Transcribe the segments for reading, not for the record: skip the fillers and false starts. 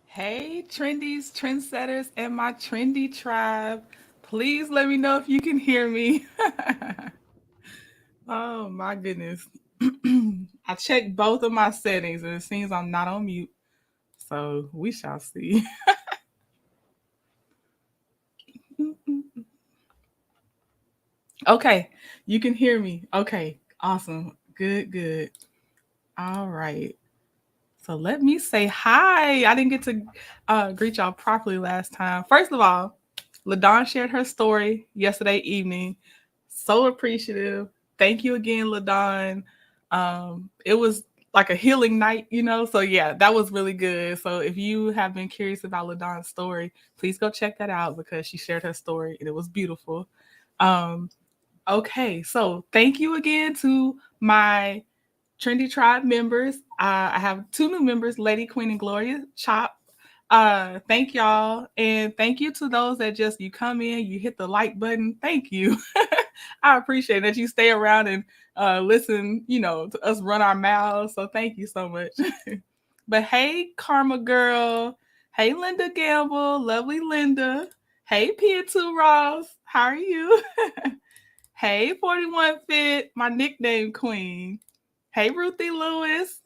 Hey, trendies, trendsetters, and my trendy tribe. Please let me know if you can hear me. Oh my goodness. I checked both of my settings and it seems I'm not on mute. So we shall see. Okay, you can hear me. Okay, awesome. Good, good. All right. So let me say hi. I didn't get to greet y'all properly last time. First of all, LaDon shared her story yesterday evening. So appreciative. Thank you again, LaDon. It was like a healing night, you know? So yeah, that was really good. So if you have been curious about LaDon's story, please go check that out because she shared her story and it was beautiful. Um, okay, so thank you again to my Trendy Tribe members. I have two new members, Lady Queen and Gloria Chop. Thank y'all. And thank you to those that just you come in, you hit the like button. Thank you. I appreciate that you stay around and listen, you know, to us run our mouths. So thank you so much. But hey, Karma Girl. Hey, Linda Gamble. Lovely Linda. Hey, Pia2 Ross. How are you? Hey, 41 Fit, my nickname queen. Hey, Ruthie Lewis.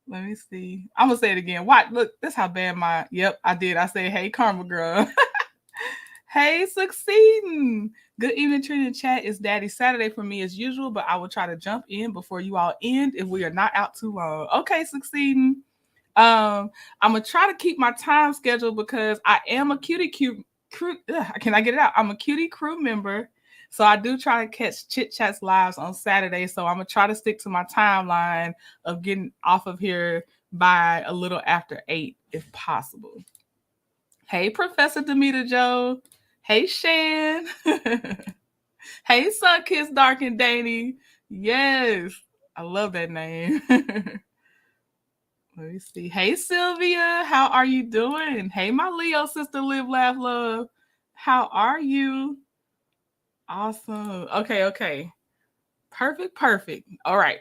Let me see. I'm gonna say it again. What? Look, that's how bad my. Yep, I did. I said, "Hey, Karma Girl." Hey, succeeding. Good evening, Trinity Chat. It's Daddy Saturday for me as usual, but I will try to jump in before you all end if we are not out too long. Okay, succeeding. I'm gonna try to keep my time schedule because I am a cutie crew. Can I get it out? I'm a cutie crew member. So I do try to catch Chit Chats lives on Saturday. So I'm gonna try to stick to my timeline of getting off of here by a little after 8 if possible. Hey, Professor Demita Joe. Hey, Shan. Hey, Sun Kiss Dark and Danny. Yes, I love that name. Let me see. Hey, Sylvia. How are you doing? Hey, my Leo sister, Live, Laugh, Love. How are you? Awesome. Okay. Perfect. All right.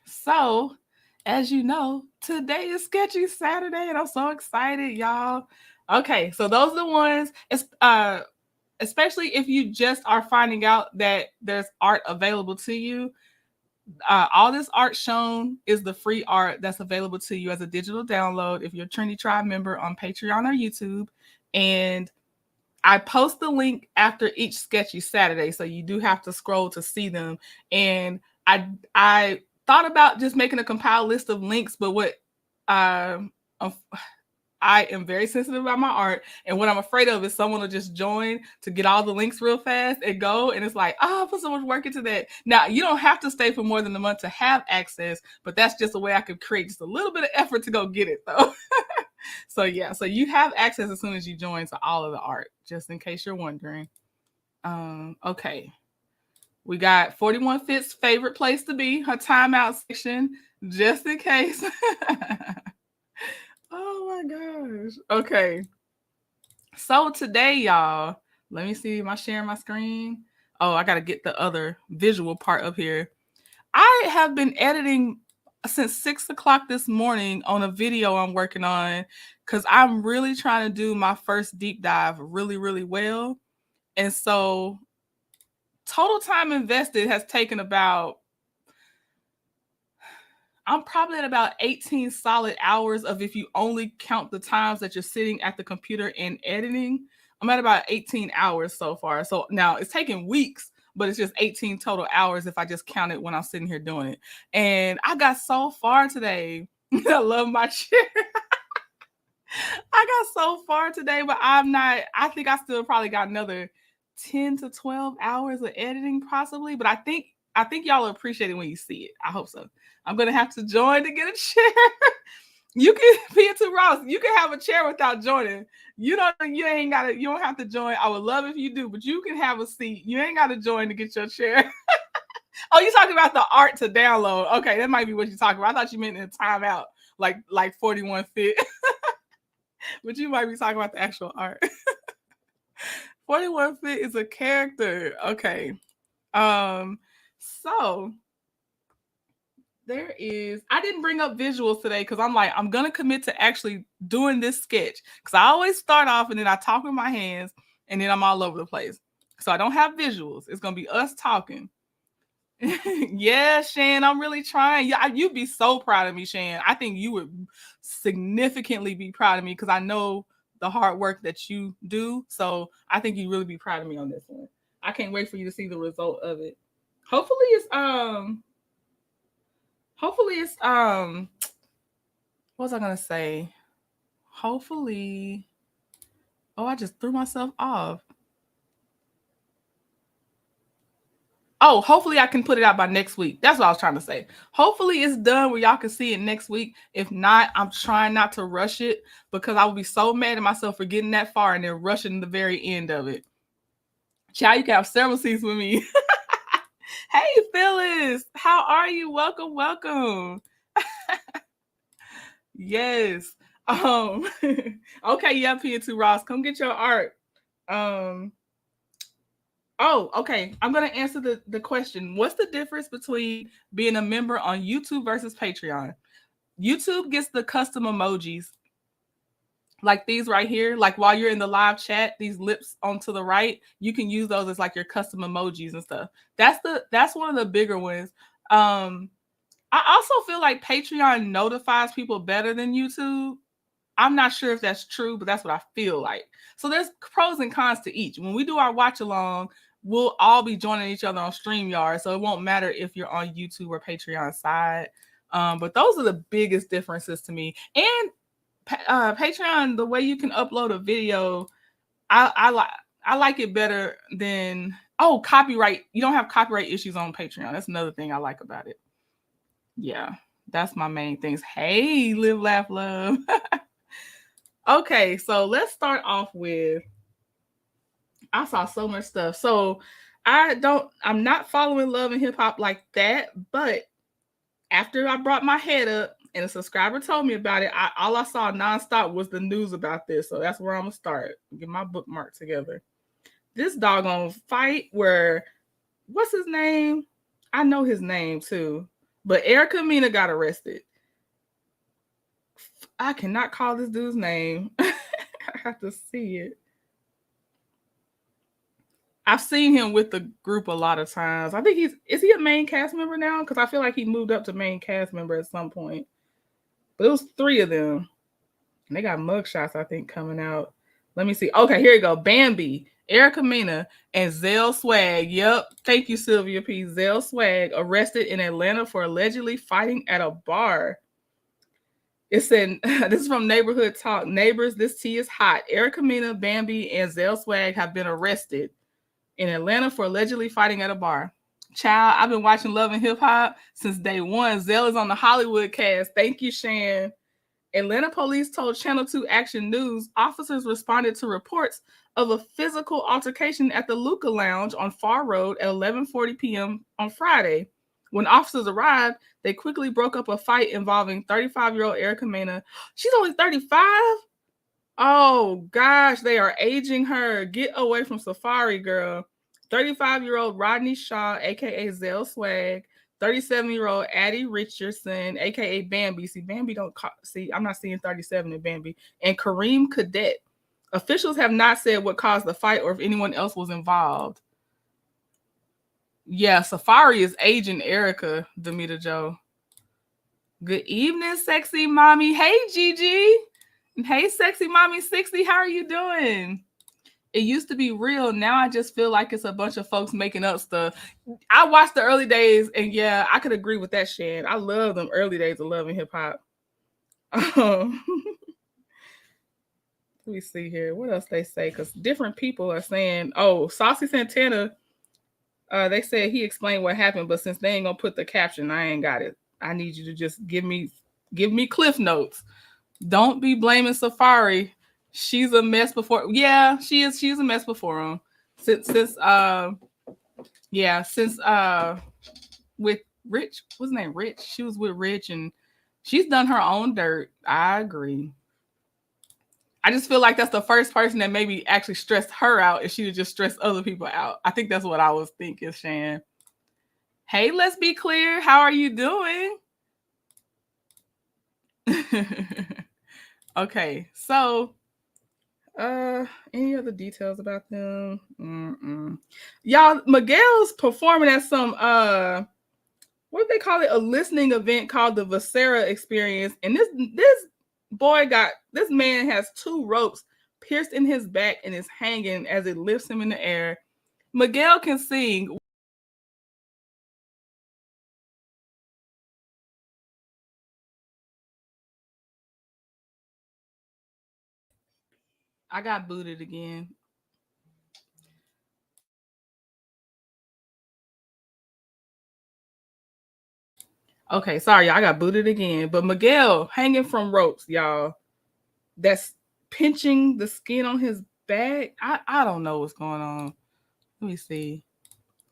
So, as you know, today is Sketchy Saturday, and I'm so excited, y'all. Okay, so those are the ones. Especially if you just are finding out that there's art available to you. All this art shown is the free art that's available to you as a digital download if you're a Trinity Tribe member on Patreon or YouTube. And I post the link after each Sketchy Saturday, so you do have to scroll to see them. And I thought about just making a compiled list of links, but what um, I am very sensitive about my art, and what I'm afraid of is someone will just join to get all the links real fast and go, and it's like, I put so much work into that. Now, you don't have to stay for more than a month to have access, but that's just a way I could create just a little bit of effort to go get it, though. So yeah, so you have access as soon as you join to all of the art, just in case you're wondering. Okay. We got 41 Fit's favorite place to be, her timeout section, just in case. Oh my gosh. Okay. So today, y'all, let me see. Am I sharing my screen? Oh, I got to get the other visual part up here. I have been editing since 6 o'clock this morning on a video I'm working on because I'm really trying to do my first deep dive really, really well. And so total time invested has taken about, I'm probably at about 18 solid hours of, if you only count the times that you're sitting at the computer and editing, I'm at about 18 hours so far. So now it's taking weeks, but it's just 18 total hours if I just count it when I'm sitting here doing it. And I got so far today. I love my chair. I got so far today, but I think I still probably got another 10 to 12 hours of editing possibly, but I think y'all will appreciate it when you see it. I hope so. I'm gonna have to join to get a chair. You can be it to Ross. You can have a chair without joining. You don't have to join. I would love if you do, but you can have a seat. You ain't gotta join to get your chair. Oh, you're talking about the art to download. Okay, that might be what you're talking about. I thought you meant in timeout, like 41 Fit. But you might be talking about the actual art. 41 Fit is a character. Okay. So I didn't bring up visuals today because I'm gonna commit to actually doing this sketch. Because I always start off and then I talk with my hands and then I'm all over the place. So I don't have visuals. It's gonna be us talking. Yeah, Shan, I'm really trying. Yeah, you'd be so proud of me, Shan. I think you would significantly be proud of me because I know the hard work that you do. So I think you'd really be proud of me on this one. I can't wait for you to see the result of it. Hopefully it's what was I gonna say? Hopefully, oh, I just threw myself off. Oh, hopefully I can put it out by next week. That's what I was trying to say. Hopefully it's done where y'all can see it next week. If not, I'm trying not to rush it because I would be so mad at myself for getting that far and then rushing the very end of it. Child, you can have several seats with me. Hey, Phyllis. How are you? Welcome. Yes. Okay, yeah, P2 Ross. Come get your art. Oh, okay. I'm going to answer the question. What's the difference between being a member on YouTube versus Patreon? YouTube gets the custom emojis like these right here. Like while you're in the live chat, these lips onto the right, you can use those as like your custom emojis and stuff. That's one of the bigger ones. I also feel like Patreon notifies people better than YouTube. I'm not sure if that's true, but that's what I feel like. So there's pros and cons to each. When we do our watch along, we'll all be joining each other on StreamYard, so it won't matter if you're on YouTube or Patreon side. But those are the biggest differences to me. And Patreon, the way you can upload a video, I like it better than copyright. You don't have copyright issues on Patreon. That's another thing I like about it. Yeah, that's my main things. Hey, live, laugh, love. Okay, so let's start off with, I saw so much stuff. So I'm not following love and hip hop like that, but after I brought my head up and a subscriber told me about it, all I saw nonstop was the news about this. So that's where I'm gonna start. Get my bookmark together. This doggone fight where what's his name? I know his name too. But Erica Mena got arrested. I cannot call this dude's name. I have to see it. I've seen him with the group a lot of times. I think is he a main cast member now? Because I feel like he moved up to main cast member at some point. But it was 3 of them. And they got mugshots, I think, coming out. Let me see. Okay, here you go. Bambi, Erica Mena, and Zell Swag. Yep. Thank you, Sylvia P. Zell Swag arrested in Atlanta for allegedly fighting at a bar. It said, this is from Neighborhood Talk. Neighbors, this tea is hot. Erica Mena, Bambi, and Zell Swag have been arrested in Atlanta for allegedly fighting at a bar. Child, I've been watching Love and Hip Hop since day one. Zell is on the Hollywood cast. Thank you, Shan. Atlanta police told Channel 2 Action News officers responded to reports of a physical altercation at the Luca Lounge on Far Road at 11:40 p.m. on Friday. When officers arrived, they quickly broke up a fight involving 35-year-old Erica Mena. She's only 35? Oh, gosh, they are aging her. Get away from Safari, girl. 35-year-old Rodney Shaw, a.k.a. Zell Swag. 37-year-old Addie Richardson, a.k.a. Bambi. See, Bambi don't see, I'm not seeing 37 in Bambi. And Kareem Cadet. Officials have not said what caused the fight or if anyone else was involved. Yeah, Safari is aging Erica, Demita Joe. Good evening, sexy mommy. Hey, Gigi. Hey, sexy mommy 60. How are you doing? It used to be real. Now I just feel like it's a bunch of folks making up stuff. I watched the early days, and yeah, I could agree with that, Shan. I love them early days of Love and Hip Hop. Let me see here. What else they say? Because different people are saying, oh, Saucy Santana, they said he explained what happened, but since they ain't going to put the caption, I ain't got it. I need you to just give me Cliff Notes. Don't be blaming Safari. She's a mess before. Yeah, she is. She's a mess before him. Since with Rich, what's his name? Rich. She was with Rich, and she's done her own dirt. I agree. I just feel like that's the first person that maybe actually stressed her out, and she would just stress other people out. I think that's what I was thinking, Shan. Hey, let's be clear. How are you doing? Okay, so any other details about them? Y'all, Miguel's performing at some what do they call it? A listening event called the Viscera Experience. And this man has 2 ropes pierced in his back and is hanging as it lifts him in the air. Miguel can sing. I got booted again. Okay, sorry, I got booted again. But Miguel hanging from ropes, y'all. That's pinching the skin on his back. I don't know what's going on. Let me see.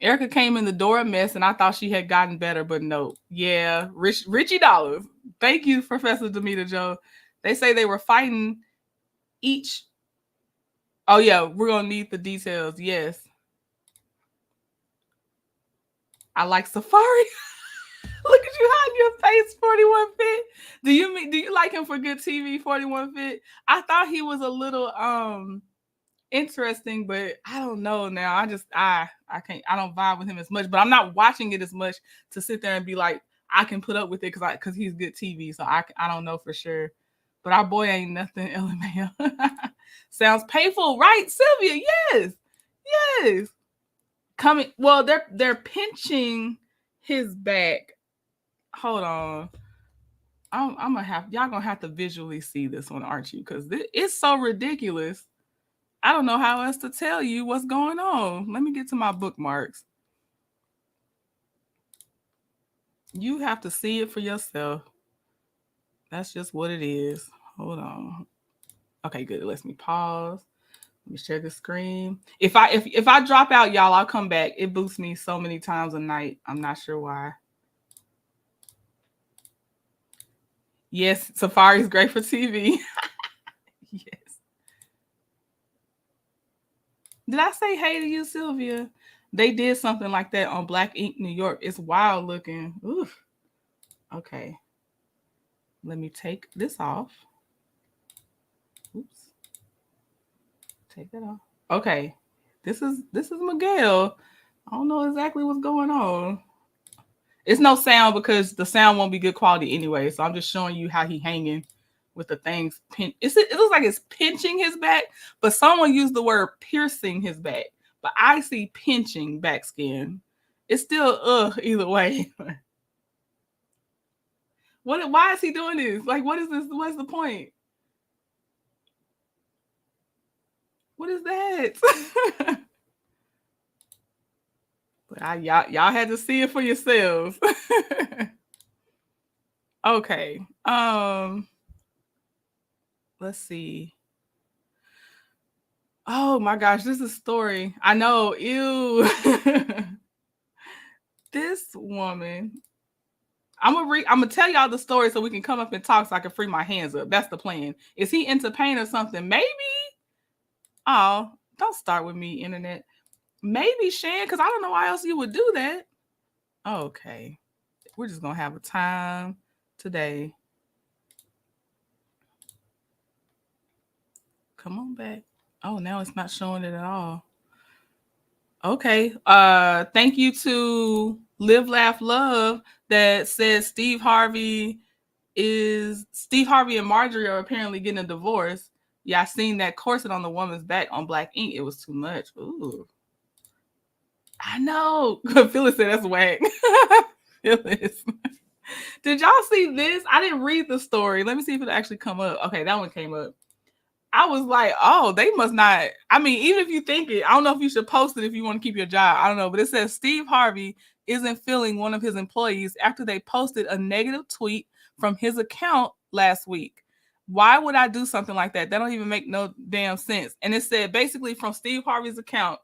Erica came in the door a mess, and I thought she had gotten better, but no. Yeah, Richie Dollars. Thank you, Professor Demita Joe. They say they were fighting each. Oh yeah, we're gonna need the details. Yes, I like Safari. Look at you hiding your face, 41 Fit. Do you like him for good TV, 41 Fit? I thought he was a little interesting, but I don't know now. I can't, I don't vibe with him as much, but I'm not watching it as much to sit there and be like, I can put up with it because he's good TV. So I don't know for sure. But our boy ain't nothing, LMAO. Sounds painful, right, Sylvia? Yes. Yes. Well, they're pinching his back. Hold on. I'm y'all gonna have to visually see this one, aren't you? Because it's so ridiculous. I don't know how else to tell you what's going on. Let me get to my bookmarks. You have to see it for yourself. That's just what it is. Hold on. Okay, good. It lets me pause. Let me share the screen. If I drop out, y'all, I'll come back. It boosts me so many times a night. I'm not sure why. Yes, Safari's great for TV. Yes. Did I say hey to you, Sylvia? They did something like that on Black Ink New York. It's wild looking. Oof. Okay. Let me take this off. Oops. Take that off. Okay. This is Miguel. I don't know exactly what's going on. It's no sound because the sound won't be good quality anyway. So I'm just showing you how he hanging with the things. It looks like it's pinching his back, but someone used the word piercing his back. But I see pinching back skin. It's still either way. Why is he doing this? Like, what is this? What's the point? What is that? But y'all had to see it for yourselves. Okay. Let's see. Oh my gosh, this is a story. I know. Ew. This woman. I'm gonna tell y'all the story so we can come up and talk so I can free my hands up. That's the plan. Is he into pain or something? Maybe. Oh, don't start with me, internet. Maybe Shan, because I don't know why else you would do that. Okay. We're just gonna have a time today. Come on back. Oh, now it's not showing it at all. Okay. Thank you to Live Laugh Love that says Steve Harvey and Marjorie are apparently getting a divorce. Yeah, I seen that corset on the woman's back on Black Ink. It was too much. Ooh. I know. Phyllis said that's whack. Phyllis. Did y'all see this? I didn't read the story. Let me see if it'll actually come up. Okay, that one came up. I was like, oh, they must not. I mean, even if you think it, I don't know if you should post it if you want to keep your job. I don't know. But it says Steve Harvey isn't feeling one of his employees after they posted a negative tweet from his account last week. Why would I do something like that? That don't even make no damn sense. And it said basically from Steve Harvey's account,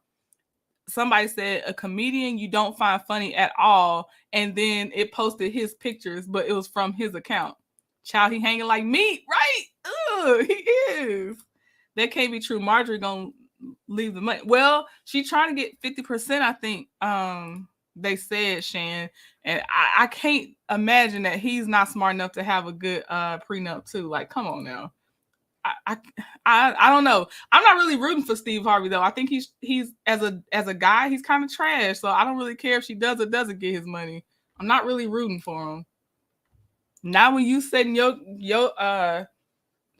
somebody said a comedian you don't find funny at all. And then it posted his pictures, but it was from his account. Child, he hanging like meat, right? Ugh, he is. That can't be true. Marjorie gonna leave the money. Well, she trying to get 50%, I think. They said, Shan, and I can't imagine that he's not smart enough to have a good prenup too. Like, come on now. I don't know. I'm not really rooting for Steve Harvey though. I think he's as a guy, he's kind of trash. So I don't really care if she does or doesn't get his money. I'm not really rooting for him. Not when you setting your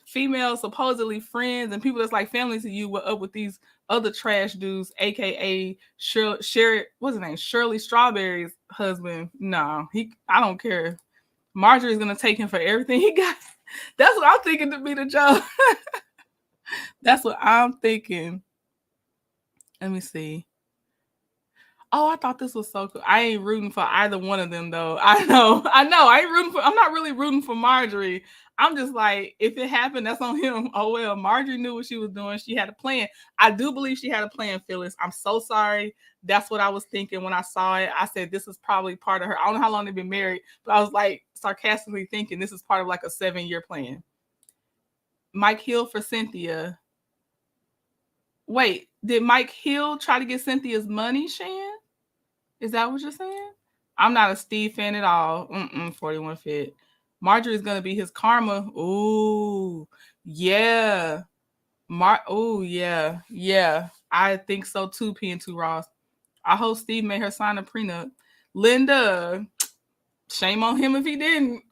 female supposedly friends and people that's like family to you up with these other trash dudes, aka what's his name? Shirley Strawberry's husband. No, I don't care. Marjorie's gonna take him for everything he got. That's what I'm thinking to be the joke. That's what I'm thinking. Let me see. Oh, I thought this was so cool. I ain't rooting for either one of them though. I know. I'm not really rooting for Marjorie. I'm just like, if it happened, that's on him. Oh well, Marjorie knew what she was doing. She had a plan. I do believe she had a plan, Phyllis. I'm so sorry. That's what I was thinking when I saw it. I said this is probably part of her. I don't know how long they've been married, but I was like sarcastically thinking this is part of like a 7-year plan. Mike Hill for Cynthia. Wait, did Mike Hill try to get Cynthia's money, Shan? Is that what you're saying? I'm not a Steve fan at all. 41 Fit. Marjorie's gonna be his karma. Ooh, yeah. Oh yeah, yeah. I think so too. P&2 Ross. I hope Steve made her sign a prenup. Linda, shame on him if he didn't.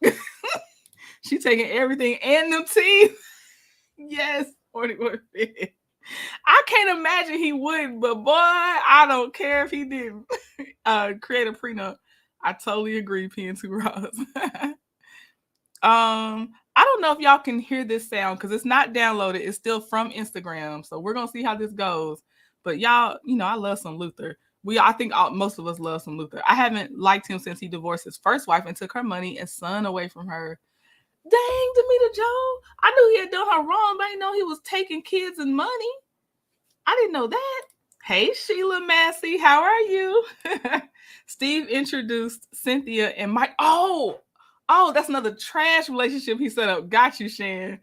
She taking everything and them teeth. Yes, 41 Fit. I can't imagine he wouldn't, but boy, I don't care if he didn't create a prenup. I totally agree, P&2 Ross. I don't know if y'all can hear this sound because it's not downloaded. It's still from Instagram. So we're gonna see how this goes. But y'all, I love some Luther. I think most of us love some Luther. I haven't liked him since he divorced his first wife and took her money and son away from her. Dang, Demeter Joe. I knew he had done her wrong, but I didn't know he was taking kids and money. I didn't know that. Hey, Sheila Massey, how are you? Steve introduced Cynthia and Mike. Oh, that's another trash relationship he set up. Got you, Shan.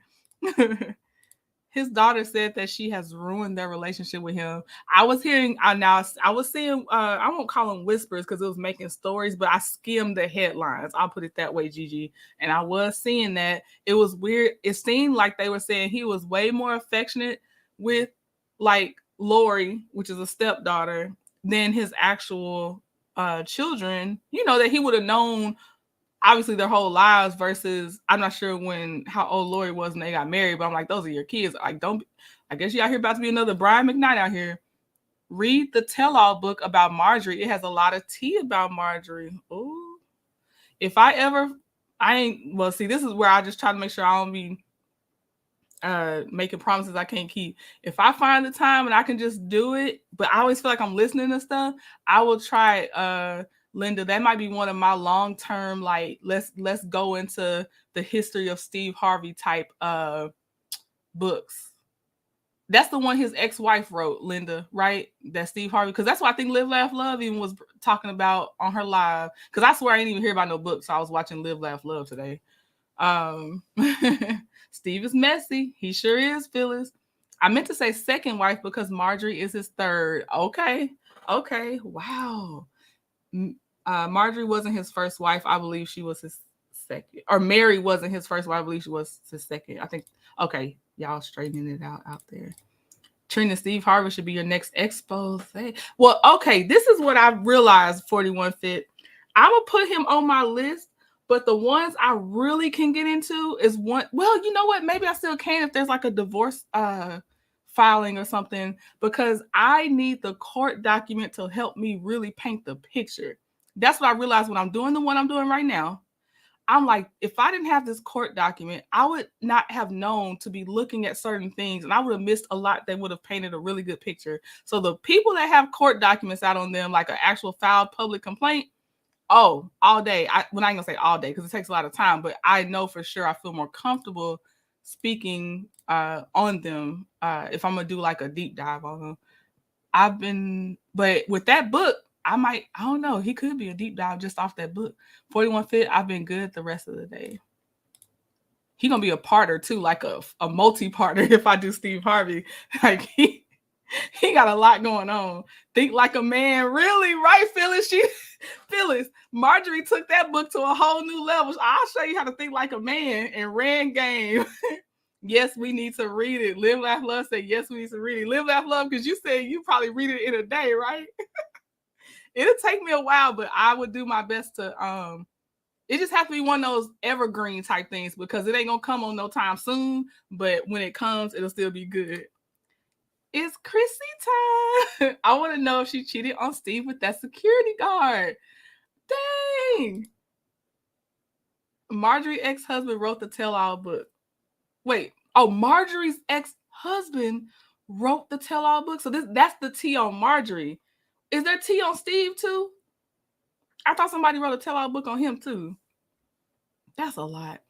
his daughter said that she has ruined their relationship with him. I was hearing now I was seeing I won't call them whispers because it was making stories, but I skimmed the headlines. I'll put it that way, Gigi. And I was seeing that it was weird. It seemed like they were saying he was way more affectionate with like Lori, which is a stepdaughter, than his actual children, you know, that he would have known obviously their whole lives versus I'm not sure how old Lori was when they got married, but I'm like, those are your kids. Like, don't I guess you out here about to be another Brian McKnight out here. Read the tell-all book about Marjorie. It has a lot of tea about Marjorie. Ooh. If I ever see, this is where I just try to make sure I don't be making promises I can't keep. If I find the time and I can just do it, but I always feel like I'm listening to stuff, I will try Linda. That might be one of my long-term, like, let's go into the history of Steve Harvey type books. That's the one his ex-wife wrote, Linda, right? That Steve Harvey, because that's what I think Live, Laugh, Love even was talking about on her live. Because I swear I didn't even hear about no book, so I was watching Live, Laugh, Love today. Steve is messy. He sure is, Phyllis. I meant to say second wife because Marjorie is his third. Okay. Wow. Marjorie wasn't his first wife. I believe she was his second. Or Mary wasn't his first wife. I believe she was his second. I think. Okay. Y'all straightening it out there. Trina, Steve Harvey should be your next expose. Well, okay. This is what I realized, 41 Fit. I'm going to put him on my list. But the ones I really can get into is one. Well, you know what? Maybe I still can if there's like a divorce filing or something, because I need the court document to help me really paint the picture. That's what I realized when I'm doing the one I'm doing right now. I'm like, if I didn't have this court document, I would not have known to be looking at certain things, and I would have missed a lot that would have painted a really good picture. So the people that have court documents out on them, like an actual filed public complaint, oh, all day. I ain't gonna say all day because it takes a lot of time, but I know for sure I feel more comfortable speaking on them if I'm gonna do like a deep dive on them. But with that book, I don't know, he could be a deep dive just off that book. 41 Fit, I've been good the rest of the day. He gonna be a parter too, like a multi-parter if I do Steve Harvey. Like he got a lot going on. Think Like a Man, really, right, Phyllis? Phyllis, Marjorie took that book to a whole new level. I'll show you how to think like a man and ran game. Yes, we need to read it. Live, Laugh, Love said, yes, we need to read it. Live, Laugh, Love, because you said you probably read it in a day, right? It'll take me a while, but I would do my best to it just has to be one of those evergreen type things because it ain't gonna come on no time soon, but when it comes, it'll still be good. It's Chrissy time. I want to know if she cheated on Steve with that security guard. Dang. Marjorie's ex-husband wrote the tell-all book. Wait. Oh, Marjorie's ex-husband wrote the tell-all book? So that's the T on Marjorie. Is there T on Steve too? I thought somebody wrote a tell-all book on him too. That's a lot.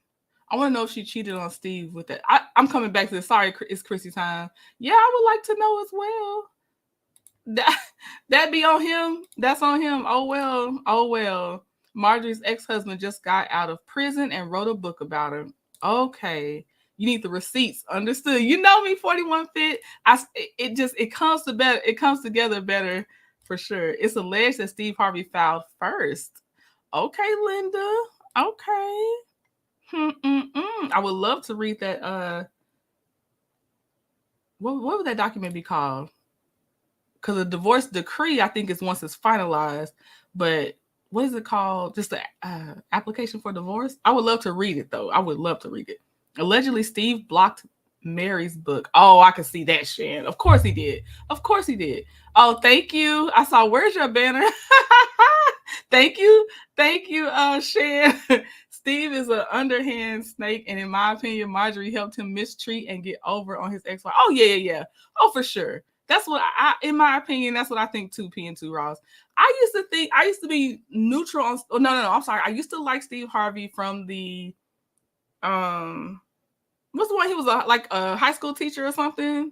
I want to know if she cheated on Steve with that. I'm coming back to this. Sorry, it's Chrissy time. Yeah, I would like to know as well. That be on him. That's on him. Oh well. Marjorie's ex-husband just got out of prison and wrote a book about her. Okay. You need the receipts. Understood. You know me, 41 Fit. It comes together better for sure. It's alleged that Steve Harvey filed first. Okay, Linda. Okay. I would love to read that. What would that document be called? Because a divorce decree, I think, is once it's finalized. But what is it called? Just the application for divorce? I would love to read it, though. I would love to read it. Allegedly, Steve blocked Mary's book. Oh, I can see that, Shan. Of course he did. Oh, thank you. I saw, where's your banner? Thank you, Shan. Steve is an underhand snake, and in my opinion, Marjorie helped him mistreat and get over on his ex-wife. Oh, yeah. Oh, for sure. That's what in my opinion, that's what I think too, P and 2 Ross. I used to be neutral on, no, I'm sorry. I used to like Steve Harvey from the, what's the one, he was like a high school teacher or something.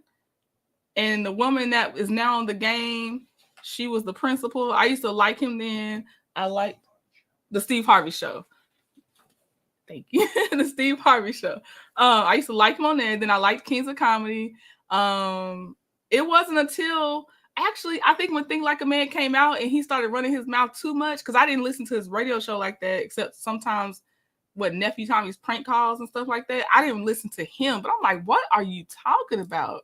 And the woman that is now on the game, she was the principal. I used to like him then. I liked the Steve Harvey Show. Thank you. The Steve Harvey Show. I used to like him on there. Then I liked Kings of Comedy. It wasn't until actually I think when Think Like a Man came out and he started running his mouth too much, because I didn't listen to his radio show like that, except sometimes what Nephew Tommy's prank calls and stuff like that. I didn't listen to him, but I'm like, what are you talking about?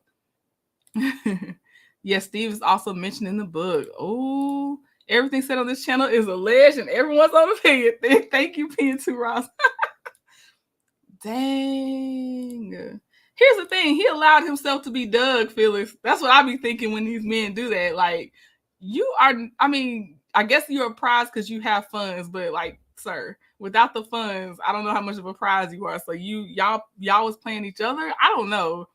Yes, Steve is also mentioned in the book. Oh, everything said on this channel is alleged and everyone's own opinion. Thank you, P2 Ross. Dang. Here's the thing. He allowed himself to be Doug, Phyllis. That's what I be thinking when these men do that. Like, you are, I mean, I guess you're a prize because you have funds, but like, sir, without the funds, I don't know how much of a prize you are. So y'all was playing each other? I don't know.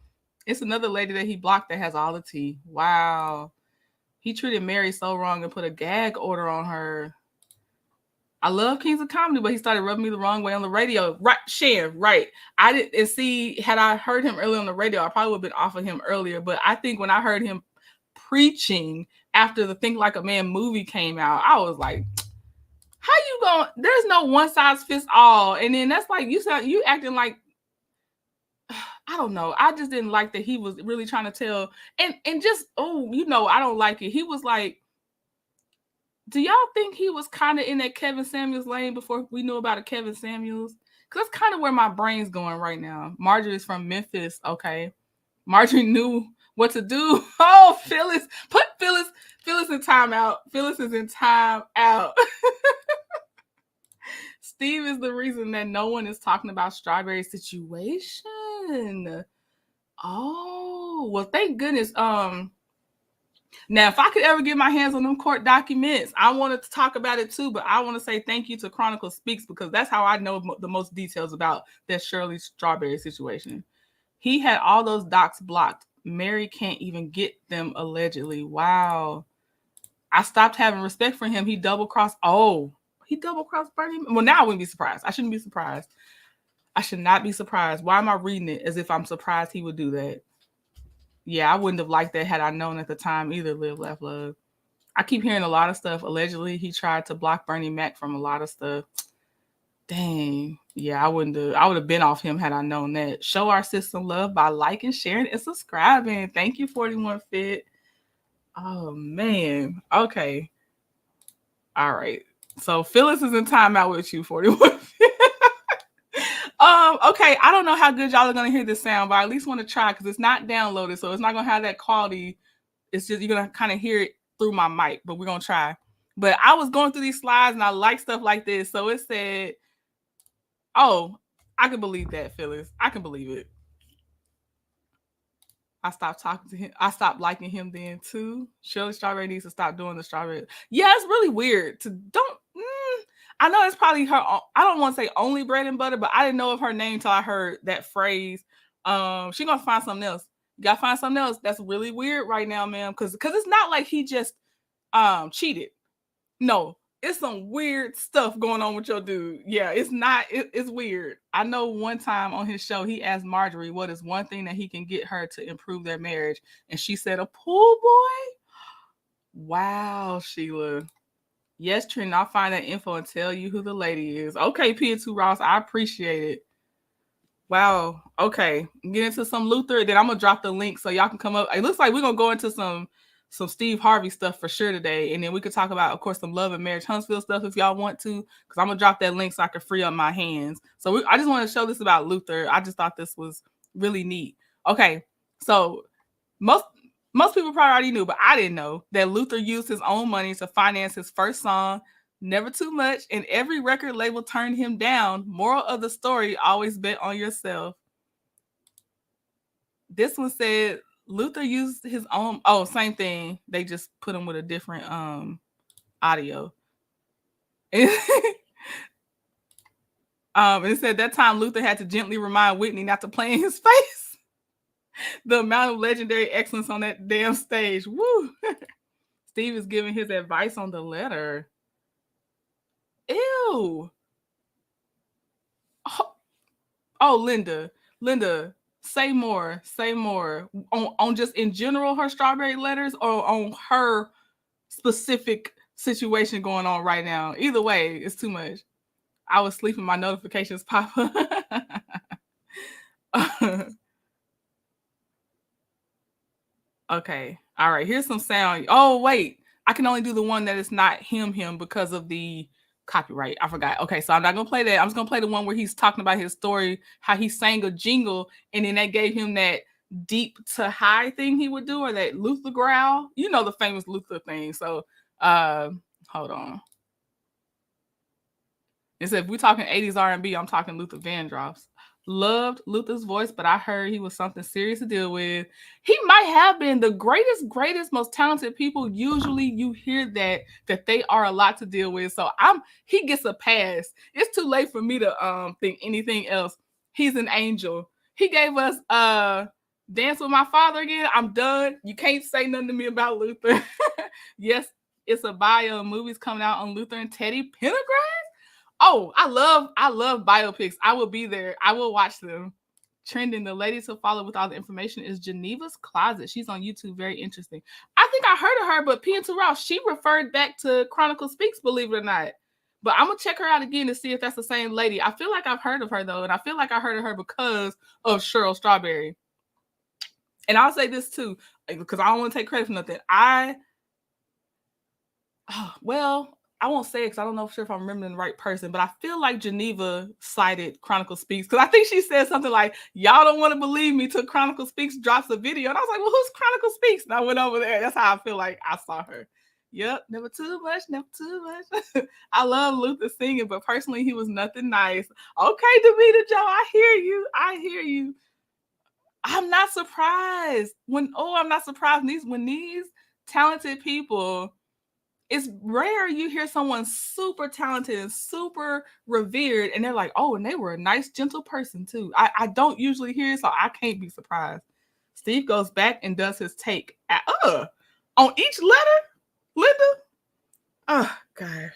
It's another lady that he blocked that has all the tea. Wow. He treated Mary so wrong and put a gag order on her. I love Kings of Comedy, but he started rubbing me the wrong way on the radio. Right, Shan, right. I didn't and see, had I heard him earlier on the radio, I probably would have been off of him earlier. But I think when I heard him preaching after the Think Like a Man movie came out, I was like, how you going? There's no one size fits all. And then that's like you acting like, I don't know. I just didn't like that he was really trying to tell and just, I don't like it. He was like, do y'all think he was kind of in that Kevin Samuels lane before we knew about a Kevin Samuels? Because that's kind of where my brain's going right now. Marjorie's from Memphis. Okay. Marjorie knew what to do. Oh, Phyllis. Put Phyllis in timeout. Phyllis is in timeout. Steve is the reason that no one is talking about Strawberry situation. Oh, well, thank goodness. Now, if I could ever get my hands on them court documents, I wanted to talk about it too, but I want to say thank you to Chronicle Speaks because that's how I know the most details about that Shirley Strawberry situation. He had all those docs blocked. Mary can't even get them allegedly. Wow. I stopped having respect for him. He double-crossed. Oh, he double-crossed Bernie. Well, now I wouldn't be surprised. I shouldn't be surprised. I should not be surprised. Why am I reading it as if I'm surprised he would do that? Yeah, I wouldn't have liked that had I known at the time either. Live, laugh, love. I keep hearing a lot of stuff. Allegedly, he tried to block Bernie Mac from a lot of stuff. Dang. Yeah, I would have been off him had I known that. Show our system love by liking, sharing, and subscribing. Thank you, 41 Fit. Oh, man. Okay. All right. So Phyllis is in timeout with you, 41 Fit. Okay, I don't know how good y'all are gonna hear this sound, but I at least want to try because it's not downloaded, so it's not gonna have that quality. It's just you're gonna kind of hear it through my mic, but we're gonna try. But I was going through these slides and I like stuff like this, so it said, "Oh, I can believe that, Phyllis. I can believe it." I stopped talking to him. I stopped liking him then too. Shirley Strawberry needs to stop doing the strawberry. Yeah, it's really weird to don't. I know it's probably her. I don't want to say only bread and butter, but I didn't know of her name till I heard that phrase. She gonna find something else. You gotta find something else. That's really weird right now, ma'am. Because it's not like he just cheated. No, it's some weird stuff going on with your dude. Yeah, it's not. It's weird. I know one time on his show, he asked Marjorie what is one thing that he can get her to improve their marriage, and she said a pool boy. Wow, Sheila. Yes, Trent, I'll find that info and tell you who the lady is. Okay, P2 Ross, I appreciate it. Wow. Okay. Get into some Luther, then I'm gonna drop the link so y'all can come up. It looks like we're gonna go into some Steve Harvey stuff for sure today, and then we could talk about, of course, some Love and Marriage Huntsville stuff if y'all want to, because I'm gonna drop that link so I can free up my hands. So I just want to show this about Luther. I just thought this was really neat. Okay, so most people probably already knew, but I didn't know that Luther used his own money to finance his first song, Never Too Much, and every record label turned him down. Moral of the story, always bet on yourself. This one said Luther used his own, same thing. They just put him with a different audio. And it said that time Luther had to gently remind Whitney not to play in his face. The amount of legendary excellence on that damn stage. Woo! Steve is giving his advice on the letter. Ew. Oh, Linda, say more. On just in general her strawberry letters or on her specific situation going on right now. Either way, it's too much. I was sleeping, my notifications pop up. Okay. All right. Here's some sound. Oh, wait. I can only do the one that is not him because of the copyright. I forgot. Okay. So I'm not going to play that. I'm just going to play the one where he's talking about his story, how he sang a jingle, and then that gave him that deep to high thing he would do, or that Luther growl. You know, the famous Luther thing. So hold on. It said, if we're talking 80s R&B, I'm talking Luther Vandross. Loved Luther's voice, but I heard he was something serious to deal with. He might have been the greatest, most talented people. Usually you hear that they are a lot to deal with. So he gets a pass. It's too late for me to think anything else. He's an angel. He gave us Dance with My Father again. I'm done. You can't say nothing to me about Luther. Yes, it's a bio. Movies coming out on Luther and Teddy Pendergrass. Oh, I love biopics. I will be there. I will watch them. Trending, the lady to follow with all the information is Geneva's Closet. She's on YouTube. Very interesting. I think I heard of her, but P and Rouse, she referred back to Chronicle Speaks, believe it or not. But I'm gonna check her out again to see if that's the same lady. I feel like I've heard of her though, and I feel like I heard of her because of Cheryl Strawberry. And I'll say this too, because I don't want to take credit for nothing. I won't say it because I don't know for sure if I'm remembering the right person, but I feel like Geneva cited Chronicle Speaks because I think she said something like, y'all don't want to believe me till Chronicle Speaks drops a video. And I was like, well, who's Chronicle Speaks? And I went over there. That's how I feel like I saw her. Yep, never too much, never too much. I love Luther singing, but personally, he was nothing nice. Okay, Davita Joe, I hear you. I'm not surprised when these talented people, it's rare you hear someone super talented and super revered and they're like, oh, and they were a nice, gentle person too. I don't usually hear it, so I can't be surprised. Steve goes back and does his take on each letter, Linda. Oh, gosh.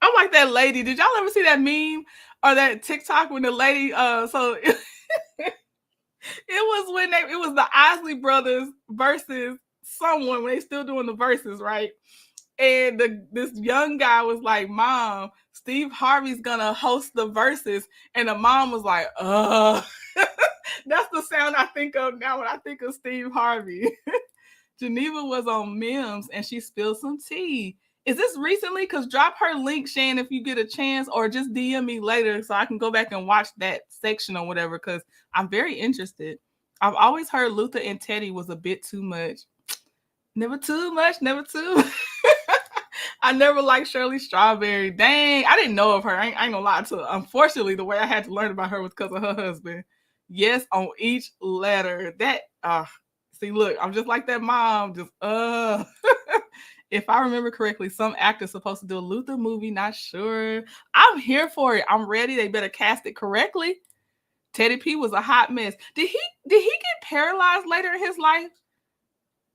I'm like that lady. Did y'all ever see that meme or that TikTok when the lady, it was the Isley brothers versus someone when they still doing the verses, right? And this young guy was like, Mom, Steve Harvey's gonna host the verses. And the mom was like, that's the sound I think of now when I think of Steve Harvey. Geneva was on Mims and she spilled some tea. Is this recently? Because drop her link, Shan, if you get a chance, or just DM me later so I can go back and watch that section or whatever, because I'm very interested. I've always heard Luther and Teddy was a bit too much. Never too much, never too. I never liked Shirley Strawberry. Dang, I didn't know of her. I ain't gonna lie to her. Unfortunately, the way I had to learn about her was because of her husband. Yes, on each letter. That see, look, I'm just like that mom. Just If I remember correctly, some actor's supposed to do a Luther movie. Not sure. I'm here for it. I'm ready. They better cast it correctly. Teddy P was a hot mess. Did he get paralyzed later in his life?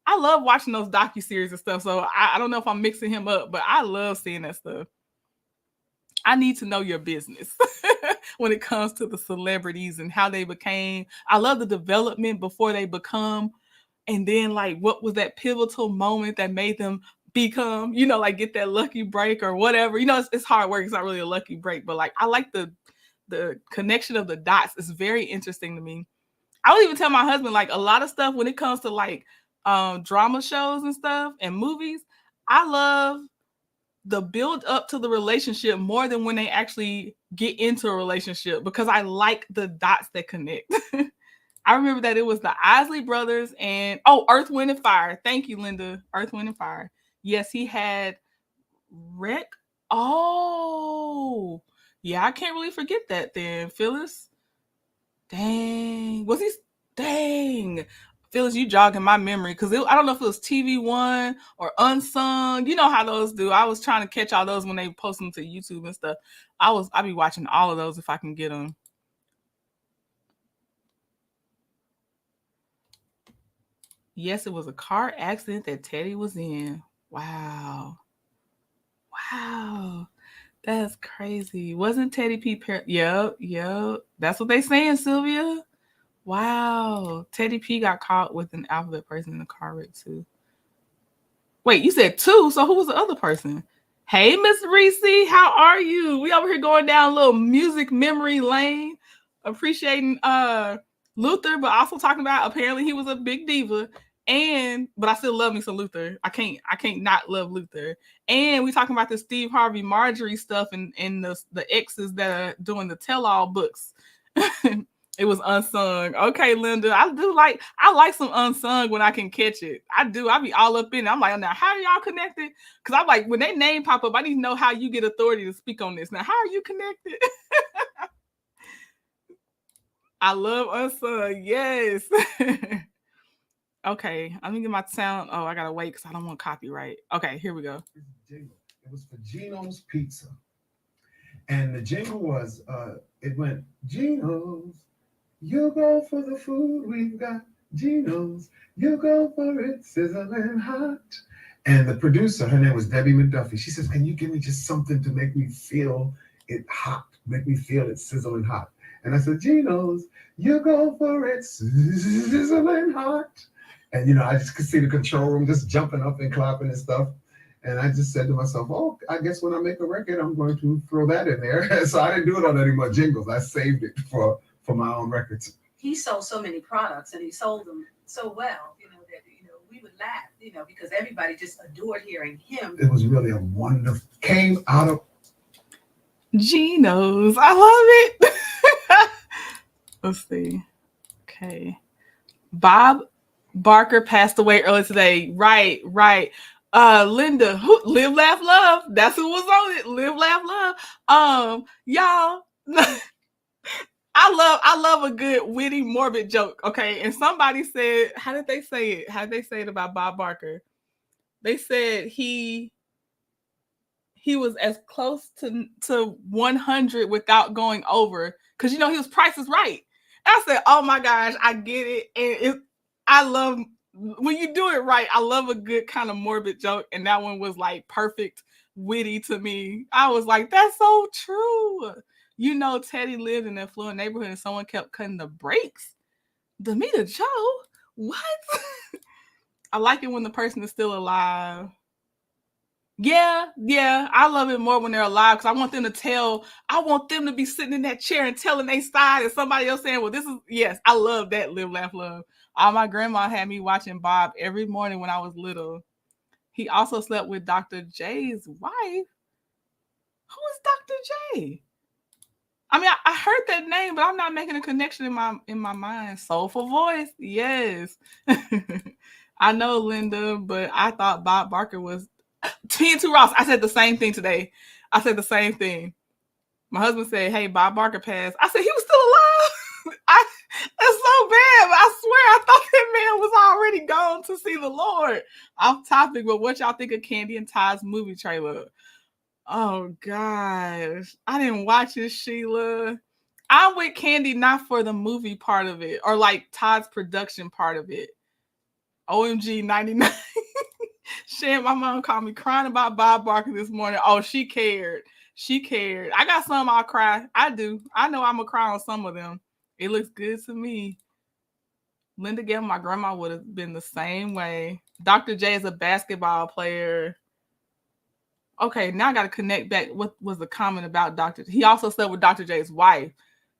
I love watching those docuseries and stuff, so I don't know if I'm mixing him up, but I love seeing that stuff. I need to know your business when it comes to the celebrities and how they became. I love the development before they become, and then like what was that pivotal moment that made them become, like get that lucky break or whatever. It's hard work. It's not really a lucky break, but like I like the connection of the dots. It's very interesting to me. I would even tell my husband, like, a lot of stuff when it comes to like drama shows and stuff and movies, I love the build up to the relationship more than when they actually get into a relationship, because I like the dots that connect. I remember that it was the Isley brothers and Earth, Wind and Fire. Thank you, Linda. Earth, Wind and Fire. Yes, he had Wreck. Oh, yeah, I can't really forget that then, Phyllis. Dang. Dang. Phyllis, you jogging my memory, because I don't know if it was TV One or Unsung. You know how those do. I was trying to catch all those when they post them to YouTube and stuff. I'll be watching all of those if I can get them. Yes, it was a car accident that Teddy was in. Wow. That's crazy. Wasn't Teddy P. Yep. That's what they saying, Sylvia. Wow. Teddy P got caught with an alphabet person in the car wreck too. Wait, you said two, so who was the other person? Hey, Miss Reese, how are you? We over here going down a little music memory lane, appreciating Luther, but also talking about apparently he was a big diva. And but I still love me some Luther. I can't not love Luther. And we talking about the Steve Harvey Marjorie stuff and the exes that are doing the tell-all books. It was unsung. Okay, Linda. I like some unsung when I can catch it. I do. I be all up in it. I'm like, now how are y'all connected? Because I'm like, when their name pop up, I need to know how you get authority to speak on this. Now, how are you connected? I love unsung. Yes. Okay, let me get my sound. Oh, I gotta wait because I don't want copyright. Okay, here we go. It was for Gino's Pizza. And the jingle was, it went, Gino's, you go for the food we've got. Gino's, you go for it, sizzling hot. And the producer, her name was Debbie McDuffie. She says, can you give me just something to make me feel it hot, make me feel it sizzling hot? And I said, Gino's, you go for it, sizzling hot. And, I just could see the control room just jumping up and clapping and stuff. And I just said to myself, oh, I guess when I make a record, I'm going to throw that in there. So I didn't do it on any more jingles. I saved it for my own records. He sold so many products and he sold them so well, that we would laugh, because everybody just adored hearing him. It was really a wonderful, came out of Geno's. I love it. Let's see. Okay. Bob Barker passed away earlier today. Right. Linda, Live, Laugh, Love. That's who was on it. Live, Laugh, Love. Y'all. I love a good witty morbid joke. Okay, and somebody said, how did they say it? How did they say it about Bob Barker? They said he was as close to 100 without going over, because he was Price is Right. I said, oh my gosh, I get it, and I love when you do it right. I love a good kind of morbid joke, and that one was like perfect witty to me. I was like, that's so true. Teddy lived in an affluent neighborhood and someone kept cutting the brakes. Demita Joe? What? I like it when the person is still alive. Yeah. I love it more when they're alive because I want them to be sitting in that chair and telling their side and somebody else saying, well, this is, yes, I love that. Live, laugh, love. My grandma had me watching Bob every morning when I was little. He also slept with Dr. J's wife. Who is Dr. J? I mean, I heard that name, but I'm not making a connection in my mind. Soulful voice, yes. I know Linda, but I thought Bob Barker was TNT Ross. I said the same thing today. I said the same thing. My husband said, "Hey, Bob Barker passed." I said he was still alive. That's so bad. But I swear, I thought that man was already gone to see the Lord. Off topic, but what y'all think of Candy and Todd's movie trailer? Oh gosh, I didn't watch it, Sheila. I'm with Candy not for the movie part of it or like Todd's production part of it. OMG 99. Shit, my mom called me crying about Bob Barker this morning. Oh, she cared. I got some I'll cry. I do. I know I'm going to cry on some of them. It looks good to me. Linda Gale, my grandma would have been the same way. Dr. J is a basketball player. Okay, now I got to connect back. What was the comment about Dr. He also slept with Dr. J's wife.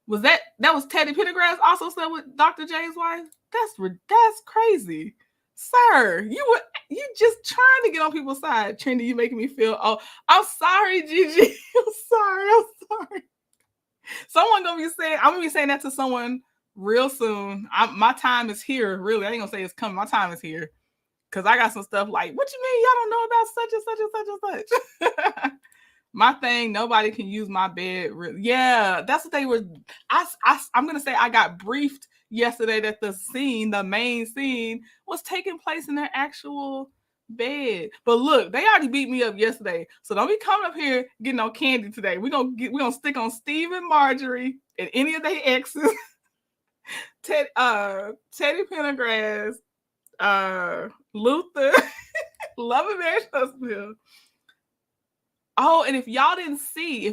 Was that was Teddy Pendergrass also slept with Dr. J's wife? That's crazy. Sir, you just trying to get on people's side. Trendy, you making me feel, oh, I'm sorry, Gigi. I'm sorry. I'm gonna be saying that to someone real soon. My time is here, really. I ain't gonna say it's coming. My time is here. Cause I got some stuff like, what you mean y'all don't know about such and such and such and such? My thing, nobody can use my bed. Yeah, that's what they were. I'm gonna say I got briefed yesterday that the main scene, was taking place in their actual bed. But look, they already beat me up yesterday, so don't be coming up here getting on Candy today. We're gonna stick on Steve and Marjorie and any of their exes. Teddy Pendergrass, Luther, Love and Marriage Husband. Oh, and if y'all didn't see,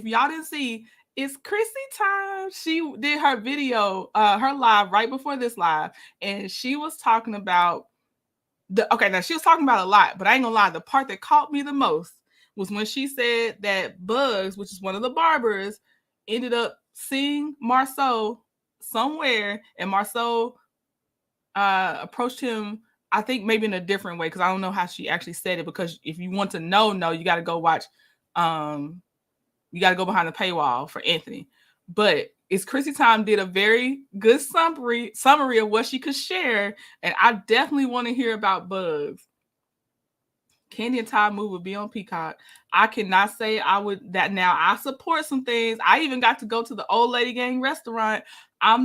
it's Chrissy time. She did her video, her live right before this live, and she was talking about now she was talking about a lot, but I ain't gonna lie, the part that caught me the most was when she said that Bugs, which is one of the barbers, ended up seeing Marceau somewhere, and Marceau approached him, I think maybe in a different way, because I don't know how she actually said it, because if you want to know, you got to go watch, you got to go behind the paywall for Anthony. But it's Chrissy Time did a very good summary of what she could share, and I definitely want to hear about Bugs. Candy and Todd movie would be on Peacock. I cannot say I would that now. I support some things. I even got to go to the Old Lady Gang restaurant. I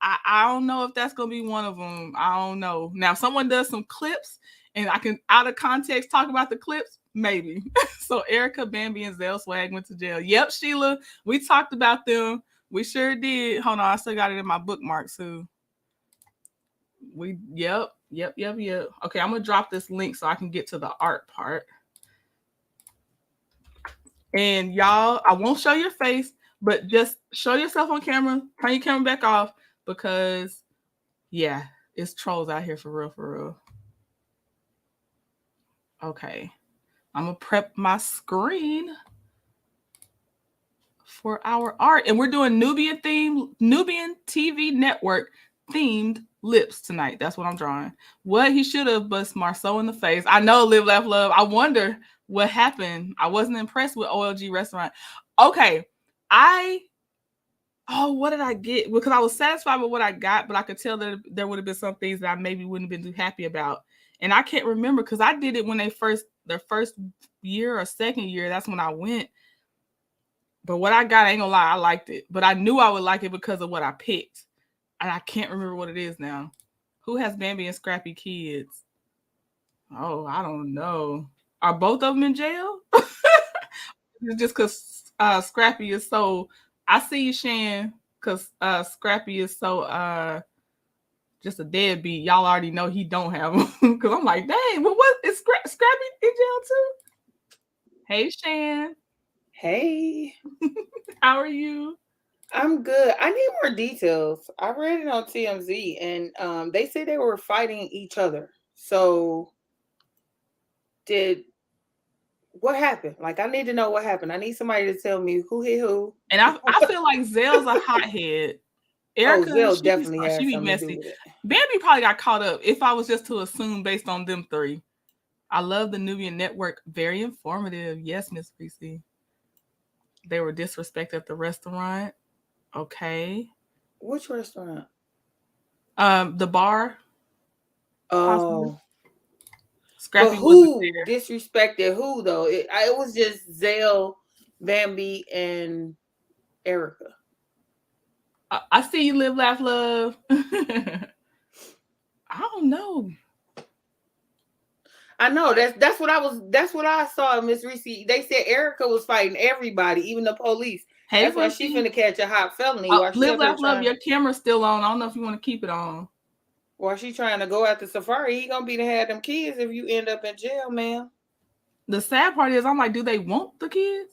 don't know if that's gonna be one of them. I don't know. Now, if someone does some clips and I can out of context talk about the clips, maybe. So Erica, Bambi, and Zell Swag went to jail. Yep, Sheila. We talked about them. We sure did. Hold on, I still got it in my bookmarks too. Yep. Okay, I'm gonna drop this link so I can get to the art part. And y'all, I won't show your face, but just show yourself on camera, turn your camera back off, because yeah, it's trolls out here for real. Okay. I'm gonna prep my screen for our art. And we're doing Nubian TV network themed lips tonight. That's what I'm drawing. What he should have bust Marceau in the face. I know, Live, Laugh, Love. I wonder what happened. I wasn't impressed with OLG Restaurant. Okay. What did I get? Because I was satisfied with what I got, but I could tell that there would have been some things that I maybe wouldn't have been too happy about. And I can't remember, because I did it when their first year or second year. That's when I went. But what I got, I ain't gonna lie, I liked it. But I knew I would like it because of what I picked. And I can't remember what it is now. Who has Bambi and Scrappy kids? Oh, I don't know. Are both of them in jail? It's just because Scrappy is so... I see you, Shan, because Scrappy is so just a deadbeat. Y'all already know he don't have them. Because I'm like, dang, what is Scrappy in jail too? Hey, Shan. Hey. How are you? I'm good. I need more details. I read it on TMZ, and they said they were fighting each other. So, what happened? Like, I need to know what happened. I need somebody to tell me who hit who. And I feel like Zell's a hothead. Erica, Zell definitely has something messy. to do with it. Bambi probably got caught up, if I was just to assume based on them three. I love the Nubian Network. Very informative. Yes, Miss Reese. They were disrespected at the restaurant. Okay. Which restaurant? The bar. Oh. Scrappy. But who disrespected who, though? It was just Zell, Bambi, and Erica. I see you, Live, Laugh, Love. I don't know. I know that's what I saw, Miss Reese. They said Erica was fighting everybody, even the police. Hey, that's why she finna catch a hot felony. Live, Laugh, Love. Your camera's still on. I don't know if you want to keep it on. While she trying to go after Safari, he gonna be to have them kids if you end up in jail, man. The sad part is, I'm like, do they want the kids?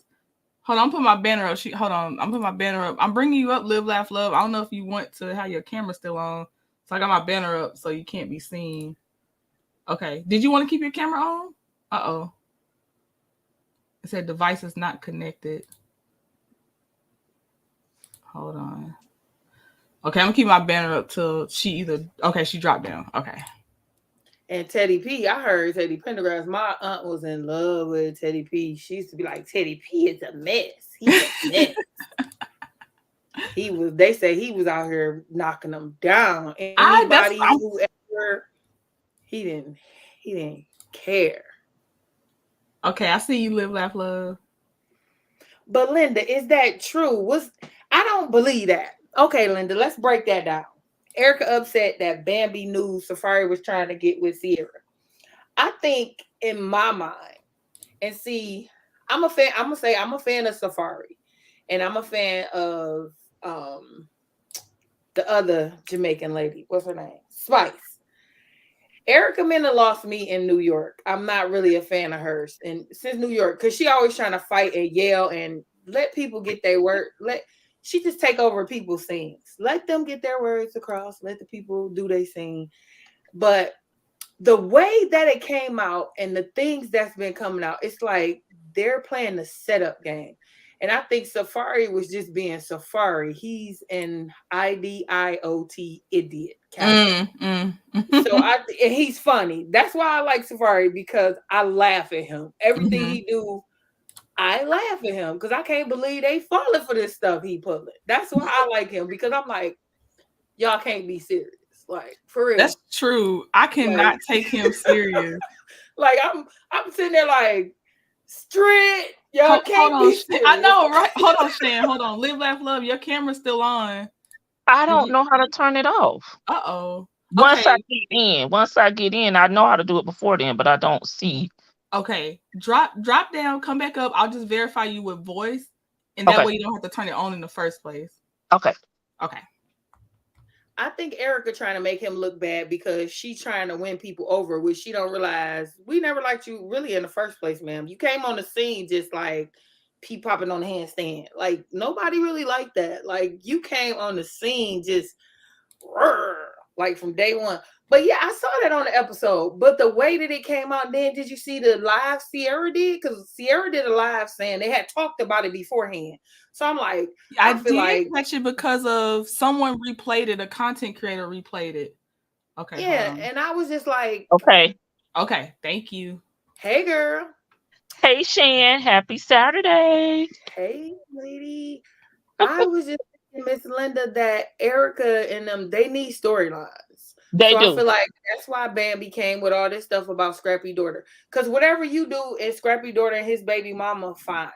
Hold on, I'm putting my banner up. Hold on, I'm putting my banner up. I'm bringing you up, Live, Laugh, Love. I don't know if you want to have your camera still on. So I got my banner up so you can't be seen. Okay. Did you want to keep your camera on? Uh-oh. It said device is not connected. Hold on. Okay, I'm gonna keep my banner up till she dropped down. Okay. And Teddy P, I heard Teddy Pendergrass. My aunt was in love with Teddy P. She used to be like, Teddy P is a mess. He's a mess. They say he was out here knocking them down. Anybody whoever, he didn't care. Okay, I see you, Live, Laugh, Love. But Linda, is that true? I don't believe that. Okay, Linda, let's break that down. Erica upset that Bambi knew Safari was trying to get with Sierra. I think in my mind, and see, I'm a fan of Safari, and I'm a fan of the other Jamaican lady. What's her name? Spice. Erica Mena lost me in New York. I'm not really a fan of hers. And since New York, because she always trying to fight and yell and let people get their word. She just take over people's scenes. Let them get their words across. Let the people do their scene. But the way that it came out and the things that's been coming out, it's like they're playing the setup game. And I think Safari was just being Safari. He's an IDIOT idiot character. So and he's funny. That's why I like Safari, because I laugh at him. Everything he do, I laugh at him because I can't believe they falling for this stuff he pulling. That's why I like him, because I'm like, y'all can't be serious. Like, for real. That's true. I cannot take him serious. Like, I'm sitting there like, straight. Y'all can't be serious. I know, right? Hold on, Shan. Hold on. Live, laugh, love. Your camera's still on. I don't know how to turn it off. Uh-oh. Once I get in, I know how to do it before then, but I don't see. Okay. Drop down, come back up. I'll just verify you with voice. And that way you don't have to turn it on in the first place. Okay. I think Erica trying to make him look bad because she's trying to win people over, which she don't realize we never liked you really in the first place, ma'am. You came on the scene just like pee popping on the handstand. Like, nobody really liked that. Like, you came on the scene just like from day one. But yeah, I saw that on the episode. But the way that it came out, then did you see the live Sierra did? Because Sierra did a live saying they had talked about it beforehand. So I'm like, I did catch it because of someone replayed it. A content creator replayed it. Okay. Yeah, and I was just like, okay. Thank you. Hey, girl. Hey, Shan. Happy Saturday. Hey, lady. I was just thinking, Miss Linda, that Erica and them, they need storylines. They do. I feel like that's why Bambi came with all this stuff about Scrappy daughter. Because whatever you do in Scrappy daughter and his baby mama, fine.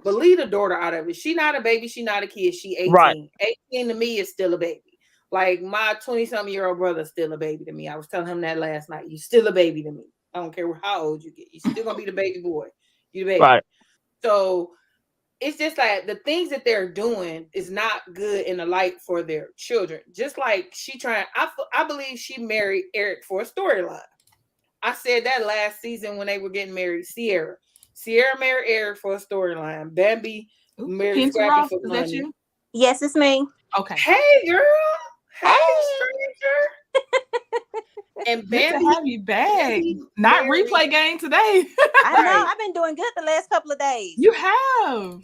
But leave the daughter out of it. She not a baby. She not a kid. She 18. Right. 18 to me is still a baby. Like, my 20-something-year-old brother is still a baby to me. I was telling him that last night. You still a baby to me. I don't care how old you get. You still gonna be the baby boy. You the baby. Right. So it's just like the things that they're doing is not good in the light for their children. Just like I believe she married Eric for a storyline. I said that last season when they were getting married. Sierra married Eric for a storyline. Bambi married Scrappy for money. Is that you? Yes, it's me. Okay. Hey, girl. Hey, stranger. And Bambi, good to have you back. Not replay game today. I know. I've been doing good the last couple of days. You have.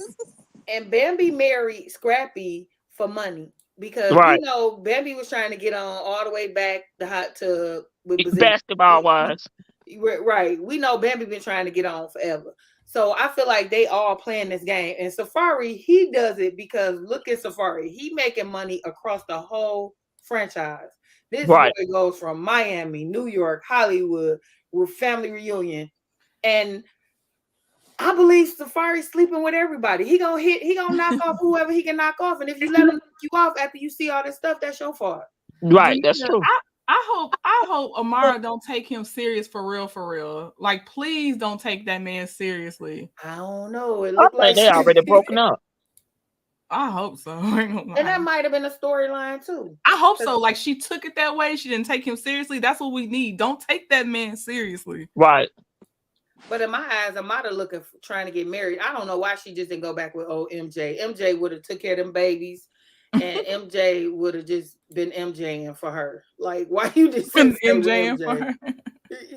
And Bambi married Scrappy for money because Bambi was trying to get on all the way back the hot tub with basketball wise. Right. We know Bambi been trying to get on forever. So I feel like they all playing this game. And Safari, he does it because look at Safari. He making money across the whole franchise. This boy goes from Miami, New York, Hollywood, with family reunion. And I believe Safari's sleeping with everybody. He gonna knock off whoever he can knock off. And if you let him knock you off after you see all this stuff, that's your fault. Right, that's true. I hope Amara don't take him serious for real. Like, please don't take that man seriously. I don't know. It looked like they already broken up. I hope so. And that might have been a storyline too. I hope so. Like, she took it that way. She didn't take him seriously. That's what we need. Don't take that man seriously. Right. But in my eyes, Amada trying to get married. I don't know why she just didn't go back with old MJ. MJ would have took care of them babies. And MJ would have just been MJing for her. Like, why you just been MJing for her?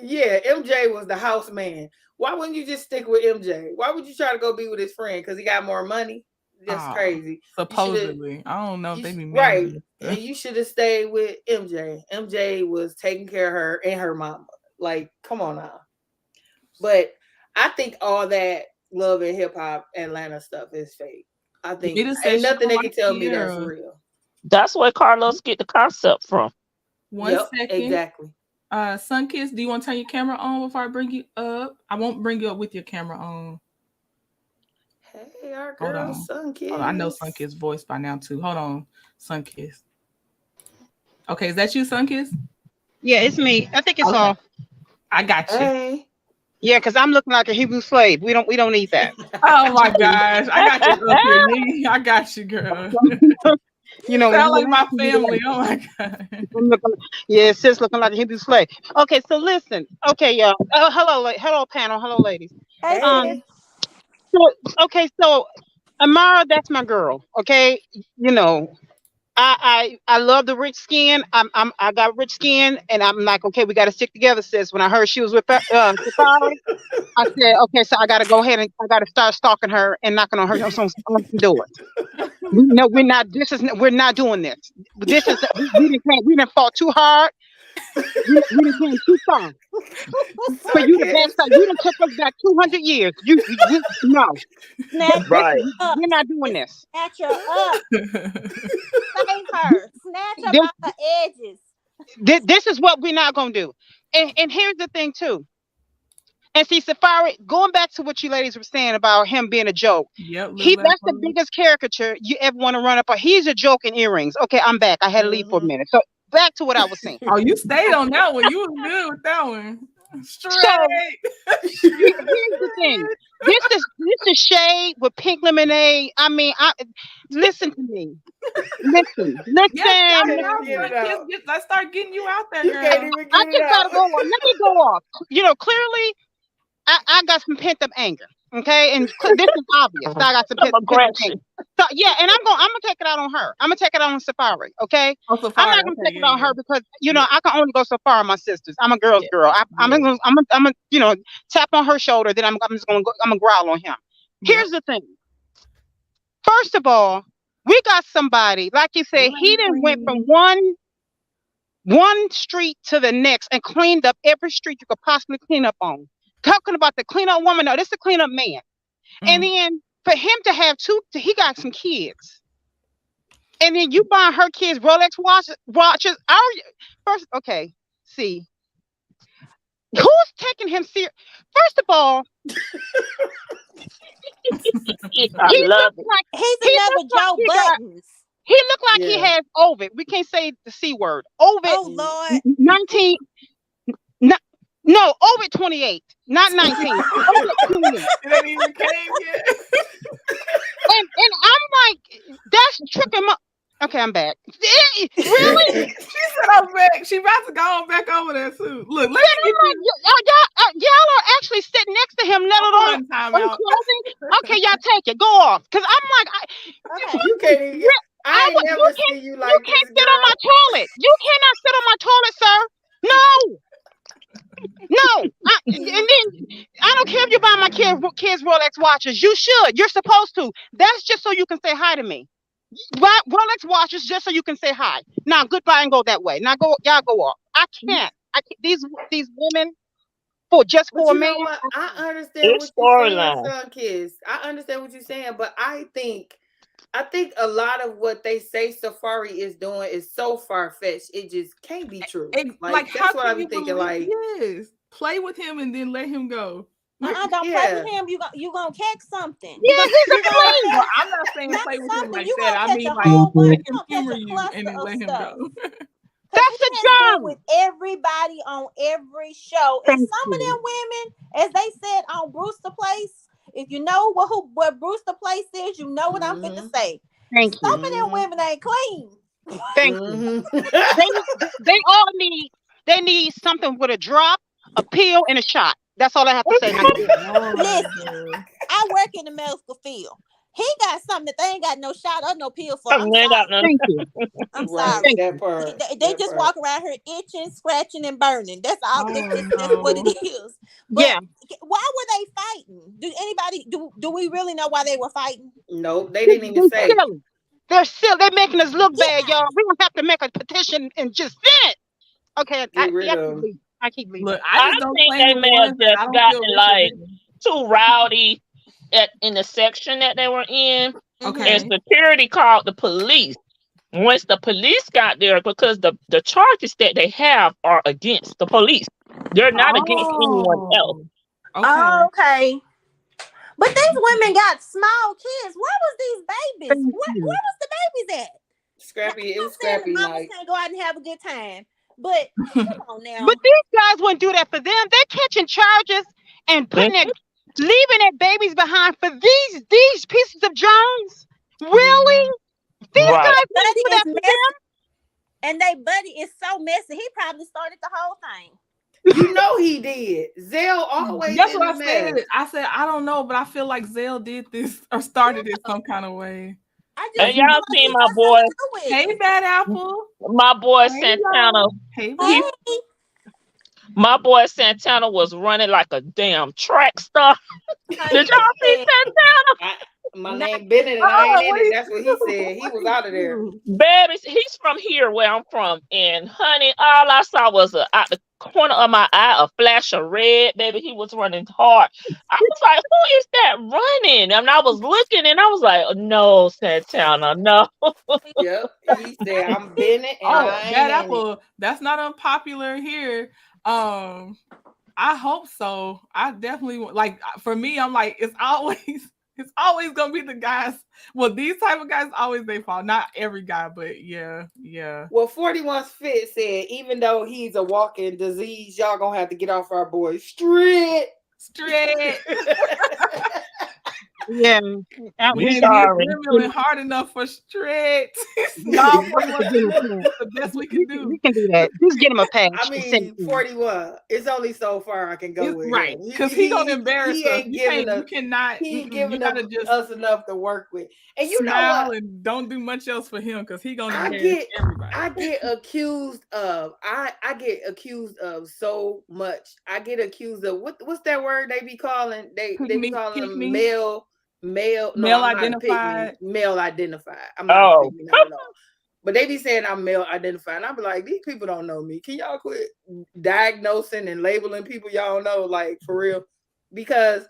Yeah, MJ was the house man. Why wouldn't you just stick with MJ? Why would you try to go be with his friend? Because he got more money? That's crazy. Supposedly. I don't know if they be married. Right. And you should have stayed with MJ. MJ was taking care of her and her mama. Like, come on now. But I think all that love and hip hop Atlanta stuff is fake. I think ain't nothing they can tell me that's real. That's where Carlos get the concept from. One second. Exactly. Sunkiss, do you want to turn your camera on before I bring you up? I won't bring you up with your camera on. Hey, our girl, Sunkiss. I know Sunkiss' voice by now too. Hold on, Sunkiss. Okay, is that you, Sunkiss? Yeah, it's me. I think it's all. I got you. Hey. Yeah, because I'm looking like a Hebrew slave. We don't need that. Oh my gosh, I got you up here. I got you, girl. You know, sound like my family. Oh my god. Yeah, sis looking like a Hebrew slave. Okay, so listen. Okay, y'all. Hello, panel. Hello, ladies. Hey. So Amara, that's my girl. Okay, you know, I love the rich skin. I got rich skin, and I'm like, okay, we got to stick together, sis. When I heard she was with Safari, I said, okay, so I got to go ahead and I got to start stalking her and knocking on some doors. No, we're not. We're not doing this. This is we didn't fall too hard. We didn't came too far for you to back Kids. up. You done took us back 200 years. No, Snatch Right. up. we're not doing this. Snatch her up. Save her. Snatch her This, by her edges. this is what we're not gonna do. And here's the thing too. And see, Safari, going back to what you ladies were saying about him being a joke, Yep, that's the biggest caricature you ever want to run up. He's a joke in earrings. Okay, I'm back. I had to leave for a minute. So back to what I was saying. Oh, you stayed on that one. You was good with that one. Straight. So here's the thing. This is shade with pink lemonade. I mean, listen to me. Listen. Yes, let's start getting you out there, You girl. can't even I get just it gotta out. go on. Let me go off. Clearly, I got some pent up anger. Okay, and this is obvious. I got some Some pent up aggression. anger. So yeah, and I'm gonna take it out on her. I'm gonna take it out on Safari. Okay, Oh, Safari. I'm not gonna take it out on her because I can only go so far on my sisters. I'm a girl's girl. I'm gonna tap on her shoulder. Then I'm just gonna I'm gonna growl on him. Here's the thing. First of all, we got somebody like you said. He didn't went from one street to the next and cleaned up every street you could possibly clean up on. Talking about the clean up woman, no, this is a clean up man. And then for him to have he got some kids. And then you buying her kids Rolex watches. First, okay, see. Who's taking him serious? First of all, I love it. He's another Joe Buttons. He looked like he has Ovid. We can't say the C word. Ovid. Oh Lord. 19. No, Ovid 28, not 19. Ovid 28. It ain't even came yet. And I'm like, that's tricking my. Okay, I'm back. Really? She said I'm back. She about to go on back over there too. Look, let me get you. Y'all are actually sitting next to him, let alone clothing. Okay, y'all take it. Go off. Because I'm like, Okay. You can't even. I ain't never seen you like you can't sit on my toilet. You cannot sit on my toilet, sir. No. No. And then I don't care if you buy my kids Rolex watches. You should. You're supposed to. That's just so you can say hi to me. Rolex watches just so you can say hi. Now goodbye and go that way. Now y'all go off. I can't. These women for a man. What? I understand It's what you're saying, storyline. son, kids. I understand what you're saying, but I think a lot of what they say Safari is doing is so far fetched. It just can't be true. Like that's how what I'm can you thinking. believe- Like, yes, play with him and then let him go. Don't play with him. You gonna catch something. Yeah, he's a queen. Well, I'm not saying Not play with him something. like You that. gonna I catch mean, a like whole bunch. let You him gonna humor catch a you cluster and then of let him stuff. go. That's the He has been job. with everybody on every show, and some of them women, as they said on Brewster Place, if you know what Brewster Place is, you know what I'm fit to say. Thank you. Some of them women ain't clean. Thank you. They all need something with a drop, a pill, and a shot. That's all I have to say. Listen, I work in the medical field. He got something that they ain't got no shot or no pill for. I'm sorry. Thank you. I'm right, sorry. that part. They just walk around here itching, scratching, and burning. That's all. That's what it is. But Yeah. why were they fighting? Do we really know why they were fighting? Nope, they didn't even say. Silly. They're silly. They're making us look bad, y'all. We don't have to make a petition and just sit it. Okay, I keep leaving. Look, I just don't think claim they the may ones have that I just don't gotten feel like represented. too rowdy in the section that they were in. Okay. And security called the police. Once the police got there, because the charges that they have are against the police. They're not against anyone else. Okay. But these women got small kids. Where was these babies? Where was the babies at? Scrappy, it was Scrappy night. Can't go out and have a good time. But come on now. But these guys wouldn't do that for them. They're catching charges and leaving their babies behind for these pieces of Jones. Really? These guys wouldn't do that for them? And they buddy is so messy. He probably started the whole thing. You know he did. Zell always. That's what I said. I said I don't know, but I feel like Zell did this or started it some kind of way. I just And feel y'all like see he my got boy, something to do with Hey, it. Bad Apple. my boy Hey, Santana. y'all. Hey, Hey, He, my boy Santana was running like a damn track star. Did honey, y'all see said, Santana? I, my not name Bennett and I ain't Oh, in what it. he That's what he do? said. He What was he out of there. do? Baby, he's from here where I'm from. And honey, all I saw was out the corner of my eye a flash of red. Baby, he was running hard. I was like, who is that running? And I was looking and I was like, oh, no, Santana, no. Yep. He said, I'm Bennett and Oh, I ain't Bad in it. Apple. That's not unpopular here. I hope so. I definitely like for me, I'm like, it's always it's always gonna be the guys. Well, these type of guys always they fall. Not every guy, but yeah, yeah. Well, 41's Fit said, even though he's a walking disease, y'all gonna have to get off our boy street. Straight. Yeah. We We ain't hit sorry. windmilling hard enough for straight. Yeah, No, we can do it. it's the best we can We do. can do that. Just get him a I patch and send it mean, to him. 41. It's only so far I can go It's with right. him. Cause he gonna embarrass He us. ain't giving You us cannot he ain't you giving gotta just us enough to work with. And you know smile what? and don't do much else for him because he gonna I embarrass get everybody. I get accused of I get accused of so much. I get accused of what's that word they be calling? They be calling Pick them me, male. No, male I'm not a pick me. identified. Male identified. I'm not a Oh, pick me, not at all. But they be saying I'm male identified. And I be like, these people don't know me. Can y'all quit diagnosing and labeling people y'all know, like for real? Because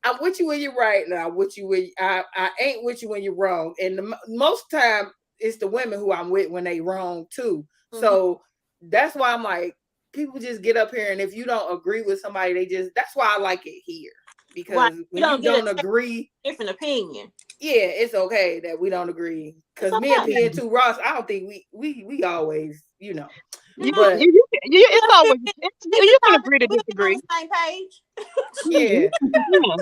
I'm with you when you're right, and I'm with you when I ain't with you when you're wrong. And most time it's the women who I'm with when they wrong too. So that's why I'm like, people just get up here, and if you don't agree with somebody, that's why I like it here. right. Because You when don't you get don't a agree, different opinion. yeah, it's okay that we don't agree. It's Because me and okay. P and 2 Ross, I don't think we always, You know, but It's always you can sometimes agree to we'll be on disagree. the same page. yeah. Yeah,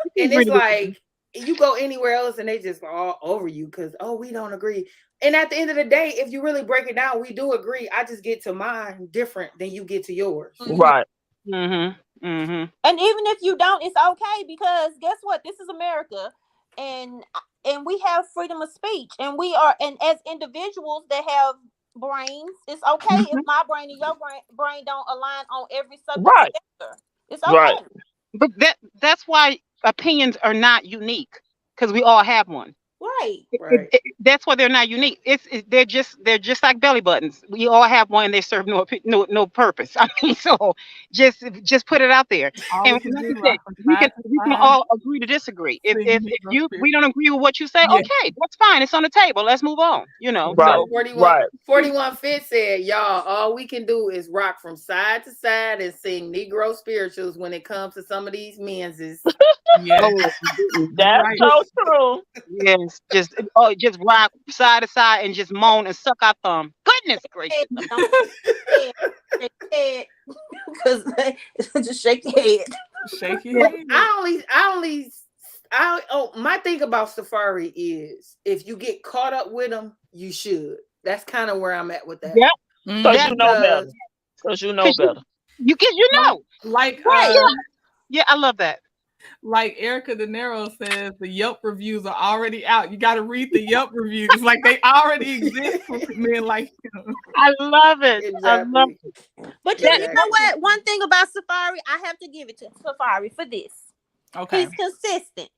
you can And agree it's to disagree. like you go anywhere else and they just all over you because we don't agree. And at the end of the day, if you really break it down, we do agree. I just get to mine different than you get to yours. right. Mm-hmm. Mm-hmm. And even if you don't, it's okay because guess what? This is America, and we have freedom of speech, and we are, and as individuals that have brains, it's okay if my brain and your brain don't align on every subject Right. together. It's Right. okay. But that's why opinions are not unique because we all have one. Right. Right. That's why they're not unique. They're just like belly buttons. We all have one. And they serve no purpose. I mean, so just put it out there. All And we can like do I is said, rock from we can side to we can side, all agree to disagree. If sing if his if little you spirit. we don't agree with what you say, Yeah. okay, that's fine. It's on the table. Let's move on. You know. Right. So 41, Right. 41 Fit said, y'all, all we can do is rock from side to side and sing Negro spirituals when it comes to some of these menses. Yes. oh my goodness. You're That's right. so true. Yes, just rock side to side and just moan and suck our thumb. Goodness gracious. Don't shake your head because just shake your head. Shake your Yeah. head. My thing about Safari is if you get caught up with them, you should. That's kind of where I'm at with that. Yeah, Because that you know better. Because Because you know because better. you know. Like Right. Yeah, I love that. like Erica De Niro says, the Yelp reviews are already out. You got to read the Yelp reviews. Like they already exist for men like him. I love it. I love exactly. But you that. know Exactly. what? One thing about Safari, I have to give it to Safari for this. Okay. He's consistent.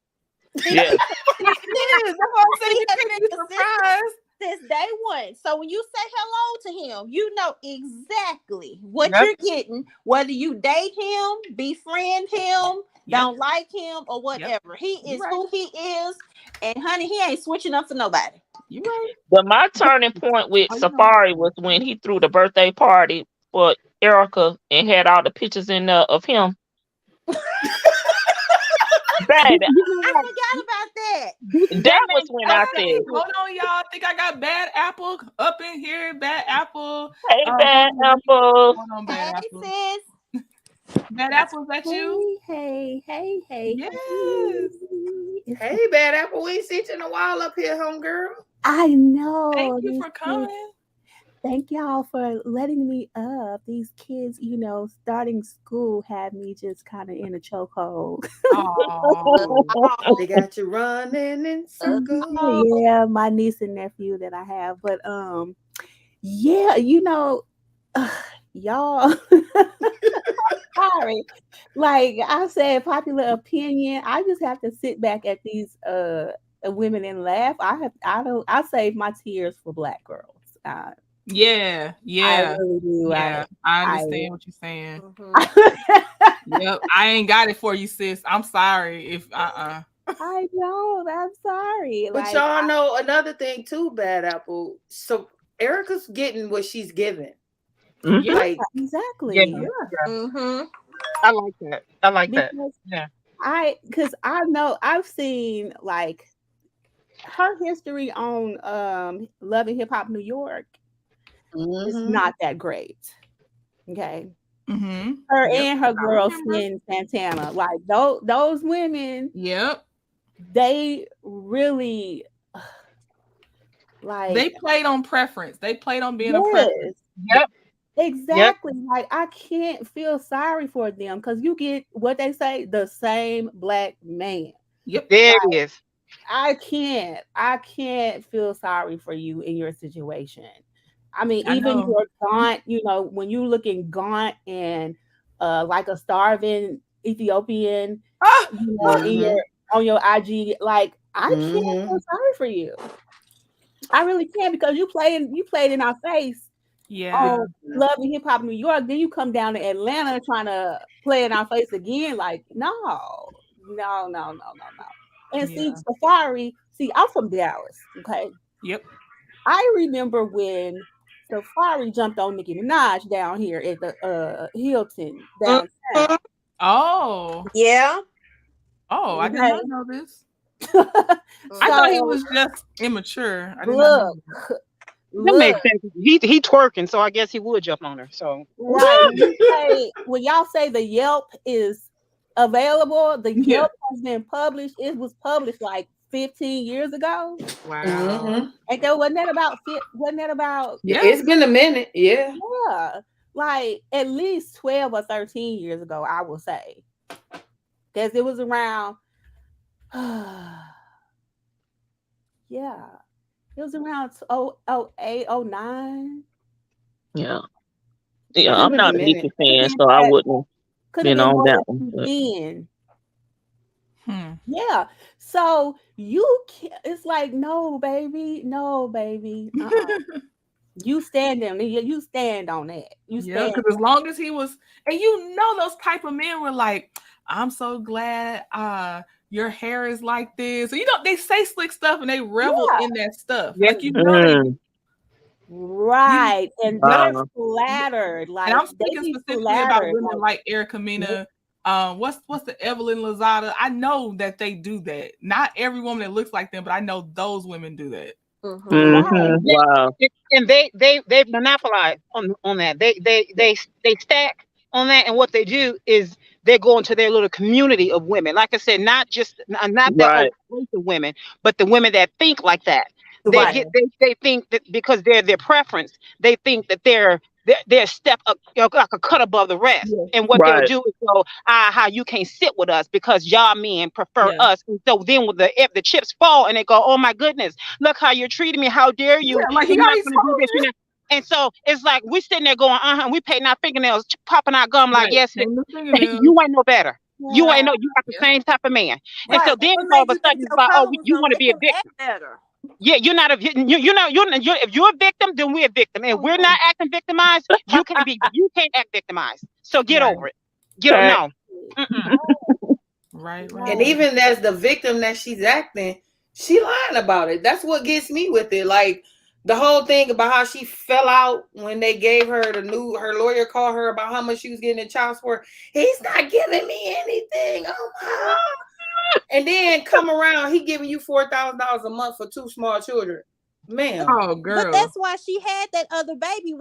Yes. He is. That's why I'm saying He you has can't been be consistent surprised. since day one. So when you say hello to him, you know exactly what Yep. you're getting, whether you date him, befriend him, Yep. don't like him, or Yep. whatever. He You is right. who he is. And honey, he ain't switching up for nobody. You right. But my turning point with Oh, you know. Safari was when he threw the birthday party for Erica and had all the pictures in there of him. Baby, You know I what? forgot about that. That that was makes when I perfect Hey, said, sense. hold on, y'all. I think I got Bad Apple up in here. Bad Apple. hey, Hold Bad on. Apple. Hold on, Bad Hey Apple. sis. Bad Apple, is that you? Hey. Yes. Hey, Bad Apple, we ain't seen you in a while up here, homegirl. I Thank know you this for is coming. Thank y'all for letting me up. These kids, starting school had me just kind of in a chokehold. Oh, They got you running in circles. Oh, Yeah, my niece and nephew that I have, but yeah, y'all. Sorry, like I said, popular opinion. I just have to sit back at these women and laugh. I don't. I save my tears for black girls. yeah, I yeah, really do. yeah. I I understand what you're saying. mhm. Yep, I ain't got it for you, sis. I'm sorry if I know. I'm sorry. But Like, y'all know another thing too, Bad Apple. So Erica's getting what she's given. Yeah, Mhm. Like, Yeah, exactly. yeah. Mhm. I like that. I like that. Because Yeah. because I know I've seen like her history on Love and Hip Hop New York is mhm. not that great. Okay. mm-hmm. Her Yep, and her I girl remember. Sin Santana. Like those women, Yep, they really they like played on preference. They played on being a preference. yes. Yep. Yep. Exactly. Like I can't feel sorry for them because you get what they say, the same black man. Yep, There it is. I can't feel sorry for you in your situation. I mean, I even know. your gaunt, when you looking gaunt and like a starving Ethiopian, Ah, in Mhm. on your IG, like I can't feel Mhm. sorry for you. I really can't because you played in our face yeah, on Love and Hip Hop New York. Then you come down to Atlanta trying to play in our face again. Like, no, no, no, no, no, no. And see, yeah, Safari, see, I'm from Dallas. Okay. yep. I remember when Safari jumped on Nicki Minaj down here at the Hilton downtown. Mhm. Oh, Yeah. oh, I did Okay. not know this. I thought he Mhm. So was just immature. I did not know look, that. That look, makes sense. He twerking, so I guess he would jump on her. So right. When y'all say the Yelp is available, the Yeah. Yelp has been published. It was published like 15 years ago. Wow. Mhm. And there wasn't that about Yeah. It's been a minute. Yeah. yeah, like at least 12 or 13 years ago, I will say. Because it was around yeah. It was around 08, 09. Yeah. Yeah, Yeah, it's I'm Could been a not have a been minute. Nicki could have fan, been so I that wouldn't could have been been on more that one. But then. Hmm. Yeah. So it's like, no, baby, no, baby. You stand on you stand on that. You Yeah, stand. because as long as he was, and those type of men were like, I'm so glad your hair is like this. So, they say slick stuff and they revel Yeah. in that stuff. yeah. Like, they do. mm, You, Right. And yep. they're wow. flattered. And Like I'm they speaking be specifically about flattered. women Like, like Erica Mena. What's the Evelyn Lozada? I know that they do that. Not every woman that looks like them, but I know those women do that. Mhm. right. Mhm. Wow. And they monopolize on that. They stack on that, and what they do is they go into their little community of women. Like I said, not the Right. old race of women, but the women that think like that. They Right. get they think that because they're their preference, they think that they're a step up, like a cut above the rest. Yeah. And what they'll Right. do is go, how you can't sit with us because y'all men prefer Yeah. us. And so then when if the chips fall and they go, oh my goodness, look how you're treating me. How dare you? Yeah, like he You're not already going to do told this. You're you. not. And so it's like we sitting there going, we painting our fingernails, popping our gum like, Right. yes, Name the fingernails. you ain't no better. You Yeah. ain't no, you got the Yeah. same type of man. And Right. so then What it's all made of a you think sudden it's your about, color was you gonna want to make be a him victim. act better? Yeah, you're not a if you're a victim, then we're a victim. And if we're not acting victimized, you can't act victimized. So get Right. over it. Get Okay. no. Mm-mm. Right. And Right. Right. even as the victim that she's acting, she lying about it. That's what gets me with it. Like the whole thing about how she fell out when they gave her her lawyer called her about how much she was getting in child support. He's not giving me anything. Oh my. And then come around, he giving you $4,000 a month for two small children. Ma'am. Oh, But girl. that's why she had that other baby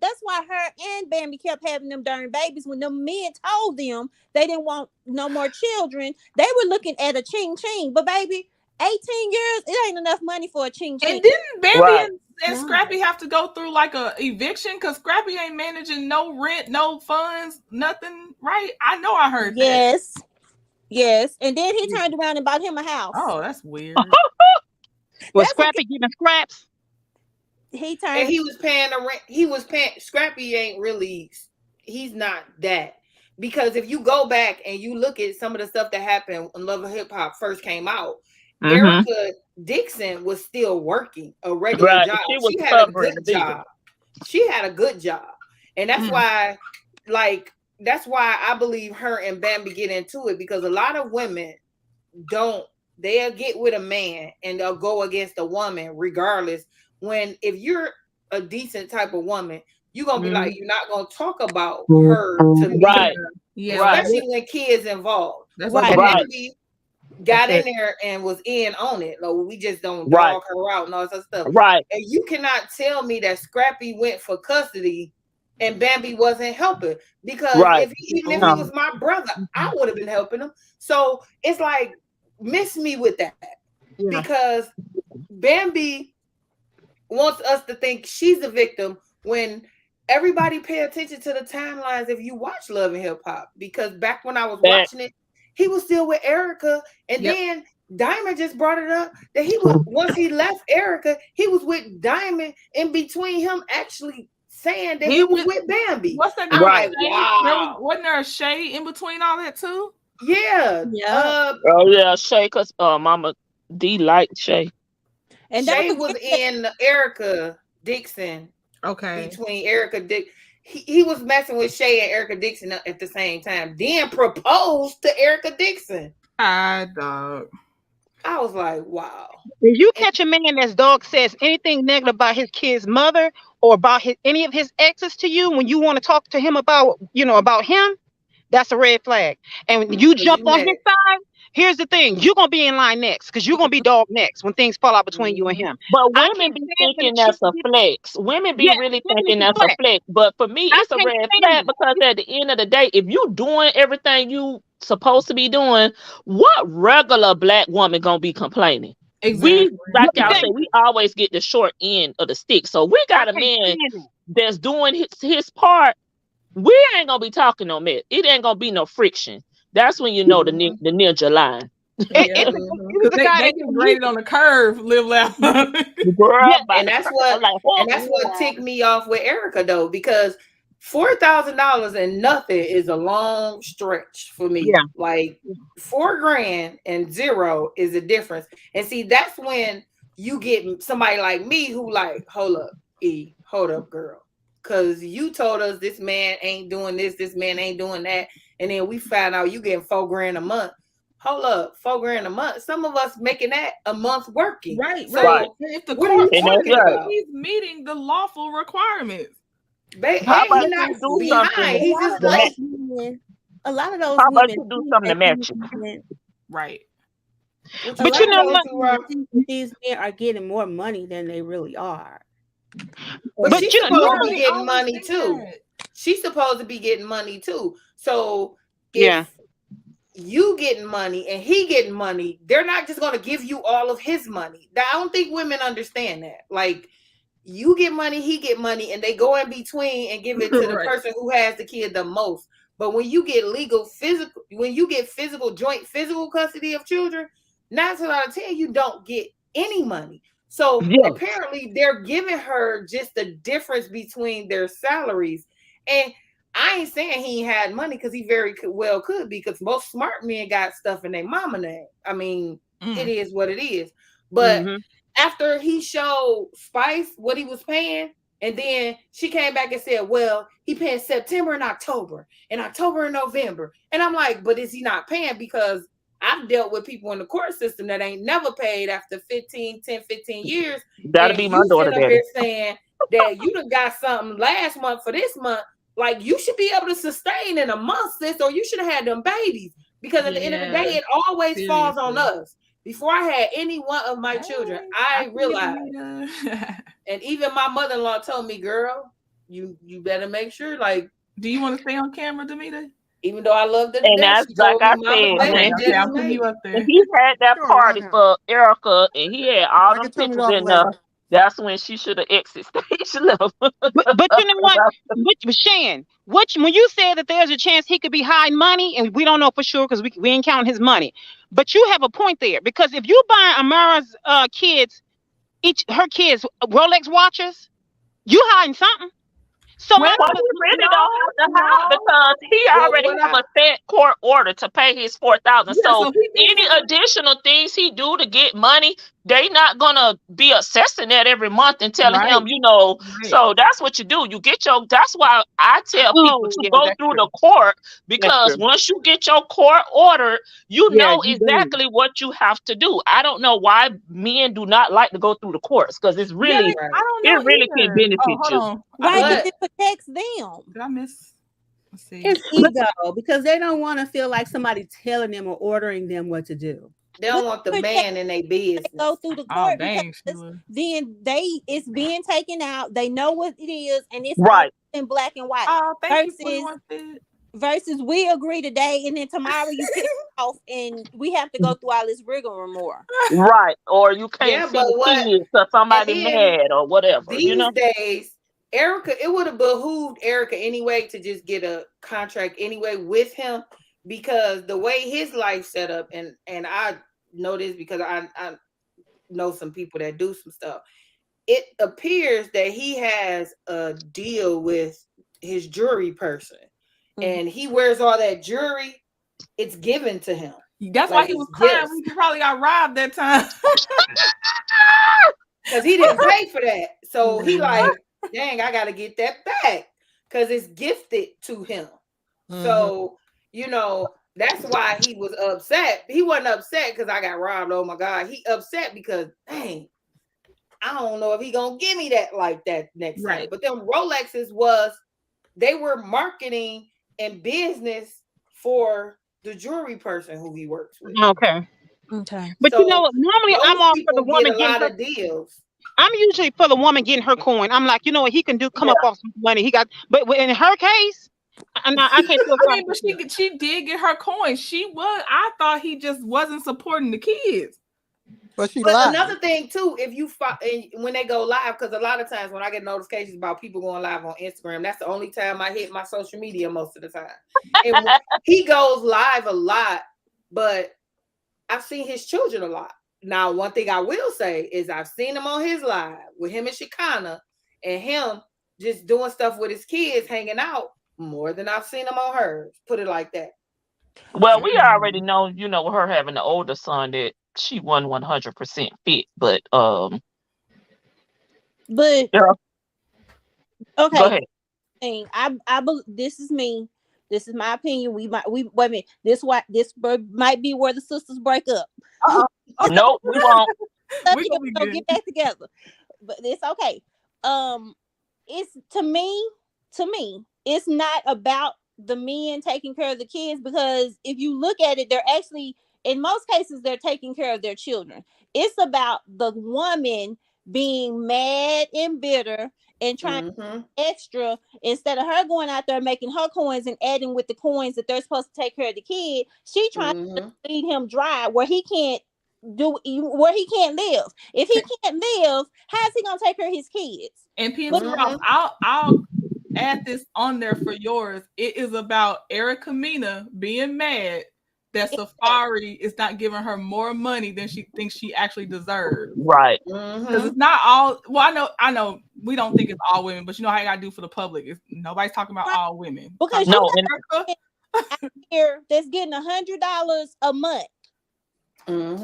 that's why her and Bambi kept having them darn babies when the men told them they didn't want no more children. They were looking at a ching ching. But baby, 18 years, it ain't enough money for a ching ching. And didn't Bambi Right. and and Scrappy have to go through like a eviction because Scrappy ain't managing no rent, no funds, nothing, right? I know I heard that. Yes. Yes. And then he turned around and bought him a house. Oh, that's weird. Was That's what Scrappy giving scraps? he And turned. he was paying the rent. He was paying. Scrappy ain't really. He's not that. Because if you go back and you look at some of the stuff that happened when Love and Hip Hop first came out, Mm-hmm. Erica Dixon was still working a regular Right. job. She was She had a covering the good bill. job. She had a good job. And that's Mm. why, like, that's why I believe her and Bambi get into it, because a lot of women they'll get with a man and they'll go against a woman regardless. When if you're a decent type of woman, you're gonna be like, you're not gonna talk about her to me, Right. Yeah, Right. especially when kids involved. that's But what Right. Bambi got That's in there and was in on it. Like, we just don't Right. dog her out and all that stuff. Right. And you cannot tell me that Scrappy went for custody and Bambi wasn't helping, because Right. even if he was my brother, I would have been helping him. So it's like, miss me with that, Yeah. because Bambi wants us to think she's the victim when everybody pay attention to the timelines if you watch Love and Hip Hop, because back when I was That- watching it, he was still with Erica, and Yep. then Diamond just brought it up that he was, once he left Erica, he was with Diamond in between him actually saying that he was with Bambi. What's that? I'm Right. like, Wow. wow. Wasn't there a shade in between all that too? Yeah. Yeah. Oh yeah, Shay, cause Mama D liked Shay. And Shay don't was forget that- in Erica Dixon, Okay. between Erica Dixon. He was messing with Shay and Erica Dixon at the same time. Then proposed to Erica Dixon. Dog. I was like, wow. If you catch a man that's dog says anything negative about his kid's mother or about any of his exes to you, when you want to talk to him about, about him, that's a red flag. And when you jump on his side, here's the thing: you're gonna be in line next, because you're gonna be dog next when things fall out between you and him. But I women can't be stand thinking when that's a chicks flex. Women be Yes, really women thinking is that's flex. a flex. But for me, I it's a can't red stand flag it. because at the end of the day, if you doing everything you supposed to be doing, what regular black woman gonna be complaining? Exactly. We, like y'all Exactly. say, we always get the short end of the stick. So we I got a can't man stand it. that's doing his part. We ain't gonna be talking no mess. It ain't gonna be no friction. That's when you know the ninja line. Yeah. It was Because a guy they that get graded on the curve, live loud. Girl, Yeah, by And the that's curve. what I'm like, and that's what ticked me off with Erica though, because $4,000 and nothing is a long stretch for me. Yeah. Like $4,000 and zero is a difference. And see, that's when you get somebody like me who like, hold up, girl. Cause you told us this man ain't doing this man ain't doing that. And then we found out you getting $4,000 a month. Hold up, $4,000 a month. Some of us making that a month working. Right. So Right. If the what are you court And that's talking right. about? he's meeting the lawful requirements. How And about he's not you do behind. something He's A lot just of to late. those women, a lot of those How about women you do think something to that match these you? men, Right. What a But lot you of know those what? to, women think that these men are getting more money than they really are. But But she's you know, supposed to be Nobody getting always money think too. that. She's supposed to be getting money too. So yeah. if you getting money and he getting money, they're not just going to give you all of his money. I don't think women understand that. Like, you get money, he get money, and they go in between and give it to the Right. person who has the kid the most. But when you get joint physical custody of children, 9 times out of 10, you don't get any money. So Yeah. apparently they're giving her just the difference between their salaries. And I ain't saying he ain't had money, because he very well could, because most smart men got stuff in their mama name. I mean, it is what it is. But after he showed Spice what he was paying, and then she came back and said, well, he paying September and October and November. And I'm like, but is he not paying? Because I've dealt with people in the court system that ain't never paid after 10, 15 years. That'll And be my you daughter, sitting up daddy. here saying that you done got something last month for this month. Like, you should be able to sustain in a month, sis, or you should have had them babies. Because at the end of the day, it always falls on us. Before I had any one of my children, I realized, and even my mother-in-law told me, girl, you better make sure, like. Do you want to stay on camera, Demita? Even though I loved her to And death, that's she like told I me, Mama, said, baby, Okay, just I'm putting make you it. up there. he had that Sure, party right now. for Erica, and he had all I them can turn it pictures off in there. later. That's when she should have exit stage left. But you know what? But Shan, when you said that there's a chance he could be hiding money, and we don't know for sure because we ain't counting his money. But you have a point there because if you buy Amara's kids, her kids Rolex watches, you hiding something. So Well, my Well, he question, really no, don't have to hide no. because he Well, already what have I a set court order to pay his 4,000. Yeah, So so he any needs additional things he do to get money, they not gonna be assessing that every month and telling right, him, you know. right. So that's what you do. You get your. That's why I tell people oh to yeah, go that's through true. the court That's because true. once you get your court order, you Yeah, know you do. exactly what you have to do. I don't know why men do not like to go through the courts because it's Yeah, really, I right. don't it know really can either. Oh, benefit hold you. on. Right, Did because But it protects them. I miss? Let's see. It's ego because they don't want to feel like somebody telling them or ordering them what to do. they But don't want the it protects man in their they go business. through the Oh, court because dang, Sheila. then it's being taken out. They know what it is, and it's all Right. in black and white. Oh, thank you, Versus 41 Fit. we agree today, and then tomorrow you piss off, and we have to go through all this rigmarole. Right. Or you can't Yeah, see but the what? kids because And somebody then mad or whatever, you these know? days, Erica, it would have behooved Erica anyway to just get a contract anyway with him because the way his life set up, and I know this because I know some people that do some stuff. It appears that he has a deal with his jewelry person, and he wears all that jewelry. It's given to him, That's why like he was it's crying gifts, when he probably got robbed that time. because he didn't pay for that. So he Mhm. like, dang, I gotta get that back because it's gifted to him. Mhm. So that's why he was upset. He wasn't upset because I got robbed. Oh my God, he upset because dang, I don't know if he gonna give me that like that next time. Right. But them Rolexes they were marketing and business for the jewelry person who he works with. Okay. Okay. But you know So what? Normally I'm those all for the people get woman a getting lot her. of deals. I'm usually for the woman getting her coin. I'm like, you know what? He can come Yeah. up off some money. He got, but in her case, I can't feel I sorry mean, for but her. she did get her coin. She was. I thought he just wasn't supporting the kids. But she But lied. another thing too, if you when they go live, because a lot of times when I get notifications about people going live on Instagram, that's the only time I hit my social media most of the time. And he goes live a lot, but I've seen his children a lot. Now, one thing I will say is I've seen him on his live with him and Shekinah and him just doing stuff with his kids, hanging out more than I've seen him on hers. Put it like that. Well, we already know, you know, with her having the older son that she wasn't 100% fit. But But yeah, go okay, ahead. this is me. This is my opinion. We wait a minute. Might be where the sisters break up. Nope, we won't. Love We're you gonna be guys, good. get back together. But it's okay. It's to me, it's not about the men taking care of the kids because if you look at it, they're actually in most cases they're taking care of their children. It's about the woman being mad and bitter and trying Mm-hmm. extra instead of her going out there making her coins and adding with the coins that they're supposed to take care of the kid. She trying to Mm-hmm. feed him dry where he can't live. If he can't live, how's he gonna take care of his kids? And But PNC Ross, Mm-hmm. I'll add this on there for yours. It is about Erica Mena being mad that Safari is not giving her more money than she thinks she actually deserves. Right. Because Mm-hmm. it's not all. Well, I know. We don't think it's all women, but you know how you gotta do for the public. Nobody's talking about all women. because Talking you No, about and got Erica. out here that's getting $100 a month.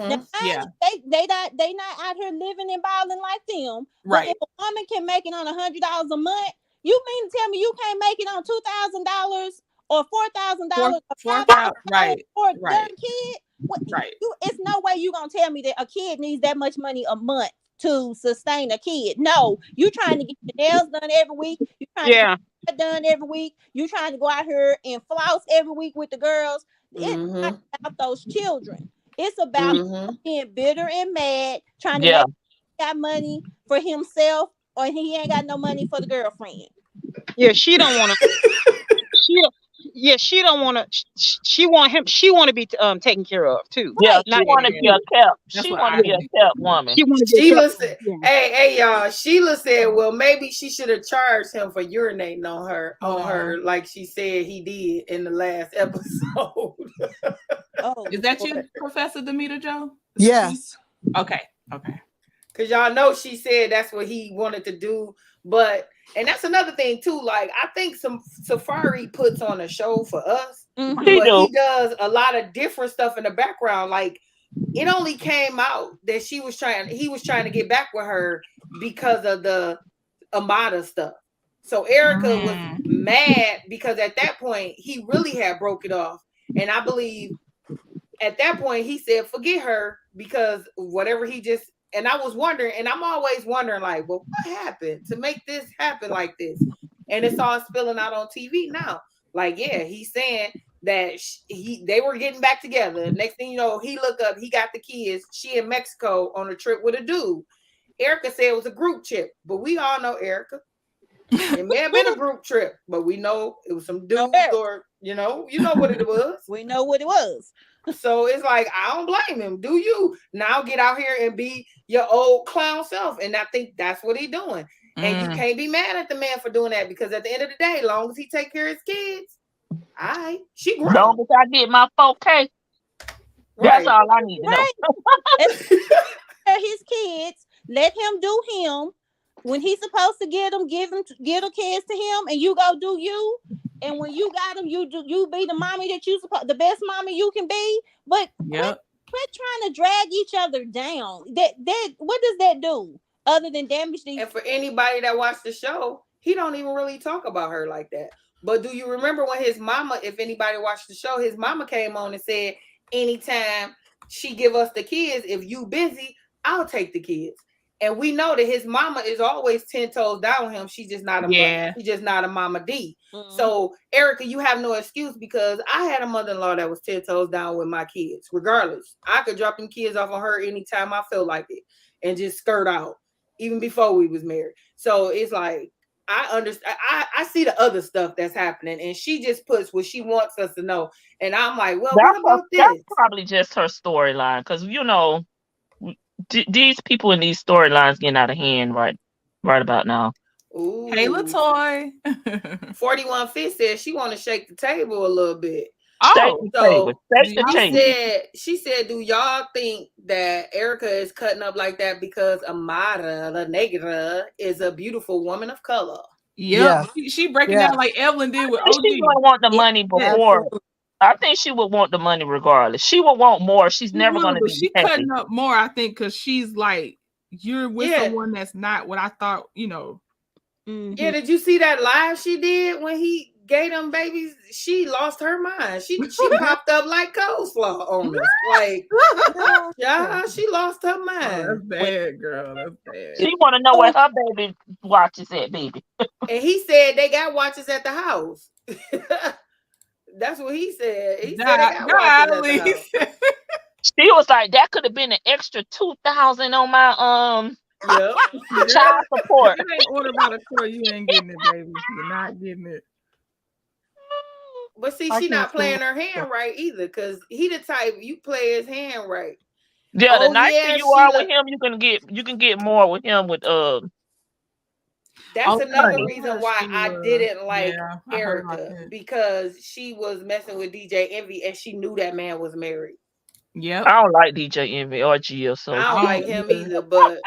Now, Mm-hmm. Yeah. they not out here living and balling like them. But Right. if a woman can make it on $100 a month, you mean to tell me you can't make it on $2,000 or $4,000 or Four thousand. $5,000 Right. for a Right. damn kid? What Right. it's no way you gonna tell me that a kid needs that much money a month to sustain a kid. No, you trying to get your nails done every week. You trying to get Yeah. your hair done every week. You trying to go out here and floss every week with the girls. It's not Mm-hmm. about those children. It's about Mm-hmm. being bitter and mad, trying to yeah, make got money for himself or he ain't got no money for the girlfriend. Yeah. She don't want to. She yeah, she don't want to. She want him. She want to be taken care of too. Yeah, Right. she Not want to taken be care Yeah, a of. kept. that's She what want to I be a Yeah, think. kept woman. she want to be a Sheila kept. said, Yeah. hey, y'all. Sheila said, well, maybe she should have charged him for urinating Hold on on. her, like she said he did in the last episode. Oh Is that you, Lord. Professor Demeter Joe? Is that you? Yes. Okay. Okay. Cause y'all know she said that's what he wanted to do. But and that's another thing too. Like I think some Safari puts on a show for us, He but Mm-hmm. do. he does a lot of different stuff in the background. Like it only came out that he was trying to get back with her because of the Amada stuff. So Erica was Mm. mad because at that point he really had broke it off. And I believe at that point he said, forget her because whatever he just, and I was wondering, and I'm always wondering, like, well, what happened to make this happen like this? And it's all spilling out on TV now. Like, yeah, he's saying that they were getting back together. Next thing you know, he look up, he got the kids, she in Mexico on a trip with a dude. Erica said it was a group trip, but we all know Erica. It may have been a group trip, but we know it was some No, dudes, or you know what it was. we know what it was. So it's like I don't blame him. Do you now get out here and be your old clown self? And I think that's what he's doing. And you Mm. can't be mad at the man for doing that because at the end of the day, as long as he take care of his kids, all right, she grown. Long as I get my 4K, that's Right. all I need to know. Right. His kids, let him do him. When he's supposed to get them, give the kids to him, and you go do you. And when you got them, you be the mommy that you supposed, the best mommy you can be. But Yep. quit trying to drag each other down. That what does that do other than damage these? And for anybody that watched the show, he don't even really talk about her like that. But do you remember when his mama, if anybody watched the show, his mama came on and said, anytime she give us the kids, if you busy, I'll take the kids. And we know that his mama is always 10 toes down with him. She's just not a Yeah. she's just not a mama D. Mhm. So Erica, you have no excuse because I had a mother-in-law that was 10 toes down with my kids. Regardless, I could drop them kids off on her anytime I feel like it and just skirt out, even before we was married. So it's like I understand. I see the other stuff that's happening, and she just puts what she wants us to know. And I'm like, well, what about That's this? probably just her storyline, because these people in these storylines getting out of hand right about now. Ooh. Hey, Latoy. 41 Fit says she want to shake the table a little bit. Oh, So Shake the table. she said, do y'all think that Erica is cutting up like that because Amara La Negra is a beautiful woman of color? yep. Yes. She breaking Yes. down like Evelyn did with She's OG. gonna want the Yeah, money before. absolutely. I think she would want the money regardless. She would want more. She's She never would, gonna but be she happy. cutting up more, I think, because she's like, you're with Yeah. someone that's not what I thought, Mhm. Yeah, did you see that live she did when he gave them babies? She lost her mind. She popped up like coleslaw on us. Like, yeah, she lost her Oh, mind. that's bad, girl. That's bad. She want to know where her baby watches at, baby. And he said they got watches at the house. That's what he said. He said they got watches at the house. She was like, that could have been an extra 2,000 on my Yep. child support. If it ain't ordered by the court, you ain't getting it, baby. You're not getting it. But see, I she can't not playing stand her hand right either, because he the type you play his hand right. Yeah, the Oh, nicer yeah, you are Sheila. with him, you can get more with him with That's another honey. reason why I didn't like Yeah, I heard about Erica, that. because she was messing with DJ Envy and she knew that man was married. Yep. I don't like DJ Envy or Gia, so I don't I like don't him either. either, but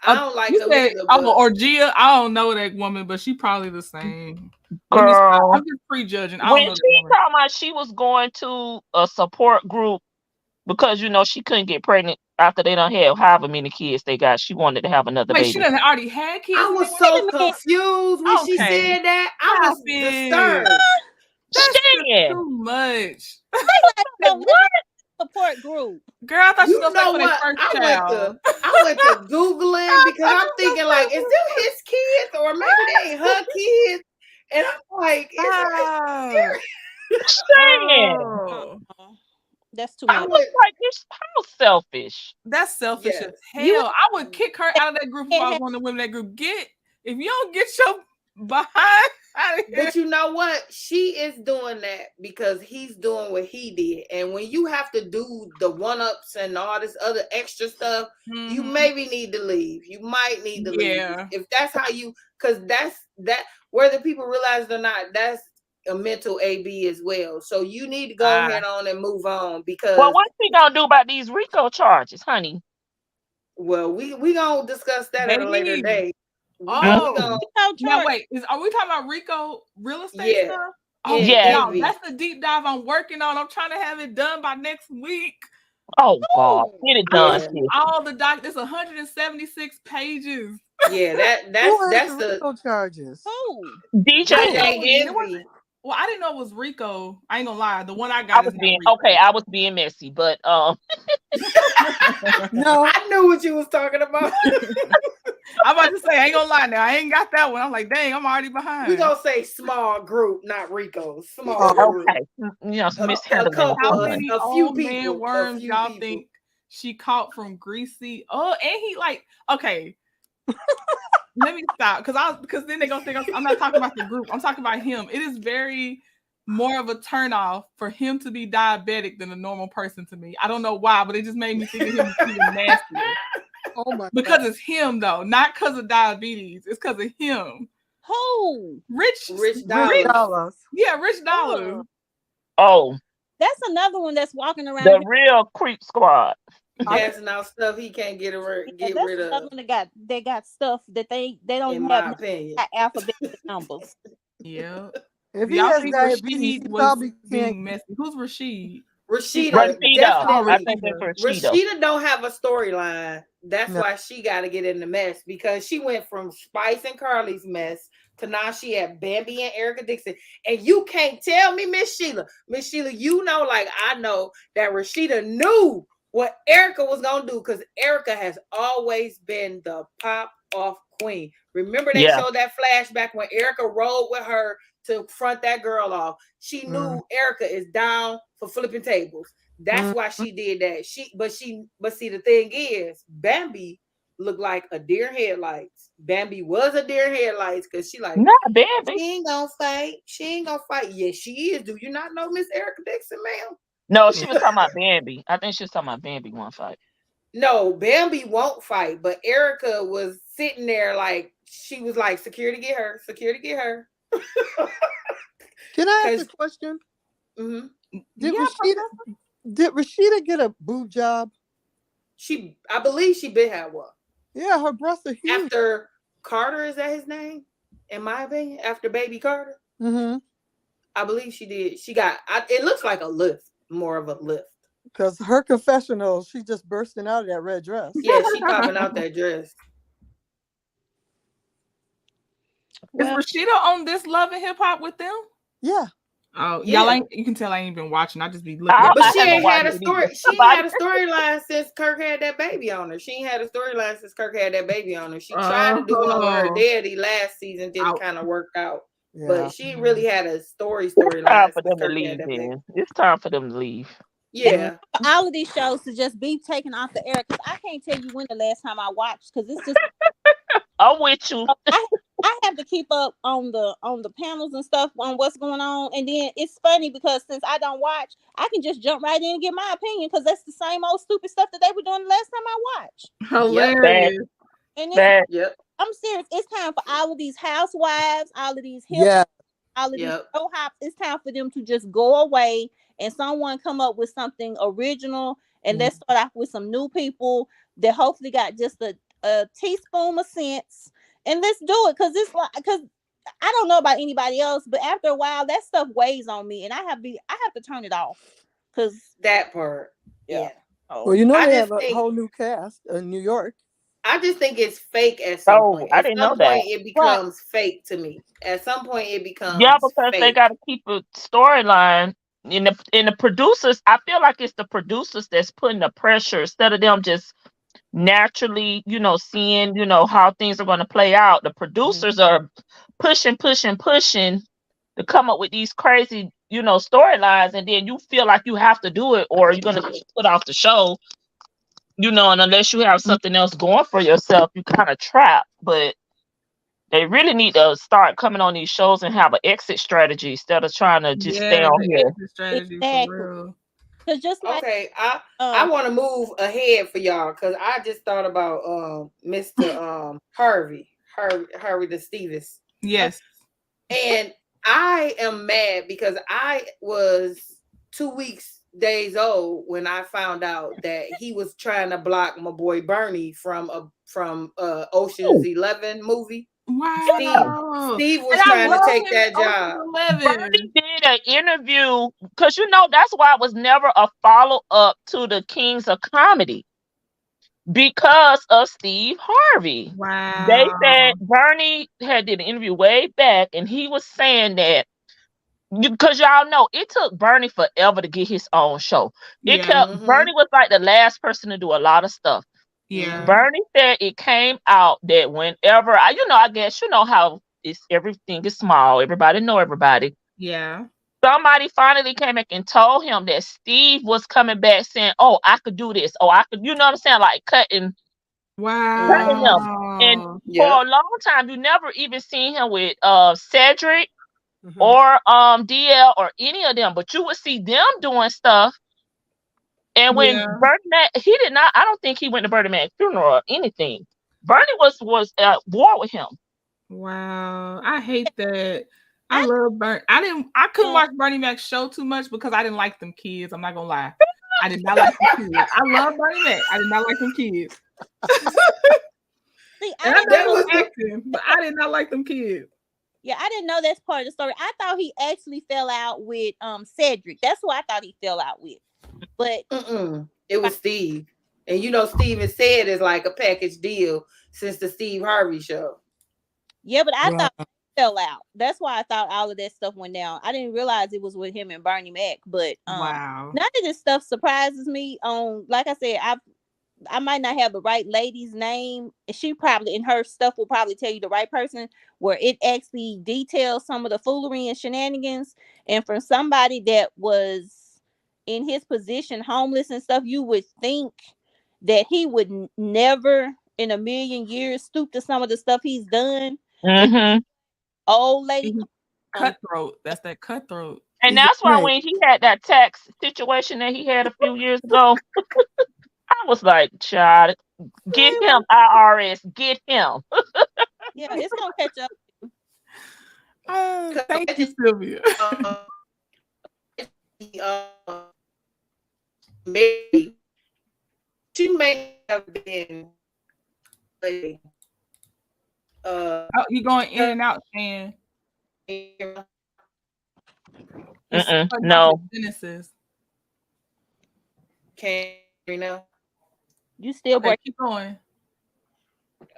I don't like You them said, either. But or Gia. I don't know that woman, but she probably the same. Let me girl. stop. I'm just prejudging. I don't When know that she woman. talking about she was going to a support group because she couldn't get pregnant after they done had however many kids they got. She wanted to have another Wait, baby. she done already had kids. I was so confused when she Okay. said that. I was Stop it. disturbed. That's just Shit. too much. Like, what? Support group. Girl, I thought she You was like know for their what? first I child. went to Googling because I'm thinking like, is them his kids or maybe they ain't her kids? And I'm like, Ah. Shit. Oh. That's too I much. was like, how selfish. That's selfish Yeah. as hell. I would kick her out of that group if I was one of the women in that group. If you don't get your behind out of here. But you know what? She is doing that because he's doing what he did. And when you have to do the one-ups and all this other extra stuff, you Mhm. maybe need to leave. You might need to leave. Yeah. If that's how you, because that whether people realize it or not, that's a mental AB as well. So you need to go Ah. ahead on and move on Well, because what's he gonna do about these RICO charges, honey? well, we gonna discuss that at a later Baby. date. We Oh. gonna Rico Now charge. wait, are we talking about Rico real estate yeah, stuff? Oh yeah, Yeah. y'all, envy. that's the deep dive I'm working on. I'm trying to have it done by next week. Oh God, Who? get it I done, Yeah. need sis. all the it's 176 pages. Yeah, Who has that's the the RICO charges? Who? DJ I didn't know DJ it was, Envy. well, I didn't know it was Rico. I ain't gonna lie. The one I I got was is not being Rico. okay. I was being messy, but No, I knew what you was talking about. I'm about to say, I ain't gonna lie now. I ain't got that one. I'm like, dang, I'm already We behind. gonna say small group, not Rico. Small oh, group. okay, A mishandling it, couple, How honey. many a few old man people, a worms few y'all people. think she caught from Greasy? Oh, and he like, okay. Let me stop because then they're gonna think I'm not talking about the group. I'm talking about him. It is very more of a turnoff for him to be diabetic than a normal person to me. I don't know why, but it just made me think of him even nastier. oh my Because God. it's him though, not because of diabetes. It's because of him. Who? Rich, Rich Rich dollars. dollars. yeah, Rich Dollars. Oh, Oh, that's another one that's walking around the here. real creep squad. I, Passing out stuff he can't Yeah, get that's rid another of, one that got stuff that they don't in even have my opinion. alphabet numbers. Yeah. if Do he y'all has think diabetes, Rashid he was probably can't. being messy? Who's Rashid? He's Rashida, Rashida. Oh, I definitely. think that's Rashida. Rashida. Rashida don't have a storyline. That's No. why she got to get in the mess because she went from Spice and Carly's mess to now she had Bambi and Erica Dixon. And you can't tell me, Miss Sheila, you know, like I know that Rashida knew what Erica was gonna do because Erica has always been the pop off queen. Remember they Yeah. showed that flashback when Erica rode with her to front that girl off. She knew Erica is down for flipping tables. That's why she did that. But see the thing is, Bambi looked like a deer headlights. Bambi was a deer headlights because she like Not Bambi. she ain't gonna fight. She ain't gonna fight. Yes, she is. Do you not know Miss Erica Dixon, ma'am? No, she was talking about Bambi. I think she was talking about Bambi one fight. No, Bambi won't fight, but Erica was sitting there like she was like, security get her, security get her. Can I ask Because a question? mhm. Did Yeah, Rashida get a boob job? I believe she did have one. Yeah, her breasts are huge. After Carter, is that his name? In my opinion, after baby Carter, Mm-hmm. I believe she did. She got. It looks like a lift, more of a lift. Because her confessional, she's just bursting out of that red dress. Yeah, she popping out that dress. Is well, Rashida on this Love and Hip Hop with them? Yeah. Oh, Yeah. y'all ain't. You can tell I ain't been watching. I just be looking at. But I she haven't ain't watched had a it story. either. She ain't had a storyline since Kirk had that baby on her. She ain't had a storyline since Kirk had that baby on her. She tried to do one with her Oh. daddy last season, didn't Ouch. kind of work out. Yeah. But she ain't really had a It's storyline time for since them to Kirk had leave. that baby. Then it's time for them to leave. Yeah. for all of these shows to just be taken off the air because I can't tell you when the last time I watched because it's just I'm with you. I have to keep up on the panels and stuff on what's going on, and then it's funny because since I don't watch, I can just jump right in and get my opinion because that's the same old stupid stuff that they were doing the last time I watched. Hilarious. And it's Bad. Yep. I'm serious. It's time for all of these housewives, all of these hip, Yeah. all of these Yep. show hops. It's time for them to just go away and someone come up with something original. And let's start off with some new people that hopefully got just a teaspoon of sense. And let's do it because I don't know about anybody else, but after a while that stuff weighs on me, and I have to turn it off because That part. yeah. Yeah. Well, you know I they just have a think whole new cast in New York. I just think it's fake at some Oh, point. I At didn't some know that. point, it becomes fake to me. At some point, it becomes Yeah, because they fake. got to keep a storyline. In the producers, I feel like it's the producers that's putting the pressure instead of them just naturally, seeing, how things are going to play out. The producers are pushing to come up with these crazy, storylines, and then you feel like you have to do it or you're going to put off the show, and unless you have something else going for yourself, you kind of trapped. But They really need to start coming on these shows and have an exit strategy instead of trying to just stay Yeah, on the here. exit strategy for Exactly. real. Because just like Okay, I want to move ahead for y'all because I just thought about Mr. Harvey the Stevens, Yes. and I am mad because I was 2 weeks days old when I found out that he was trying to block my boy Bernie from Ocean's 11 movie. Steve Wow. Steve And was I trying to love take him in that job. Ocean's Bernie 11. did an interview because that's why it was never a follow up to the Kings of Comedy because of Steve Harvey. They said Wow. Bernie had did an interview way back, and he was saying that because y'all know it took Bernie forever to get his own show. It Yeah. kept Bernie was like the last person to do a lot of stuff. Yeah. Bernie said it came out that whenever I guess how it's everything is small. Everybody know everybody. Yeah. Somebody finally came back and told him that Steve was coming back saying, "Oh, I could do this. Oh, I could." You know what I'm saying? Like cutting them. And Wow. for Yep. a long time, you never even seen him with Cedric Mhm. or DL or any of them, but you would see them doing stuff. And when Yeah. Bernie Mac, he did not. I don't think he went to Bernie Mac's funeral or anything. Bernie was at war with him. Wow. I hate that. I I love Bernie. I couldn't uh, watch Bernie Mac's show too much because I didn't like them kids. I'm not gonna lie. I did not like them kids. I love Bernie Mac. I did not like them kids. see, And I I didn't know That it know. was was the acting, but I did not like them kids. Yeah, I didn't know that's part of the story. I thought he actually fell out with Cedric. That's who I thought he fell out with. But it was Steve. And Steven said it's like a package deal since the Steve Harvey show. yeah, but I Wow. thought he fell out. That's why I thought all of that stuff went down. I didn't realize it was with him and Bernie Mac. But Wow. none of this stuff surprises me. Like I said, I might not have the right lady's name. She probably in her stuff will probably tell you the right person where it actually details some of the foolery and shenanigans. And from somebody that was in his position, homeless and stuff, you would think that he would never in a million years stoop to some of the stuff he's done. And Hmm. old lady Mhm. um Cutthroat. That's that cutthroat. And He's a that's why snake. when he had that tax situation that he had a few years ago, I was like, "Child, get him, IRS, get him." yeah, it's gonna catch up. Thank you, Sylvia. Uh, Mary, she may have been a Oh, you going in and out, Shan. It's cutting off No. at Genesis. can you know? You still Okay, break. keep going.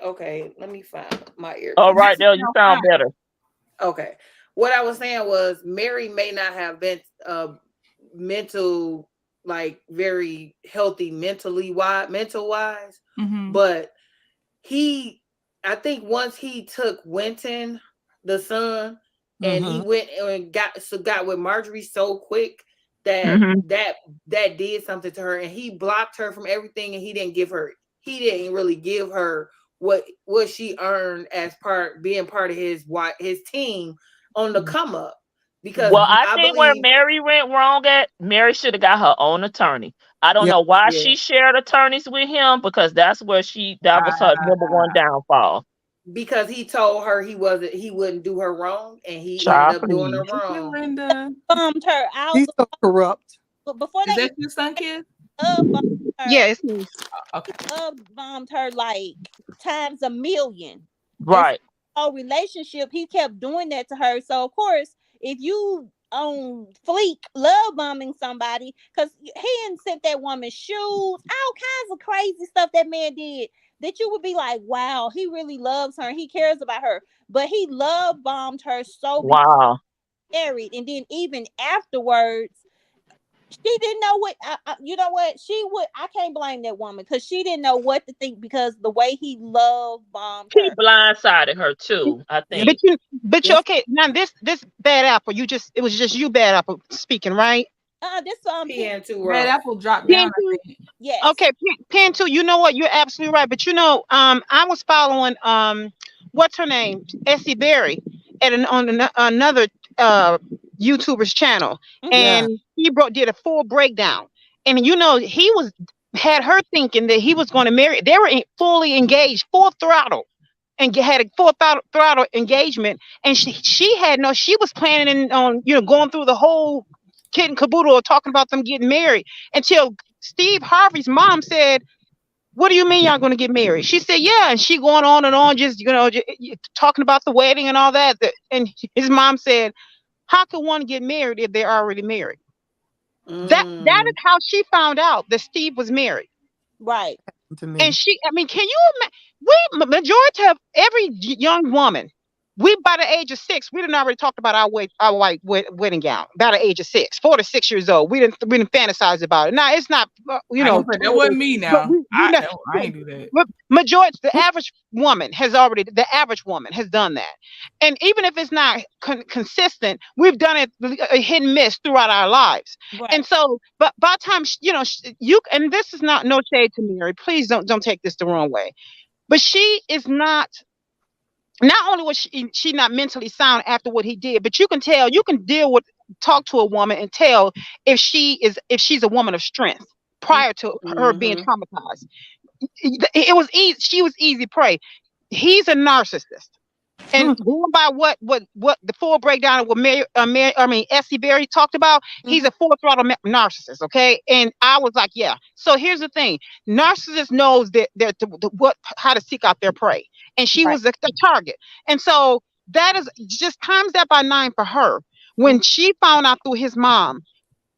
Okay, let me find my Oh, earpiece. right Make it there, you sound sound fine. better. Okay. What I was saying was Mary may not have been mental, like very healthy mental wise, Mm-hmm. but I think once he took Winton, the son, and he Mm-hmm. went and got with Marjorie so quick that Hmm. that did something to her, and he blocked her from everything, and he didn't really give her what she earned as being part of his team on the come up, because Well, I I think where believe, Mary went wrong at, Mary should have got her own attorney. I don't Yeah. know why yeah, she shared attorneys with him because that's where that was her number one downfall. because he told her he wouldn't do her wrong, and he ended Child, up doing her please. Thank you, wrong. Linda. Bummed her out, He's so corrupt. but before Is they that your son, kid? bombed Yeah, her, it's me. Okay. bombed her like times a million. And so Right. our relationship, he kept doing that to her. So of course, if you on fleek love bombing somebody, because he had sent that woman shoes, all kinds of crazy stuff that man did. That you would be like, wow, he really loves her. He cares about her. But he love bombed her so before Wow. married, and then even afterwards, she didn't know what. You know what? She would. I can't blame that woman because she didn't know what to think because the way he love bombed He her. blindsided her too, I Yeah. But think. you Yes. okay now? This bad apple. It was just you, bad apple, speaking, right? This Peeing too Bad rough. apple dropped down, Pen I two. think. yes. Okay, pen two. You know what? You're absolutely right. But I was following what's her name, Essie Berry, another YouTuber's channel, Yeah. and he did a full breakdown, and he had her thinking that he was going to marry. They were fully engaged, full throttle, and had a full throttle engagement, and she was planning on going through the whole kit and caboodle of talking about them getting married until Steve Harvey's mom said, what do you mean y'all going to get married? She said, yeah. And she going on and on, just, talking about the wedding and all that. And his mom said, how can one get married if they're already married? That is how she found out that Steve was married. Right. To me. And can you imagine? Majority of every young woman, we by the age of 6, we didn't already talked about our white wedding gown. By the age of 6, 4 to 6 years old, we didn't fantasize about it. Now it's not, I ain't gonna say that wasn't me but now. I ain't do that. majority, the average woman has done that, and even if it's not consistent, we've done it a hit and miss throughout our lives. Right. And so, but by the time you, and this is not no shade to Mary, please don't take this the wrong way, but she is not. Not only was she not mentally sound after what he did, but you can talk to a woman and tell if she's a woman of strength prior to her being traumatized. It was easy. She was easy prey. He's a narcissist. And going by what the full breakdown of what Essie Berry talked about, he's a full throttle narcissist. Okay, and I was like, yeah. So here's the thing: narcissist knows how to seek out their prey, and she was the target. And so that is just times that by 9 for her. When she found out through his mom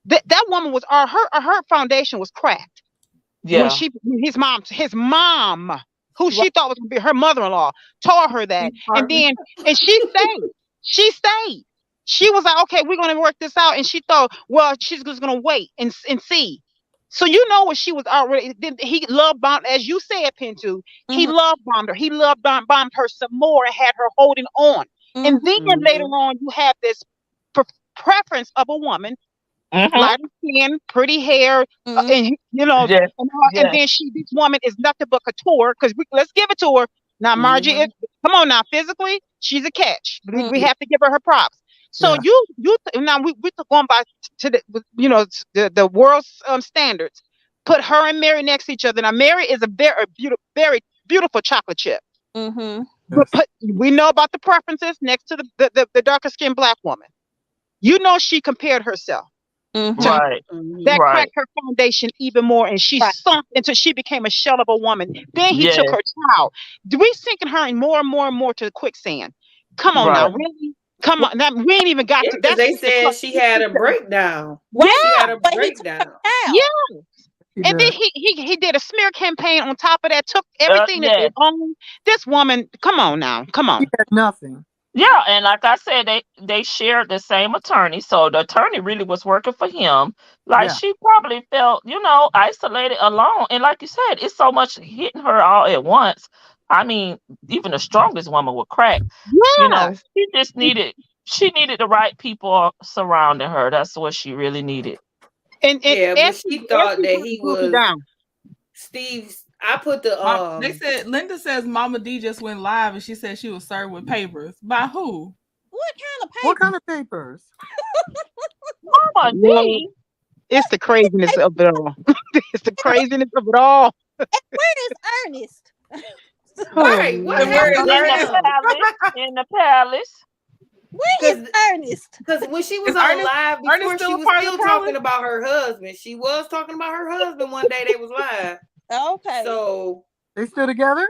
that woman was her foundation was cracked. Yeah. When his mom, who she thought was going to be her mother-in-law, told her that, and she stayed. She was like, okay, we're going to work this out, and she thought, well, she's just going to wait and see. So what she was already. He love bombed, as you said, Pintu. He love bombed her. He love bombed her some more and had her holding on. And then later on, you have this preference of a woman. Light skin, pretty hair, and Yes. and then this woman is nothing but couture. Because let's give it to her now. Margie is, come on now, physically she's a catch. We have to give her props. So now we going by to the world's standards. Put her and Mary next to each other. Now Mary is a very beautiful chocolate chip. But we know about the preferences next to the darker skinned black woman. She compared herself. Right. That cracked her foundation even more, and she sunk until she became a shell of a woman. Then he took her child. We sinking her in more and more and more to the quicksand. Come on now, really? Come on. Now, we ain't even got to that. They said she had a breakdown. Yeah, she had a breakdown. Yeah. And then he did a smear campaign on top of that, took everything that they owned. This woman, come on now, come on. He had nothing. Yeah, and like I said, they shared the same attorney, so the attorney really was working for him. Like she probably felt, isolated, alone, and like you said, it's so much hitting her all at once. I mean, even the strongest woman would crack. Yes. She needed the right people surrounding her. That's what she really needed. And but she thought that he was Steve's. I put the They said Linda says Mama D just went live and she said she was served with papers. By who? What kind of papers? Mama D. It's the craziness of it all. It's the craziness of it all. Where is Ernest? Right. What happened in the palace? Where is Ernest? Because when she was on live before, she was still talking about her husband. She was talking about her husband one day. They was live. Okay. So they still together?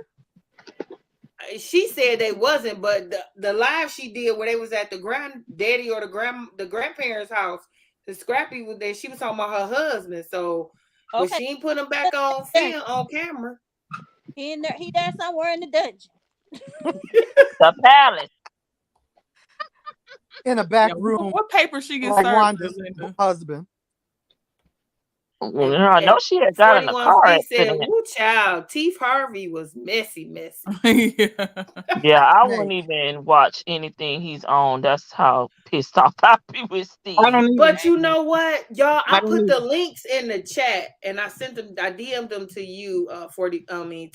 She said they wasn't, but the live she did where they was at the granddaddy or the grandparents' house, the Scrappy was there. She was talking about her husband. So, but she ain't put him back on film on camera. He in there. He there somewhere in the dungeon. The palace. In a back room. What paper she gets like served? Wanda's husband. I know And she had got in a 41C car said, accident. "Woo, child, Teeth Harvey was messy, messy." Yeah. Yeah, I Hey, wouldn't even watch anything he's on. That's how pissed off I be with I Steve. don't even. But you know what, y'all? I I don't put the even. links in the chat and I sent them. I DM'd them to you.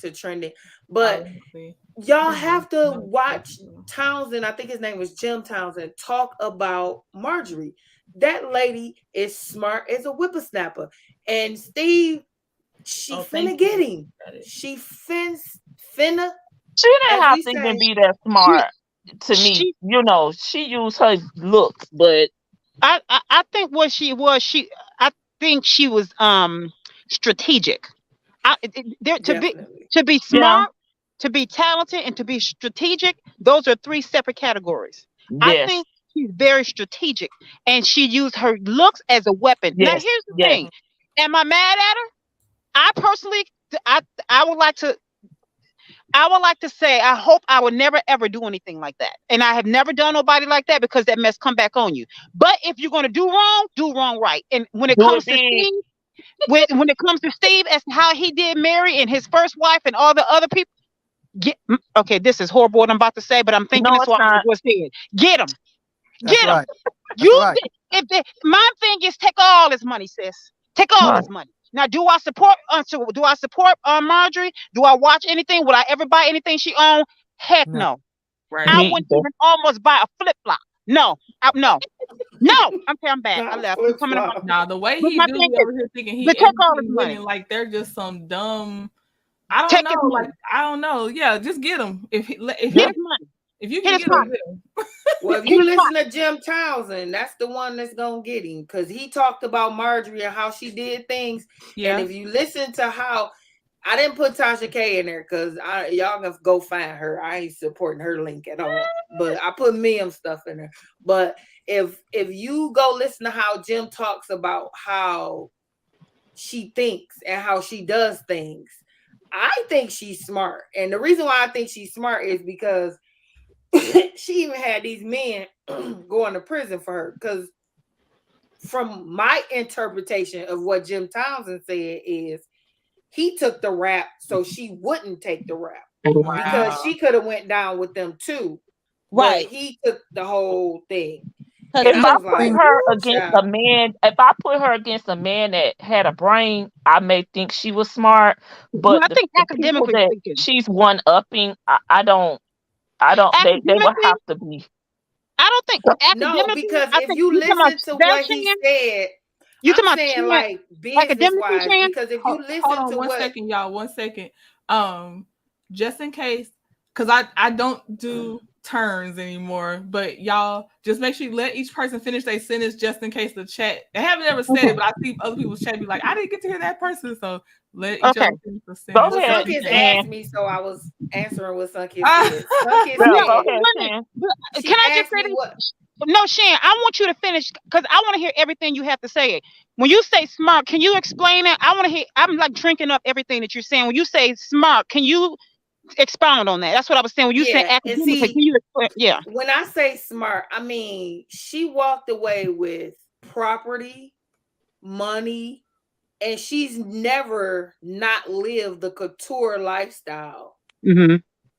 To trending. But Obviously. y'all This is have to no watch exception. Townsend. I think his name was Jim Townsend. Talk about Marjorie. That lady is smart as a whippersnapper. And Steve, she Oh, thank finna get you. him. Got it. She finna, She didn't as have we to even say, be that She, smart to me. she. She used her looks, but I think what she was. I think she was strategic. There definitely. to be yeah, smart, to be talented, and to be strategic. Those are three separate categories. I yes, think she's very strategic, and she used her looks as a weapon. Now, yes, here's the yes. thing: am I mad at her? I personally, I I would like to. I would like to say I hope I would never ever do anything like that. And I have never done nobody like that because that mess come back on you. But if you're gonna do wrong right. And when it Do it comes to big. Steve, when it comes to Steve as to how he did Mary and his first wife and all the other people, okay, this is horrible what I'm about to say, but I'm thinking No, this it's while I not. was saying. Get him. that's Get him. right. That's You right. my thing is take all his money, sis. Take all Right. his money. Now, do I support Marjorie? Do I watch anything? Would I ever buy anything she owned? Heck No. no. Right. I Me wouldn't either. even almost buy a flip flop. No, no, no. I'm back. I Not a left. I'm flip coming on. flop. Nah, the way But he my do thing be is, over here thinking to he take all his everything winning, money. like they're just some dumb. I don't Take his know. Like money. I don't know. Yeah, just get him. Get his money. If you Hit can his get him, Well, pocket. get him. well, if Hit you his listen pocket. to Jim Townsend, that's the one that's gonna get him because he talked about Marjorie and how she did things. And Yeah. if you listen to how I didn't put Tasha K in there because y'all can go find her. I ain't supporting her link at all. But I put Mim stuff in there. But if you go listen to how Jim talks about how she thinks and how she does things, I think she's smart. And the reason why I think she's smart is because she even had these men going to prison for her. Because from my interpretation of what Jim Townsend said is he took the rap so she wouldn't take the rap because Wow. she could have went down with them too, but Right. he took the whole thing. Because And If he I I was put like, See, her "Ooh, against a child." man, if I put her against a man that had a brain, I may think she was smart. Well, But I think the people academically that speaking, she's one upping, I don't. They would academically, have to be. I don't think No, academically. because I if think you you talking about listen to that what he Chan. said, You I'm talking about saying Chan like business academically, wise, Chan? because if you Hold listen on to one what, second, y'all. 1 second. Just in case, because I don't do turns anymore. But y'all just make sure you let each person finish their sentence just in case the chat. They haven't ever said it, Okay. but I see other people's chat be like, I didn't get to hear that person. So let each Okay. other finish the Go sentence well, just ahead, in Sunkist case. asked Shan. me, so I was answering what Sunkist Ah, said. Sunkist Yeah, No, go said, ahead, wait a Shan. minute. Can she I just asked say me this? what, No, Shan, I want you to finish because I want to hear everything you have to say. When you say smart, can you explain it? I want to hear. I'm like drinking up everything that you're saying. When you say smart, can you expound on that? That's what I was saying. When you say yeah. And academically, see, can you explain? Yeah. when I say smart, I mean, she walked away with property, money, and she's never not lived the couture lifestyle Mm-hmm.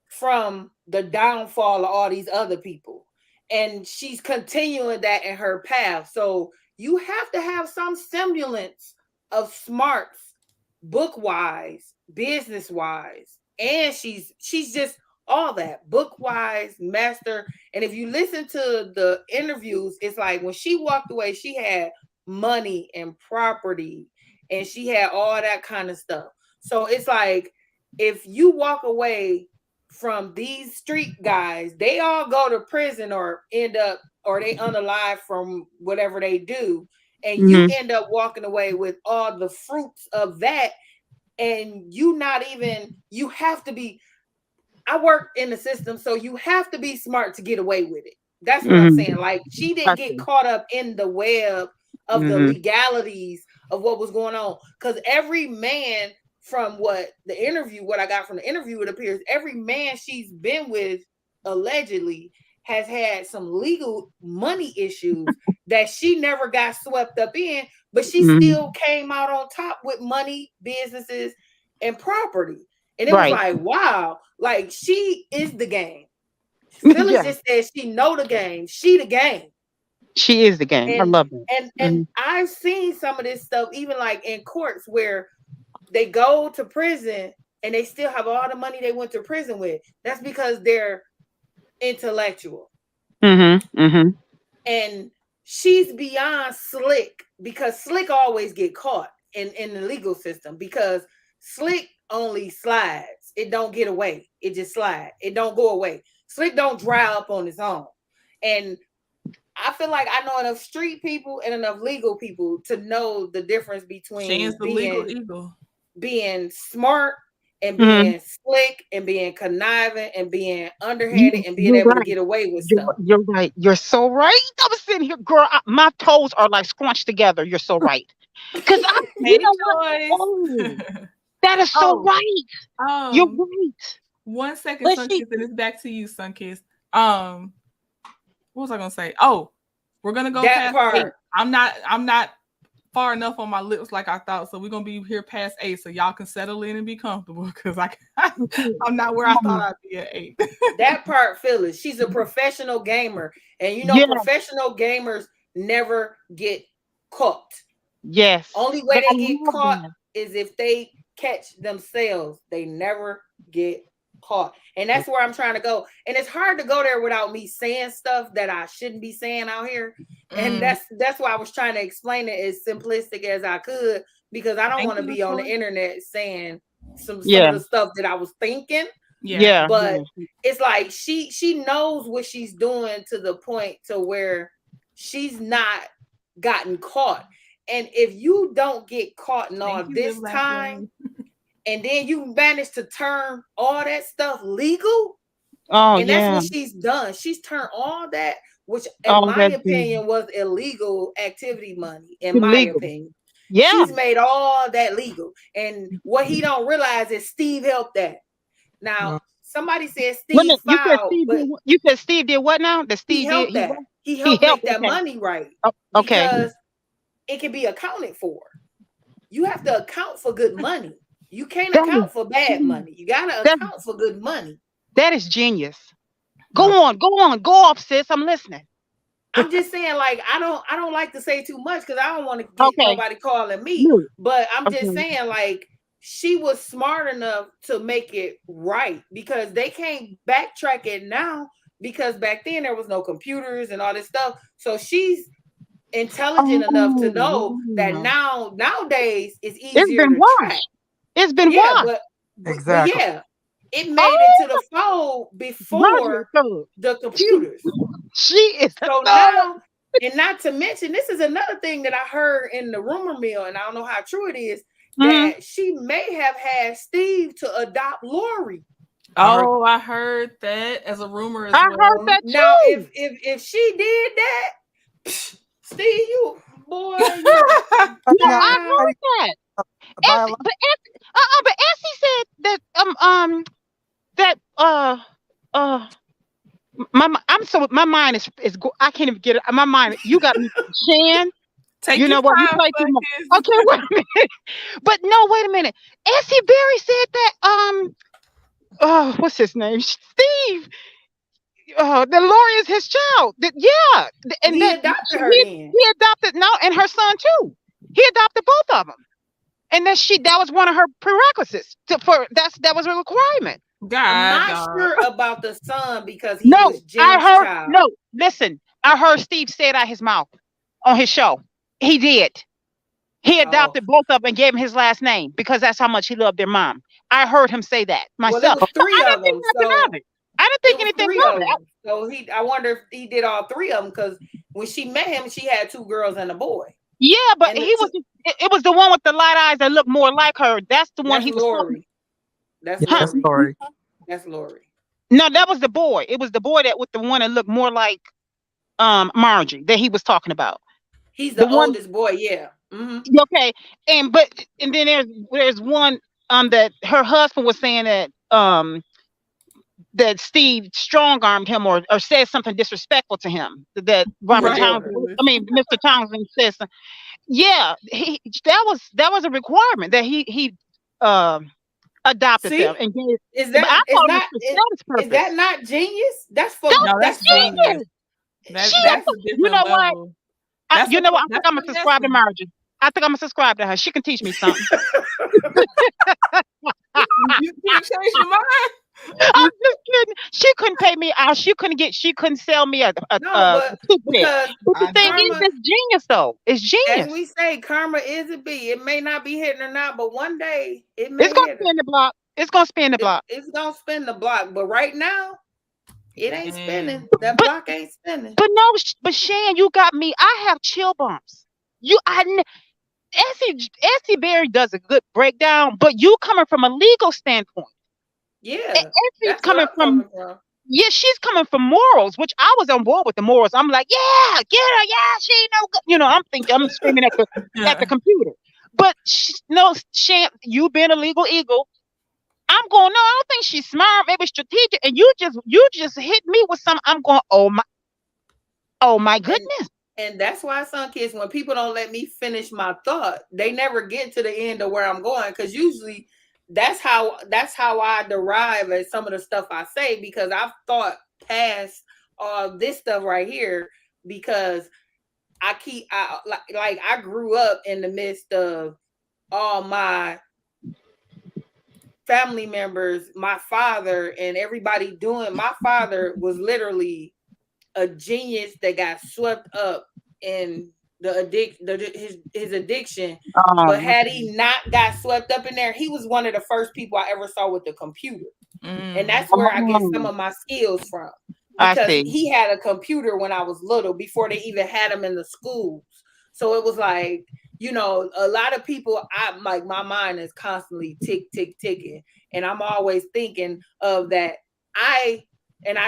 from the downfall of all these other people. And she's continuing that in her path. So you have to have some semblance of smarts, book wise, business wise. And she's just all that book wise, master. And if you listen to the interviews, it's like when she walked away, she had money and property and she had all that kind of stuff. So it's like if you walk away from these street guys, they all go to prison or end up or they unalive from whatever they do, and you Mm-hmm. end up walking away with all the fruits of that, and you not even you have to be. I work in the system, so you have to be smart to get away with it. That's what I'm Mm-hmm. saying. Like she I didn't get see. caught up in the web of the Mm-hmm. legalities of what was going on. Because every man from what I got from the interview, it appears every man she's been with allegedly has had some legal money issues that she never got swept up in, but she Mhm. still came out on top with money, businesses, and property. And it was Right. like, wow, like she is the game. Phyllis Yeah, just said she know the game. She the game. she is the game. I And love that. and I've seen some of this stuff even like in courts where they go to prison and they still have all the money they went to prison with. That's because they're intellectual. Mm-hmm. Mm-hmm. And she's beyond slick because slick always get caught in the legal system because slick only slides. It don't get away. It just slides. It don't go away. Slick don't dry up on its own. And I feel like I know enough street people and enough legal people to know the difference Shane's between the legal eagle. being smart and Mm-hmm. being slick and being conniving and being underhanded You, and being you're able to right. get away with You're, stuff. you're right. You're so right. I was sitting here, girl. My toes are like scrunched together. You're so right. Cause you Hey, know what? Joyce. Oh, that is so Oh, right. You're um, right. 1 second, But she Sunkiss, and it's back to you, Sunkiss. Um, what was I gonna say? Oh, we're gonna go That past 8. part. I'm not far enough on my lips like I thought, so we're gonna be here past 8, so y'all can settle in and be comfortable because Okay. I'm not where I Come thought on. I'd be at 8. That part, Phyllis. She's a professional gamer. And you know, Yeah. professional gamers never get caught. Yes. Only way But I they get love caught that. is if they catch themselves. They never get caught. And that's where I'm trying to go. And it's hard to go there without me saying stuff that I shouldn't be saying out here. And Mm, that's why I was trying to explain it as simplistic as I could because I don't thank want to you, be on the Latoya. internet saying some Yeah. of the stuff that I was thinking. Yeah. Yeah. But Yeah. it's like she knows what she's doing to the point to where she's not gotten caught. And if you don't get caught in Thank all you, Live this Laugh time, Love. and then you manage to turn all that stuff legal, Oh and that's yeah. what she's done. She's turned all that, which in Oh, my that's good. opinion was illegal activity money, in my Illegal. opinion. Yeah. She's made all that legal. And what he don't realize is Steve helped that. Now, somebody said Wait a Steve minute. You said filed, Steve did. but You said Stid did what now? That he Steve did. helped He that. what? He He helped helped. make that Okay. money right Oh, okay. because it can be accounted for. You have to account for good money. You can't That is account for bad money. You got to that account for good money. that is genius. Mm. Go on. Go on. Go off, sis. I'm listening. I'm just saying, like, I don't like to say too much because I don't want to get Okay. nobody calling me. Good. But I'm just Okay. saying, like, she was smart enough to make it right because they can't backtrack it now because back then there was no computers and all this stuff. So she's intelligent enough to Oh, know that wow. nowadays it's It's easier been to track. washed. It's been Yeah, washed. but yeah, it made it to Oh, the fold Marjorie before thug. the She, computers. she is a So thug. now, and not to mention, this is another thing that I heard in the rumor mill, and I don't know how true it is, Mhm. that she may have had Steve to adopt Lori. Oh, I heard that as a rumor as I heard well. that Now, too. if she did that, Steve, you boy, you No, Now, I child. heard that. Essie, biological. but Essie said that that uh I'm so my mind I can't even get it. My mind, you got me, Shan. Take You your know what? You time, play too much. Sunkiss. Okay, wait a minute. But no, wait a minute. Essie Berry said that oh, what's his name? Steve. That Lori is his child. Yeah, and He that adopted her then. he adopted no, and her son too. He adopted both of them, and that was one of her prerequisites that was a requirement. I'm God, not dog. sure about the son because he No, was Jim's child. no. Listen, I heard Steve say it out his mouth on his show. He did. He Oh, adopted both of them and gave him his last name because that's how much he loved their mom. I heard him say that well, it myself. was So I three didn't of think them. nothing of So it. I didn't it think was anything three of of it. them. So I wonder if he did all three of them because when she met him, she had two girls and a boy. Yeah, but And he was. It was the one with the light eyes that looked more like her. That's the one that's he was talking. Lori. That's Huh? Lori. That's Lori. No, that was the boy. It was the boy that with the one that looked more like Margie that he was talking about. He's The the one. oldest boy. Yeah. Mm-hmm. Okay, and then there's one that her husband was saying that that Steve strong armed him or said something disrespectful to him. That Robert Right. Sure. Townsend, Phyllis. I mean Mr. Townsend says, yeah, that was a requirement that he um adopted them See, and gave. is But I that is thought it was not for status is that purpose. not genius? No, that's That's for genius. Genius. That She, that's that's a you know different what? level. That's You know what? I think I'm gonna subscribe to finessing. Margie. I think I'm gonna subscribe to her. She can teach me something. You can't change your mind. I'm just kidding. She couldn't pay me out. She couldn't sell me no, a but toothpick. because But the I thing know. is, karma, it's genius though. It's as we genius. say, karma is a bee. It may not be hitting or not, but one day it It's may gonna hit her. spin the block. It's gonna spin the block. It's gonna spin the block, but right now it ain't Dang. spinning. That But block ain't spinning. but no, but Shan, you got me. I have chill bumps. You, Essie Berry does a good breakdown, but you coming from a legal standpoint. Yeah, Essie's that's what coming I'm from, coming from. yeah, she's coming from morals, which I was on board with the morals. I'm like, yeah, get her, yeah, she ain't no good. I'm thinking, I'm screaming at the Yeah. computer. But no, Shan, you being a legal eagle, I'm going. No, I don't think she's smart, maybe strategic. And you just hit me with some. I'm going, oh my And goodness. and that's why some kids, when people don't let me finish my thought, they never get to the end of where I'm going. Because usually that's how I derive at some of the stuff I say, because I've thought past all this stuff right here, because like I grew up in the midst of all my family members, my father, and everybody doing. My father was literally a genius that got swept up in his addiction. But Um, had he not got swept up in there, he was one of the first people I ever saw with the computer. And Mm. that's where I get some um, of my skills from, I because see. he had a computer when I was little, before they even had them in the schools. So it was like, a lot of people, I like, my mind is constantly tick tick ticking, and I'm always thinking of that. I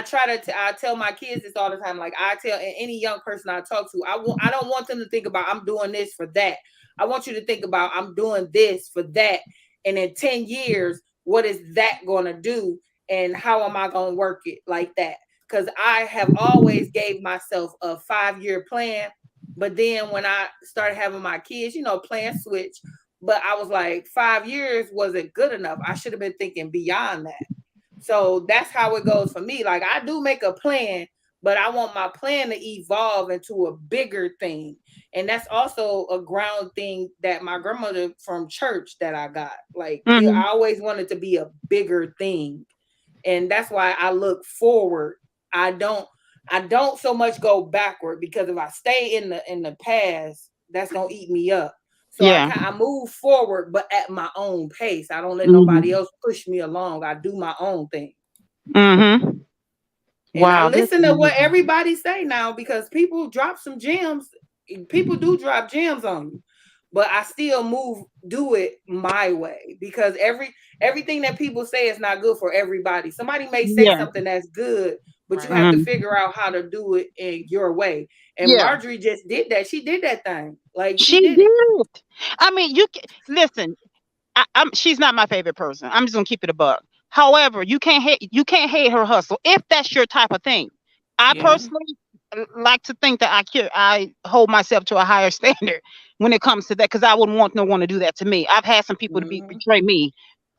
try I tell my kids this all the time. Like, I tell any young person I talk to, I don't want them to think about I'm doing this for that. I want you to think about I'm doing this for that. And in 10 years, what is that going to do? And how am I going to work it like that? Because I have always gave myself a 5-year plan. But then when I started having my kids, plan switch. But I was like, 5 years wasn't good enough. I should have been thinking beyond that. So that's how it goes for me. Like, I do make a plan, but I want my plan to evolve into a bigger thing. And that's also a ground thing that my grandmother from church that I got. Like, I Hmm. always wanted to be a bigger thing. And that's why I look forward. I don't I don't so much go backward, because if I stay in the past, that's gonna eat me up. So Yeah. I move forward, but at my own pace. I don't let nobody Hmm. else push me along. I do my own thing. Hmm. And I Wow. This listen is to what amazing. everybody say now, because people drop some gems. People do drop gems on you. But I still do it my way, because everything that people say is not good for everybody. Somebody may say Yeah. something that's good, but you Right. have to Hmm. figure out how to do it in your way. And Yeah. Marjorie just did that. She did that thing. Like, she She did it. did. I mean, listen. She's not my favorite person. I'm just gonna keep it a buck. However, you can't hate her hustle if that's your type of thing. I Yeah. Mhm. personally like to think that I hold myself to a higher standard when it comes to that, because I wouldn't want no one to do that to me. I've had some people to Mhm. betray me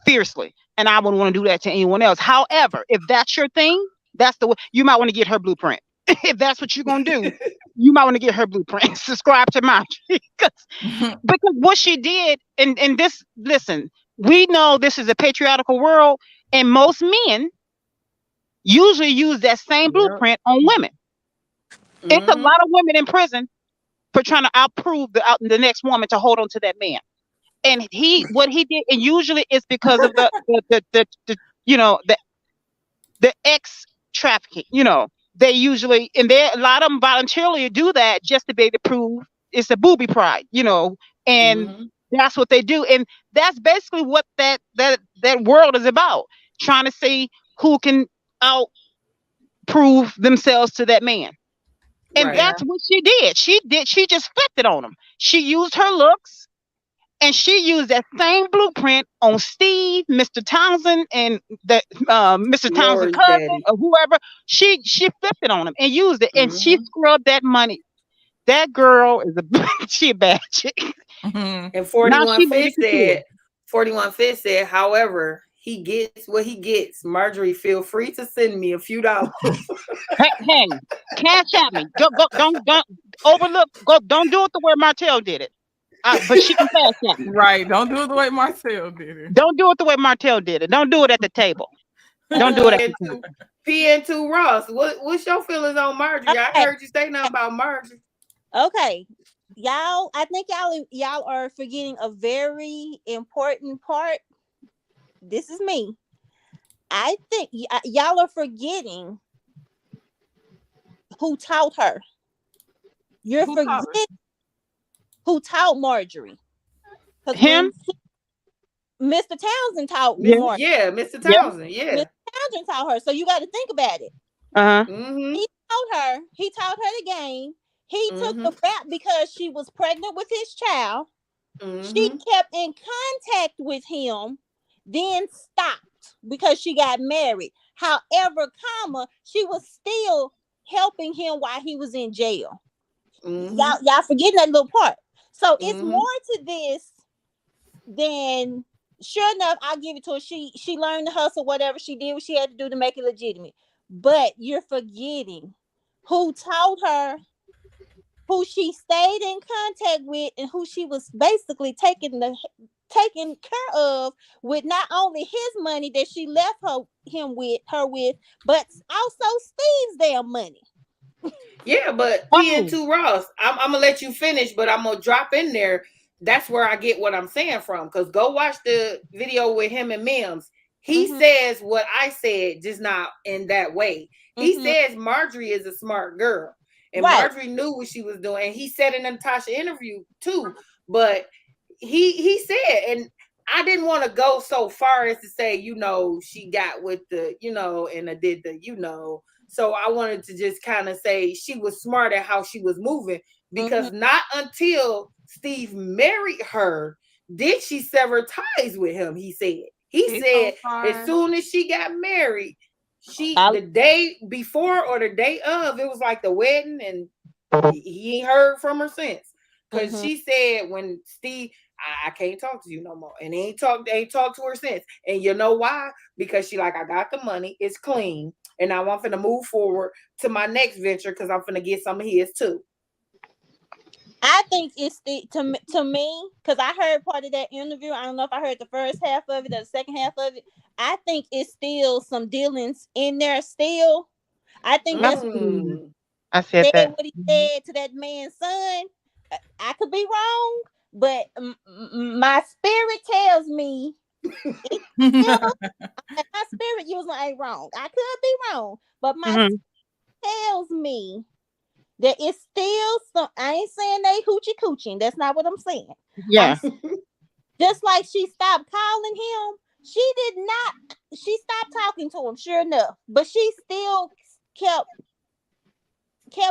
fiercely, and I wouldn't want to do that to anyone else. However, if that's your thing, that's the way you might want to get her blueprint. If that's what you're gonna do, you might want to get her blueprint. Subscribe to mine. Because what she did, and this, listen, we know this is a patriarchal world, and most men usually use that same Yep. blueprint on women. It's a Mhm. lot of women in prison for trying to outprove the next woman to hold on to that man. And what he did, and usually it's because of the the ex trafficking. They usually, and a lot of them voluntarily do that just to be able to prove it's a booby pride. And Mhm. that's what they do, and that's basically what that world is about, trying to see who can outprove themselves to that man. And Right. Yeah. that's what she did. She just flipped it on him. She used her looks And she used that same blueprint on Steve, Mr. Townsend, and the Mr. Townsend Lori's cousin daddy. or whoever. She flipped it on him and used it, and she Hmm. scrubbed that money. That girl is a she a bad chick. Mhm. And Now 41 she made Fish it secure. said, 41 Fish said, however, he gets what he gets. Marjorie, feel free to send me a few dollars. Hey, cash at me. Don't overlook. Don't do it the way Martell did it. But she can cash at me. Right. Don't do it the way Marcel did it. Don't do it the way Martell did it. Don't do it at the table. Don't do it at the PN2, table. PN2 Ross, what's your feelings on Marjorie? I ain't Okay. heard you say nothing about Marjorie. Okay. Y'all, I think y'all are forgetting a very important part. This is me. I think y'all are forgetting who taught her. You're Who taught her? forgetting who taught Marjorie. Because Him? when Mr. Townsend taught Yeah. Marjorie, Yeah, Mr. Yeah. Townsend. Yeah. Mr. Townsend taught her. So you got to think about it. Uh huh. Mm-hmm. He taught her the game. He took Mm-hmm. the rap because she was pregnant with his child. She Mm-hmm. kept in contact with him, then stopped because she got married. However, she was still helping him while he was in jail. Mm-hmm. Y'all forgetting that little part. So it's Mm-hmm. more to this than, sure enough, I'll give it to her. She learned to hustle, whatever she did, what she had to do to make it legitimate. But you're forgetting who taught her, who she stayed in contact with, and who she was basically taken care of with not only his money that she left her with, but also Steve's damn money. Yeah, but Oh. PN2 Ross, I'm gonna let you finish, but I'm gonna drop in there. That's where I get what I'm saying from. Because go watch the video with him and Mims. He Mm-hmm. says what I said, just not in that way. He Mm-hmm. says Marjorie is a smart girl, and Right. Marjorie knew what she was doing. And he said in the Natasha interview too, but he said, and I didn't want to go so far as to say, she got with the, and I did the, So I wanted to just kind of say she was smart at how she was moving, Mm-hmm. because not until Steve married her did she sever ties with him. He It's said so as far. soon as she got married, I, the day before or the day of, it was like the wedding, and he ain't heard from her since. Because mm-hmm. she said when Steve, I can't talk to you no more. And ain't talked to her since. And you know why? Because she like, I got the money, it's clean, and now I'm finna move forward to my next venture because I'm finna get some of his too. I think it's to me, because I heard part of that interview. I don't know if I heard the first half of it or the second half of it. I think it's still some dealings in there still. I think that's Mm. I said said that. what he said to that man's son. I could be wrong, but my spirit tells me it's still, my spirit usually ain't wrong. I could be wrong, but my Mm-hmm. spirit tells me that it's still some. I ain't saying they hoochie coochie. That's not what I'm saying. I'm Yeah. just like she stopped calling him. She did not. She stopped talking to him. Sure enough, but she still kept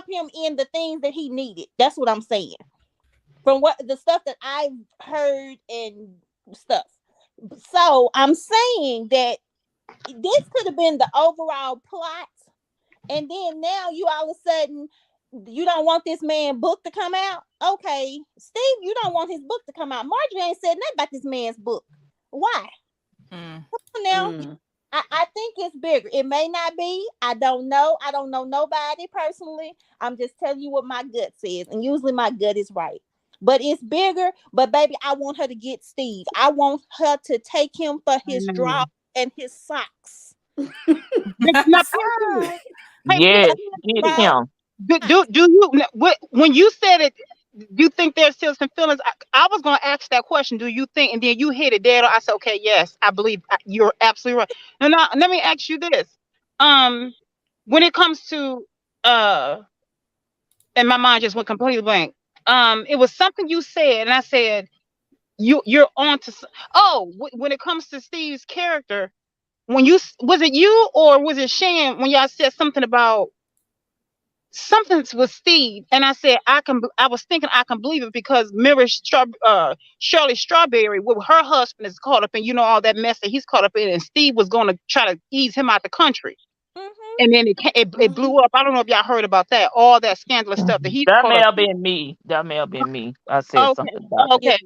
him in the things that he needed. That's what I'm saying. From what the stuff that I've heard and stuff. So I'm saying that this could have been the overall plot, and then now you all of a sudden you don't want this man book to come out. Okay, Steve, you don't want his book to come out. Marjorie ain't said nothing about this man's book. Why? Mm. Now, Mm. I think it's bigger. It may not be. I don't know. I don't know nobody personally. I'm just telling you what my gut says. And usually my gut is right. But it's bigger. But baby, I want her to get Steve. I want her to take him for I his know. draw and his socks. Now, PNC, hey, Yes, get Draw PNC, him. do you when you said it? Do you think there's still some feelings? I was going to ask that question. Do you think? And then you hit it dead on. I said, okay, yes, I believe you're absolutely right. And now let me ask you this: um, when it comes to uh, and my mind just went completely blank. It was something you said, and I said you're on to. Oh, when it comes to Steve's character, when was it you or was it Shan when y'all said something about something with Steve, and I said I was thinking I can believe it because Shirley Strawberry with her husband is caught up in all that mess that he's caught up in, and Steve was going to try to ease him out the country, Mm-hmm. and then it blew up. I don't know if y'all heard about that, all that scandalous stuff that he's That caught may up have in. been me. That may have been me. I said Okay, something about Yeah, okay,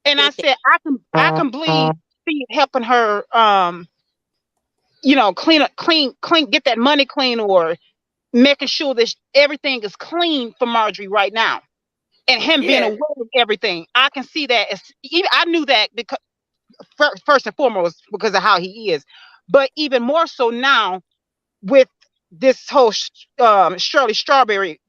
and I said that. said I can believe Steve helping her, clean, get that money clean, or making sure that everything is clean for Marjorie right now, and him being Yeah. aware of everything. I can see that. I knew that because first and foremost because of how he is, but even more so now with this whole Shirley Strawberry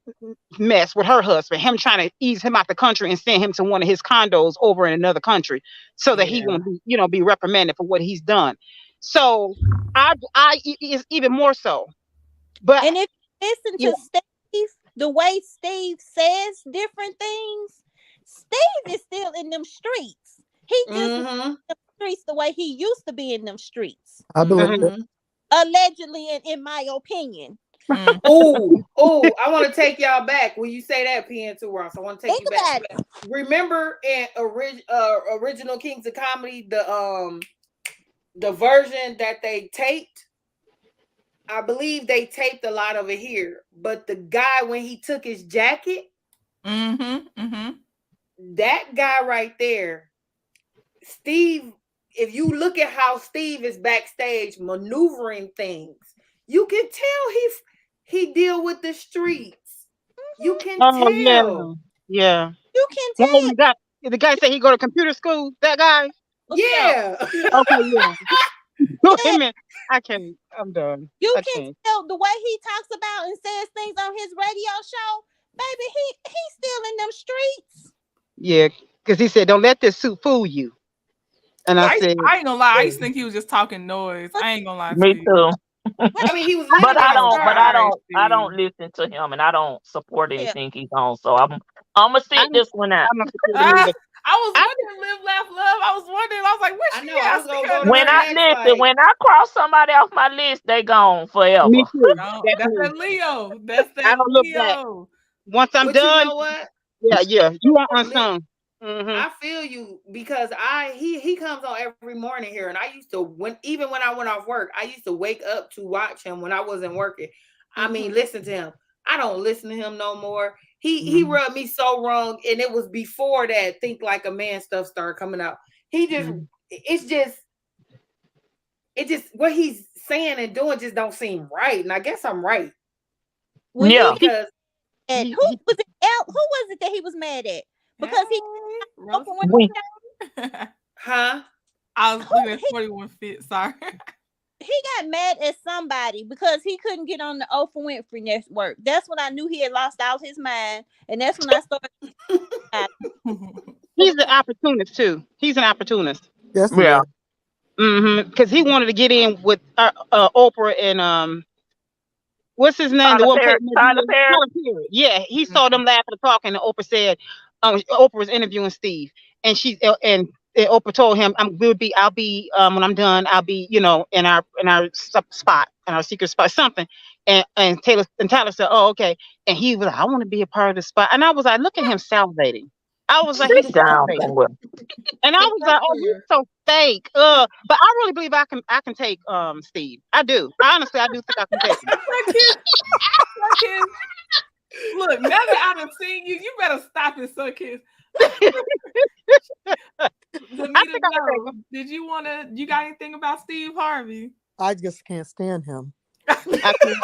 mess with her husband, him trying to ease him out the country and send him to one of his condos over in another country so that he Yeah. won't be reprimanded for what he's done. So I is even more so. But And if you listen yeah, to Steve, the way Steve says different things, Steve is still in them streets. He just not Mm-hmm. in them streets the way he used to be in them streets. I believe mhm. it. Mm-hmm. Allegedly, in my opinion. Mm. Oh, I want to take y'all back when you say that, PN2 Ross. I want to take Think you back. about it. Remember in original Kings of Comedy, the version that they taped, I believe they taped a lot of it here. But the guy, when he took his jacket, Mm-hmm. Mm-hmm. that guy right there, Steve, if you look at how Steve is backstage maneuvering things, you can tell he deal with the streets. You can Oh yeah, tell. yeah. You can Well, tell. the guy said he go to computer school. That guy. Yeah. Yeah. Okay, yeah. Wait a Yeah. minute. I can't. I'm done. You I can can't. tell the way he talks about and says things on his radio show. Baby, he's still in them streets. Yeah, because he said, "Don't let this suit fool you." And I said, I ain't gonna lie. I used to think he was just talking noise. I ain't gonna lie to me you. too. I mean, he was But living in I a don't. All But star. I right, don't. I Steve. don't listen to him, and I don't support Yeah. anything he's on. So I'm gonna "I sit don't, this one out. I don't support him Ah, either." I was I, wondering, live, laugh, love. I was wondering. I was like, where's I she know. I at? I was see gonna her go in to the When her I back. next. listen, Like, when I cross somebody off my list, they gone forever. me too. No, That's that's me. that Leo. That's I that don't look back. Leo. Once I'm but you done, know what? yeah. You are Li- unsung. Mm-hmm. I feel you because he comes on every morning here, and I used to even when I went off work, I used to wake up to watch him when I wasn't working. I mean, listen to him. I don't listen to him no more. He Mm-hmm. rubbed me so wrong, and it was before that Think Like a Man stuff started coming out. He just Mm-hmm. it just what he's saying and doing just don't seem right, and I guess I'm right When he Yeah. got because mad, He, who he, was it? Who was it that he was mad at? Because he Hey, Rose. open with We huh? I was who looking at 41 Fit. Sorry. he got mad at somebody because he couldn't get on the Oprah Winfrey Network. That's when I knew he had lost out his mind, and that's when I started. he's an opportunist too. He's an opportunist. Yes, he yeah. is. Mm-hmm. Because he wanted to get in with Oprah and what's his name? The Tyler one Perry. playing that Tyler deal? Perry. Tyler Perry. Yeah, he saw them laughing and talking, and Oprah said, Oprah was interviewing Steve, and Oprah told him, I'll be when I'm done, I'll be, in our spot, in our secret spot, something." And Tyler said, "Oh, okay." And he was like, "I want to be a part of the spot." And I was like, "Look at him salivating." I was like, Sit he's down salivating. somewhere. And I was like, That's "Oh, he's fair. so fake." But I really believe I can take Steve. I do. Honestly, I do think I can take him. Suckers. Suckers. Look, now that I've seen you, you better stop it, Suckers. I Zanita, think I can take no. him. You got anything about Steve Harvey? I just can't stand him. I can.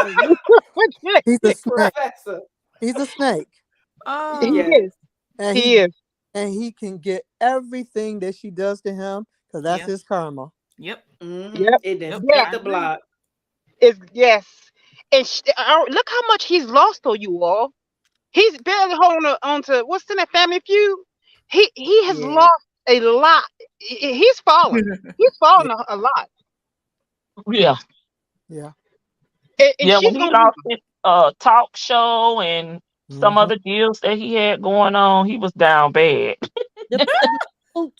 He's a snake. Professor. He's a snake. He Oh, Yes. is. And He is. he can get everything that she does to him because that's yeah. his karma. Yep. Yep. It done Yep. Yeah. split I the agree. block. It's yes. And look how much he's lost on you all. He's barely holding on to what's in that Family Feud. He has Yeah. lost a lot. He's fallen. He's fallen Yeah. a lot. Yeah. Yeah. And Yeah. When she's he gonna be. lost his talk show and some Hmm. other deals that he had going on, he was down bad. The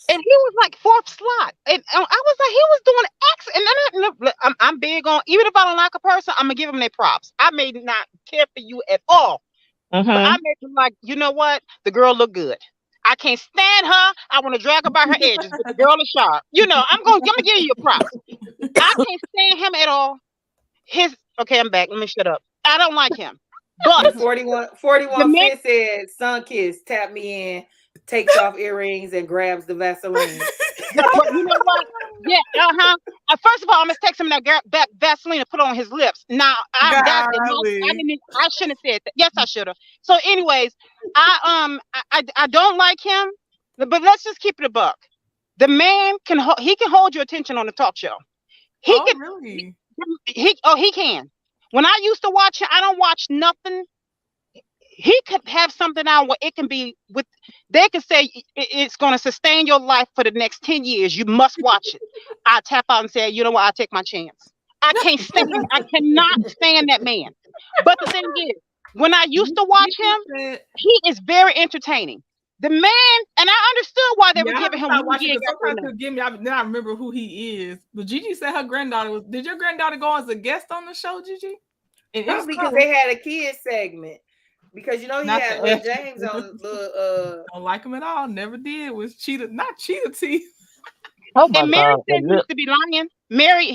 And he was like fourth slot, and I was like, he was doing excellent. And I'm big on, even if I don't like a person, I'm gonna give them their props. I may not care for you at all, but I Mm-hmm. may be like, you know what, the girl look good. I can't stand her. I want to drag her by her edges, but the girl is sharp. I'm gonna give you your props. I can't stand him at all. Okay, I'm back. Let me shut up. I don't like him, but And 41 the man. Cent said, "Sun kiss, tap me in." Takes off earrings and grabs the Vaseline. But you know what? Yeah, uh-huh. First of all, I'm gonna take some of that Vaseline and put on his lips. Now, Golly. I shouldn't have said that. Yes, I should have. So, anyways, I don't like him, but let's just keep it a buck. The man he can hold your attention on the talk show. He Oh, can really? he can. When I used to watch him, I don't watch nothing. He could have something out where it can be with, they can say it's going to sustain your life for the next 10 years. You must watch it. I tap out and say, you know what, I take my chance. I cannot stand that man. But the thing is, when I used to watch him, said, he is very entertaining. The man, and I understood why they were yeah, I have giving to him start 1 watching gig because after sometimes another. he'll give me. Then I remember who he is. But Gigi said her granddaughter was. Did your granddaughter go as a guest on the show, Gigi? And it was Probably because cool. they had a kids segment. Because he Not had the Lil F. James on the Don't like him at all. Never did. Was cheetah, not cheetah teeth. Oh my And Mary God, the said he lip. used to be lying. Mary,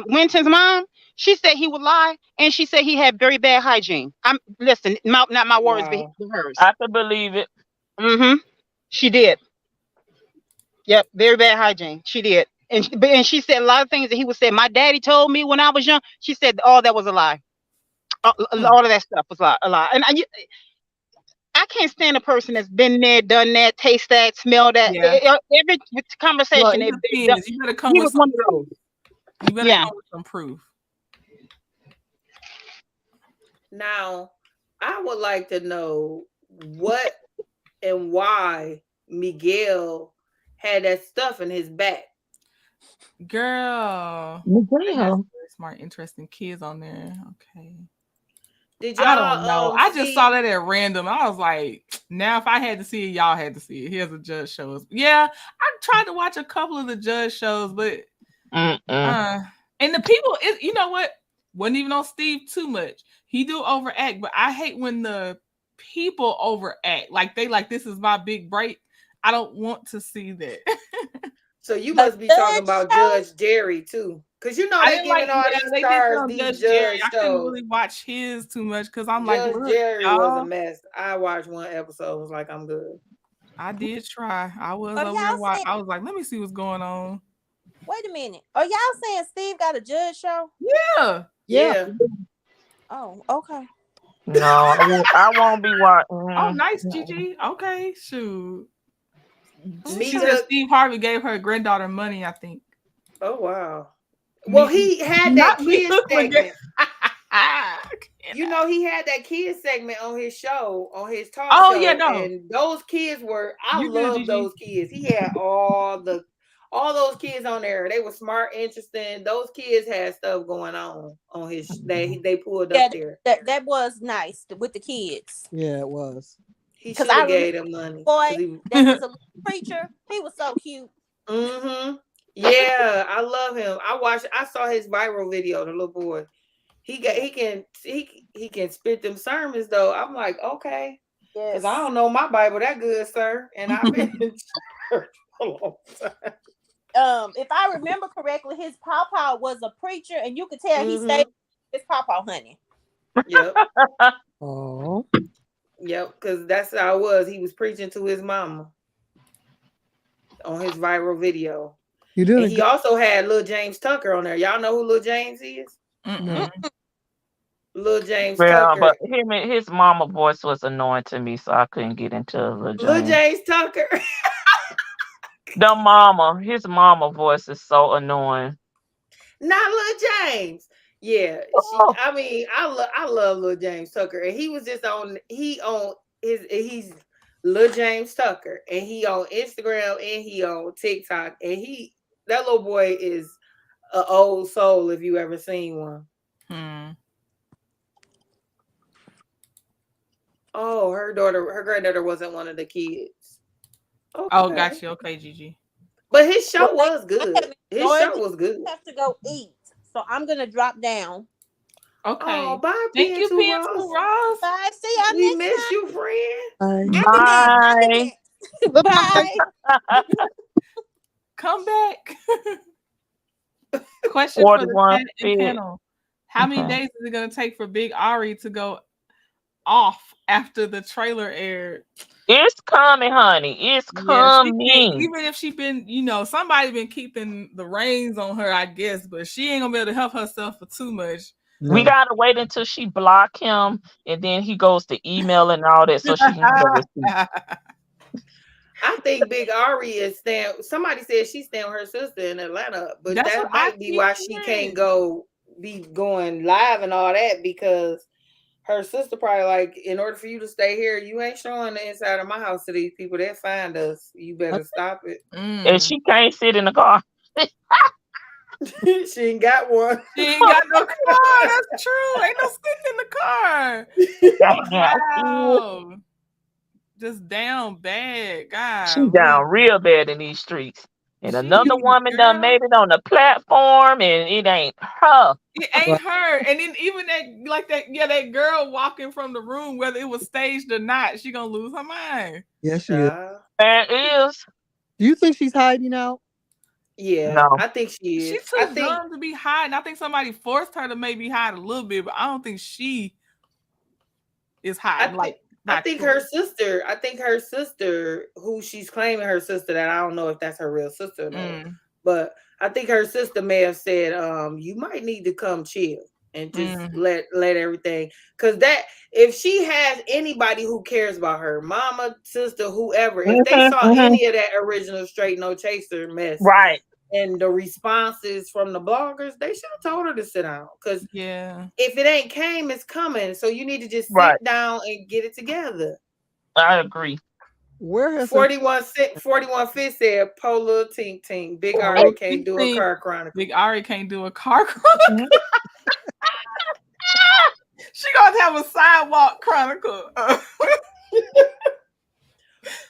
Winton's mom, she said he would lie, and she said he had very bad hygiene. I'm listen, not my words, but wow. hers. I could believe it. Mm-hmm. She did. Yep, very bad hygiene. She did, and she said a lot of things that he would say. My daddy told me when I was young. She said all that was a lie. All of that stuff was a lie. And I can't stand a person that's been there, done that, taste that, smell that. Yeah. Every Well, conversation it they've done, depends. You better come he with was some one of proof. those. You better Yeah. come with some proof. Now, I would like to know what and why Miguel had that stuff in his back. Girl. They had some Miguel. very smart, interesting kids on there. Okay. Did I don't know. y'all I just saw see? that at random. I was like, now if I had to see it, y'all had to see it. Here's the judge shows. Yeah, I tried to watch a couple of the judge shows, but Mm-mm. and the people, you know what? Wasn't even on Steve too much. He do overact, but I hate when the people overact. Like they like this is my big break. I don't want to see that. So you A must be talking judge about show? Judge Jerry too, because I they didn't like, giving all yeah, these they did stars some these Judge Jerry. judge I couldn't shows. really watch his too much because I'm like, Judge look, Jerry was a y'all, mess. I watched one episode. Was like, I'm good. I did try. I was Are over there. y'all saying? I was like, let me see what's going on. Wait a minute. Are y'all saying Steve got a judge show? Yeah. Yeah. Yeah. Oh, okay. No, I won't be watching. Oh, nice, Gigi. Okay, shoot. She Okay. said Nita. Steve Harvey gave her granddaughter money, I think. Oh wow. Well, Me, he had that not me. kids segment. You Oh know, he had that kids segment on his show, on his talk yeah, show, no. and those kids were. I You good, love Gigi. those kids. He had all those kids on there. They were smart, interesting. Those kids had stuff going on his. They pulled Yeah, up there. that was nice with the kids. Yeah, it was. He Because should I have remember gave them money boy because he. that was a little preacher. He was so cute. Mm-hmm. Yeah, I love him. I saw his viral video. The little boy. He can spit them sermons though. I'm like, okay, because I Yes. don't know my Bible that good, sir, and I've been in church for a long time. If I remember correctly, his papa was a preacher, and you could tell he stayed Mm-hmm. with his papa, honey. Yep, Oh. yep, because that's how it was. He was preaching to his mama on his viral video, You doing and a he good also had Lil James Tucker on there. Y'all know who Lil James is? no. Lil James Yeah, Tucker. but his mama voice was annoying to me, so I couldn't get into Lil Lil James. James Tucker. His mama voice is so annoying. Not Lil James. Yeah, Oh, I love Lil James Tucker, and he was just he's Lil James Tucker, and he on Instagram and he on TikTok, and that little boy is an old soul if you ever seen one. Oh, her granddaughter wasn't one of the kids. Oh, Okay. got you. Okay, Gigi. But his Well, show was I good. have His enjoyed show it. was good. I have to go eat, so I'm gonna drop down. Oh, Okay. bye, Thank you, PN2 PN2 Ross. Ross. Bye. See y'all We next miss time. you, friend. Bye. I can dance. I can Bye. dance. Goodbye. Bye. Come back. Question for the 41 chat and fit. panel. How many Okay. days is it going to take for Big Ari to go off after the trailer aired? It's coming, honey. It's Yeah, she can't. coming. Even if she been, somebody been keeping the reins on her, I guess, but she ain't gonna be able to help herself for too much. We No. gotta wait until she block him, and then he goes to email and all that, so she can get a receipt. I think Big Ari is staying. Somebody said she's staying with her sister in Atlanta, but That's what that I might be keep why she hearing. can't be going live and all that, because her sister probably like, in order for you to stay here, you ain't showing the inside of my house to these people. They'll find us. You better stop it. And Mm. she can't sit in the car. She ain't got one. She ain't got no car. That's true. Ain't no stick in the car. Wow. Just down bad. She God. down real bad in these streets. And another Jeez, woman done girl. made it on the platform, and it ain't her. It ain't her. And then even that girl walking from the room, whether it was staged or not, she gonna lose her mind. Yes, she is. That is. Do you think she's hiding out? Yeah, No. I think she is. She's I too think dumb to be hiding. I think somebody forced her to maybe hide a little bit, but I don't think she is hiding. I think her sister, who she's claiming her sister, that I don't know if that's her real sister or not, but I think her sister may have said, you might need to come chill and just let everything, because that, if she has anybody who cares about her, mama, sister, whoever, if they saw any of that original Straight No Chaser mess, right, and the responses from the bloggers, they should have told her to sit down, because if it ain't came, it's coming. So you need to just sit down and get it together. I agree. Where has 41 Fit said, Polar Tink Tink, Big Ari can't do a car chronicle. Big Ari can't do a car chronicle. She gonna have a sidewalk chronicle.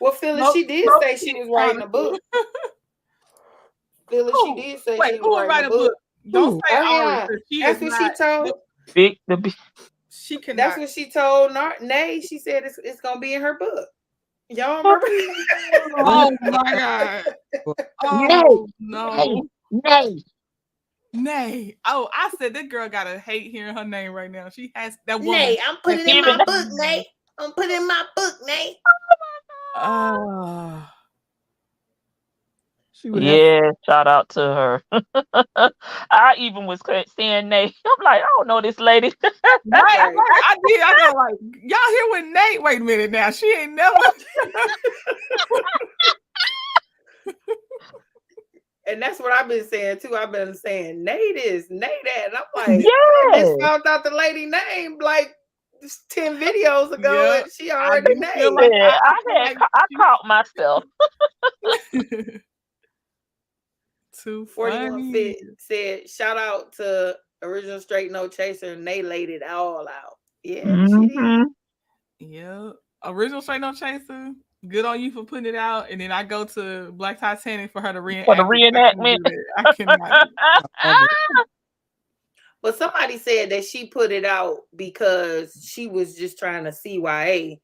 Well, Phyllis, she did say she was writing a book. Phyllis, she did say she was writing a book. Don't say Ari. That's what she told. She cannot. That's what she told Nay. She said it's gonna be in her book. Y'all remember? Oh my God. Oh no. Nay. Oh, I said that girl gotta hate hearing her name right now. She has that woman. Nay, I'm putting in my book, Nay. I'm putting in my book, Nay. Yeah, shout out to her. I even was saying Nate. I'm like, I don't know this lady. I did. I go like, y'all here with Nate? Wait a minute now. She ain't never. And that's what I've been saying too. I've been saying Nate is Nate that. And I'm like, I just found out the lady name like 10 videos ago, and she already Nate. Like, I caught myself. 41 Fit said, shout out to Original Straight No Chaser, and they laid it all out. Yeah, she did. Yeah. Original Straight No Chaser. Good on you for putting it out. And then I go to Black Titanic for her to reenact. For the reenactment. I cannot. But somebody said that she put it out because she was just trying to CYA.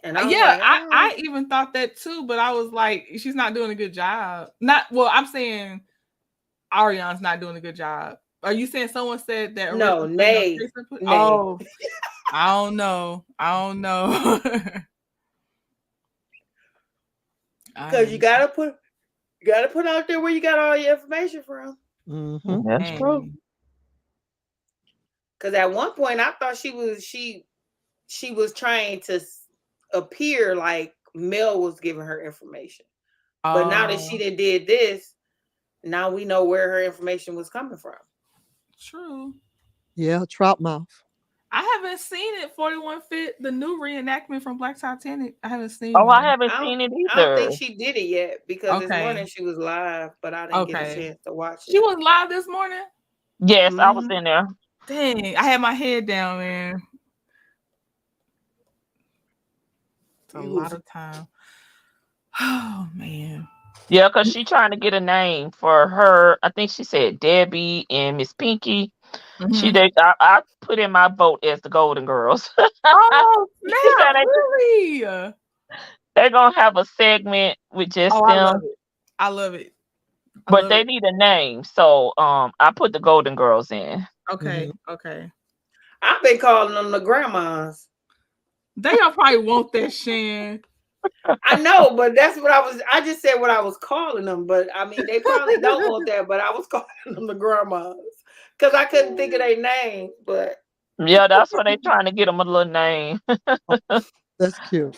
And I even thought that too, but I was like, she's not doing a good job. I'm saying Ariana's not doing a good job. Are you saying someone said that? No, Nay. Oh, I don't know. Because you gotta put out there where you got all your information from. Mm-hmm. That's true. Because at one point I thought she was trying to appear like Mel was giving her information. But now that she did this, now we know where her information was coming from. True. Yeah, trout mouth. I haven't seen it. 41 Fit, the new reenactment from Black Titanic. I haven't seen. Oh, I haven't seen it either. I don't think she did it yet because this morning she was live, but I didn't get a chance to watch it. She was live this morning? Yes, I was in there. Dang, I had my head down, man. It's a lot of time. Oh man. Yeah, because she trying to get a name for her. I think she said Debbie and Miss Pinky. Hmm. I put in my vote as the Golden Girls. Oh She snap! said Really? they're gonna have a segment with Oh, just I love them, it. I love it. I but love they it. need a name. So I put the Golden Girls in. Okay. Okay. I've been calling them the grandmas. They all probably want that, Shan. I know, but that's what I just said what I was calling them. But I mean, they probably don't want that, but I was calling them the grandmas. Because I couldn't think of their name. But Yeah, that's why they trying to get them a little name. That's cute.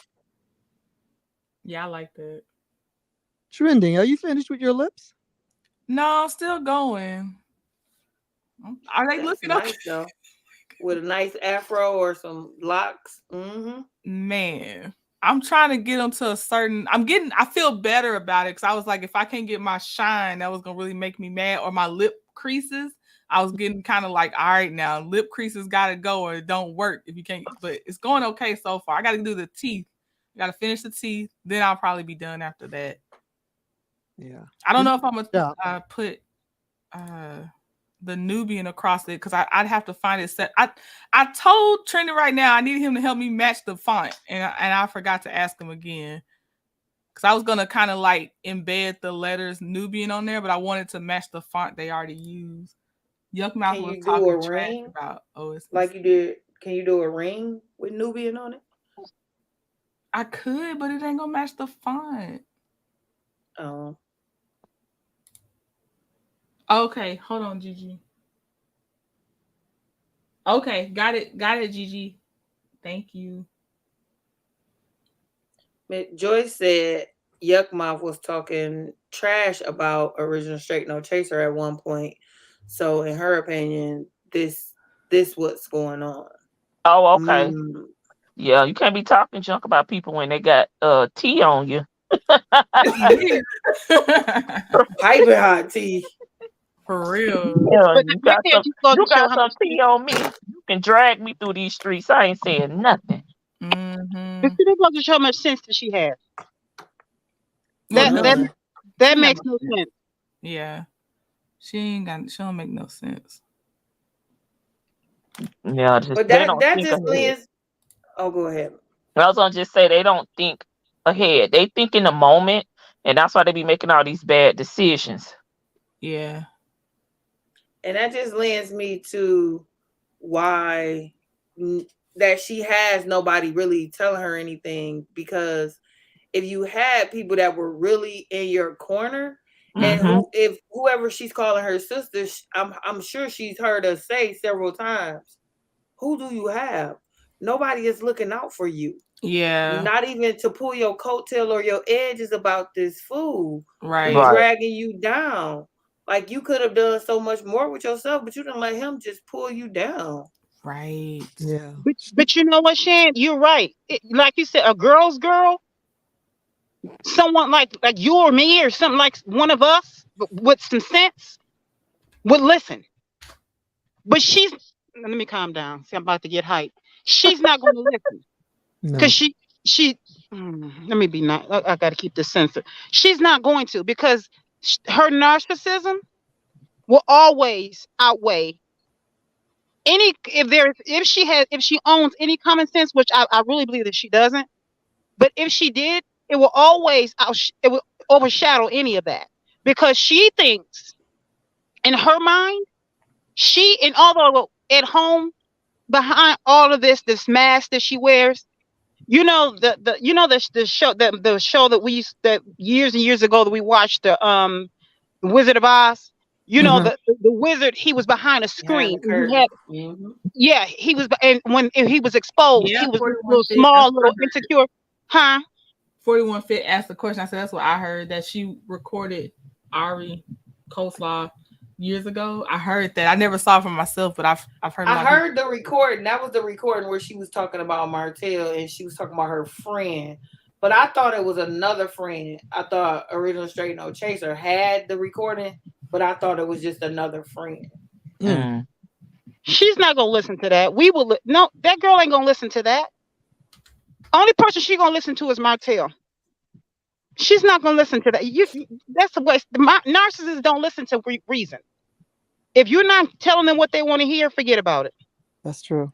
Yeah, I like that. Trending. Are you finished with your lips? No, I'm still going. Are they that's looking okay? nice though. With a nice afro or some locks. Man, I'm trying to get them to a certain. I feel better about it because I was like, if I can't get my shine, that was gonna really make me mad. Or my lip creases. I was getting kind of like, all right, now lip creases got to go or it don't work if you can't. But it's going okay so far. I got to do the teeth. I got to finish the teeth. Then I'll probably be done after that. Yeah. I don't know if I'm Yeah. gonna put the Nubian across it because I'd have to find it set. I told Trendy right now I needed him to help me match the font, and I forgot to ask him again because I was gonna kind of like embed the letters Nubian on there, but I wanted to match the font they already use. Yuckmouth Can was you do talking a trash ring about OSS. like you did? Can you do a ring with Nubian on it? I could, but it ain't gonna match the font. Oh, Okay, hold on, Gigi. Okay, got it, Gigi. Thank you. Joyce said Yuckmouth was talking trash about Original Straight No Chaser at one point. So, in her opinion, this what's going on. Oh, okay. Mm. Yeah, you can't be talking junk about people when they got tea on you. Piping hot tea. For real. Yeah, But you that got that some just goes you to show got how some much tea on me. You can drag me through these streets. I ain't saying nothing. Mm-hmm. this goes to show how much sense that she has. Well, That that None. she that ain't got makes no no sense. sense. Yeah, she don't make no sense. Yeah, But they that don't that think just ahead. lends. Oh, go ahead. I was gonna just say they don't think ahead. They think in the moment, and that's why they be making all these bad decisions. Yeah. And that just lends me to why that she has nobody really telling her anything, because if you had people that were really in your corner, and Mm-hmm. if whoever she's calling her sister, I'm sure she's heard us say several times, who do you have? Nobody is looking out for you. Yeah. Not even to pull your coattail or your edges about this fool who's Right. Right. dragging you down. Like, you could have done so much more with yourself, but you didn't let him just pull you down. Right. Yeah. But you know what, Shan? You're right. Like you said, a girl's girl, someone like you or me or something like one of us with some sense would listen. But let me calm down. See, I'm about to get hyped. She's not going to listen because No. she. Let me be nice. I got to keep this censored. She's not going to, because her narcissism will always outweigh any, if she owns any common sense, which I really believe that she doesn't. But if she did, it will overshadow any of that, because she thinks in her mind, and although at home, behind all of this mask that she wears, the show that that years and years ago that we watched, the Wizard of Oz. Hmm. The wizard, he was behind a Behind the screen, and he curtain. had, yeah, he was, and when he was exposed, Yeah, he was this 41 little Fit. That's small, what I little heard. insecure, huh? 41 Fit asked the question. I said that's what I heard, that she recorded Ari Coleslaw years ago. I heard that. I never saw it for myself, but I've heard a I lot of people. heard the recording. That was the recording where she was talking about Martell and she was talking about her friend. But I thought it was another friend. I thought Original Straight No Chaser had the recording, but I thought it was just another friend. Mm. Mm. She's not gonna listen to that. No, that girl ain't gonna listen to that. Only person she gonna listen to is Martell. She's not gonna listen to that. That's the way. Narcissists don't listen to reason. If you're not telling them what they want to hear, forget about it. That's true.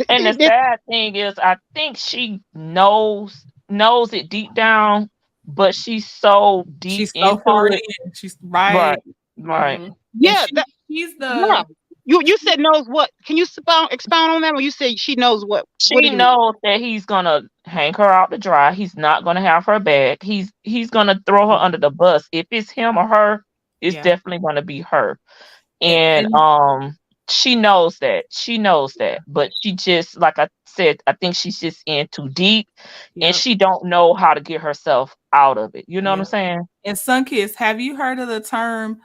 And the sad thing is, I think she knows it deep down, but she's so deep She's so into far it. in. She's right. Right, right. And Yeah, she's yeah. the You said knows what? Can you expound on that? When you say she knows what? What She do you mean? knows that he's gonna hang her out to dry. He's not gonna have her back. He's gonna throw her under the bus. If it's him or her, it's yeah. definitely gonna be her. And, And and she knows that. She knows that. But she just, like I said, I think she's just in too deep, and yep. she don't know how to get herself out of it. You know what I'm Yep. saying? And Sunkiss, have you heard of the term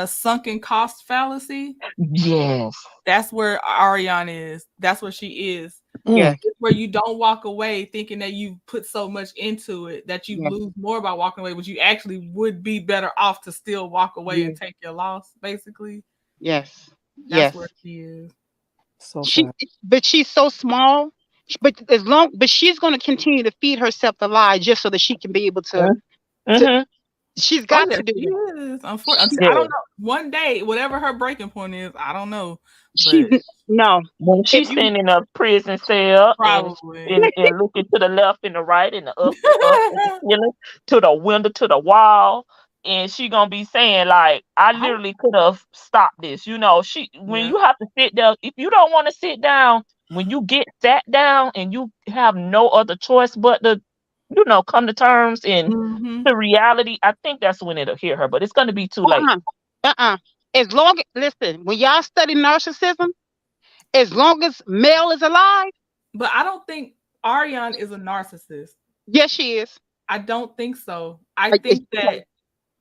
sunken cost fallacy? Yes. That's where Ariane is. That's where she is. Yeah. It's where you don't walk away thinking that you put so much into it that you Yeah. lose more by walking away, but you actually would be better off to still walk away Yeah. and take your loss, basically. Yes. That's Yes. where she is. So She, sad. but she's so small. But she's going to continue to feed herself the lie just so that she can be able to. Mm-hmm. She's Oh, got yeah, to do she that. is. Unfortunately, I Yeah. don't know. One day, whatever her breaking point is, I don't know. She's But no. When If she's you sitting in a prison cell probably. and looking to the left and the right and the up and the ceiling, to the window, to the wall, and she gonna be saying like, I literally could have stopped this. You know, when Yeah. you have to sit there, if you don't want to sit down, when you get sat down and you have no other choice but to, come to terms and Mhm. to reality, I think that's when it'll hit her. But it's gonna be too late. As long listen, when y'all study narcissism, as long as male is alive, But I don't think Ariane is a narcissist. yes, she is. I don't think so. I Like, think that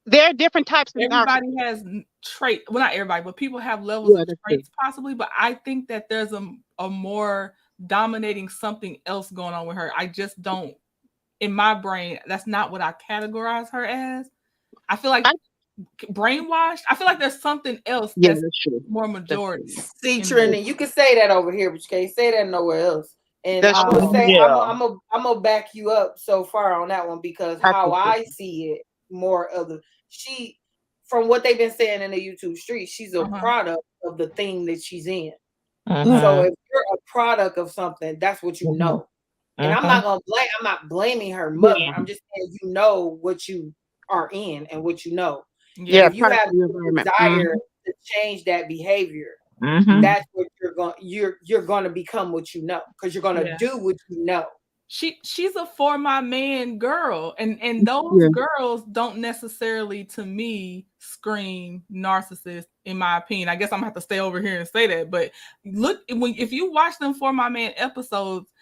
there are different types of everybody narcissists. has trait. Well, not everybody, but people have levels Yeah, of that's true. traits possibly. But I think that there's a more dominating something else going on with her. I just don't. In my brain, that's not what I categorize her as. I feel like brainwashed. I feel like there's something else Yeah, that's that's true. more majority. See, in Trina, this. you can say that over here, but you can't say that nowhere else. And That's I'm true. gonna say Yeah. I'm gonna back you up so far on that one because I how appreciate I see it, more of she from what they've been saying in the YouTube streets, she's a product of the thing that she's in. So Mhm. if you're a product of something, that's what you Mhm. know. And I'm Mhm. not blaming her mother. Yeah. I'm just saying you know what you are in and what you know. And Yeah, if you product have of the the environment. desire to change that behavior, Mhm. that's what you're going to become what you know because you're going to Yeah. do what you know. She's a for my man girl, and those Yeah. girls don't necessarily to me scream narcissist in my opinion. I guess I'm gonna have to stay over here and say that, but look, if you watch them for my man episodes,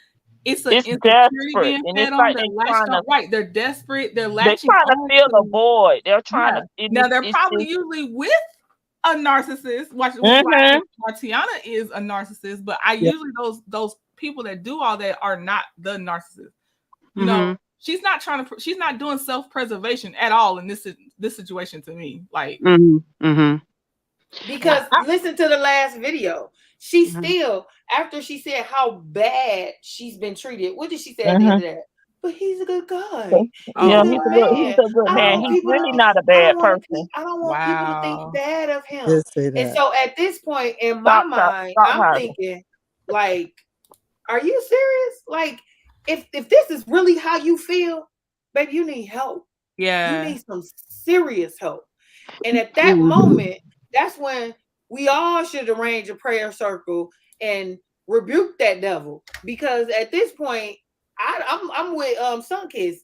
it's an It's insecurity desperate, being and fed it's on. like They're they latched trying on, to right? They're desperate. They're they latching trying to on fill a to. void. They're trying Yeah. to. Now they're It's probably just. usually with a narcissist, which is why I Mhm. think Martiana is a narcissist. But I Yeah. usually those people that do all that are not the narcissist. You know, Mhm. she's not she's not doing self-preservation at all in this situation to me. Like, Mhm. Mhm. Because listen to the last video. She Mhm. still, after she said how bad she's been treated, what did she say at the end Mhm. of that? But he's a good guy. He's Yeah, a oh good he's man. a good I don't man. want He's people to really think not a I don't bad want person. people to think wow. bad of him. Did say And that. so at this point in my Stop, mind, stop I'm hiding. thinking, like, are you serious? Like, if this is really how you feel, baby, you need help. You Yeah. need some serious help. And at that Mhm. moment, that's when we all should arrange a prayer circle and rebuke that devil. Because at this point, I'm with Sunkiss.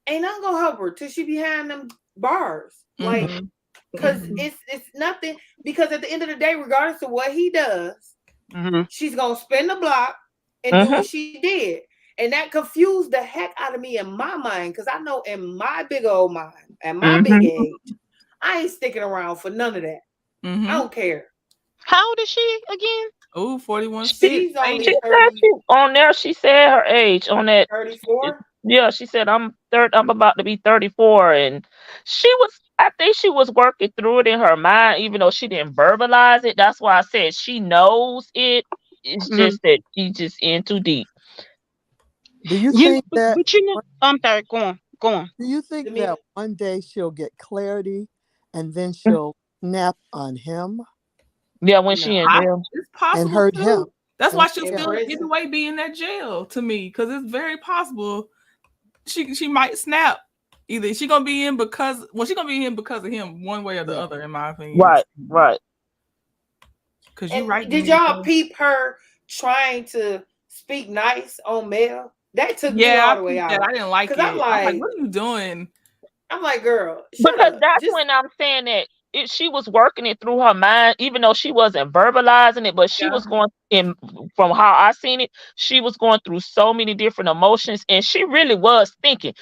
Ain't nothing gonna help her till she behind them bars. Like, Mhm. because Mhm. it's nothing. Because at the end of the day, regardless of what he does, Mhm. she's gonna spin the block and do Mhm. what she did. And that confused the heck out of me in my mind. Because I know in my big old mind, at my big Mhm. age, I ain't sticking around for none of that. I Mhm. don't care. How old is she again? Oh, 41 She She's only she said 30, she on there. She said her age on that. 34. Yeah, she said I'm about to be 34, and she was. I think she was working through it in her mind, even though she didn't verbalize it. That's why I said she knows it. It's Mhm. just that she's just in too deep. Do you You, think that? but you know, I'm sorry. Go on. Go on. Do you I think mean, that one day she'll get clarity and then she'll snap on him Yeah, when she in no, jail. It's and possible hurt him? too. That's And why she'll in still prison. either way be in that jail to me, because it's very possible she might snap. Either she gonna be in because she gonna be in because of him one way or the yeah. other, in my opinion. Right, right. Because you're And right, did Denise. y'all peep her trying to speak nice on Mel? That took me Yeah, all I the way peeped that. out. I didn't like Cause I'm it. I was like, like, what are you doing? girl, shut Because up. that's Just when I'm saying that she was working it through her mind, even though she wasn't verbalizing it, but she Yeah. was going in from how I seen it, she was going through so many different emotions, and she really was thinking.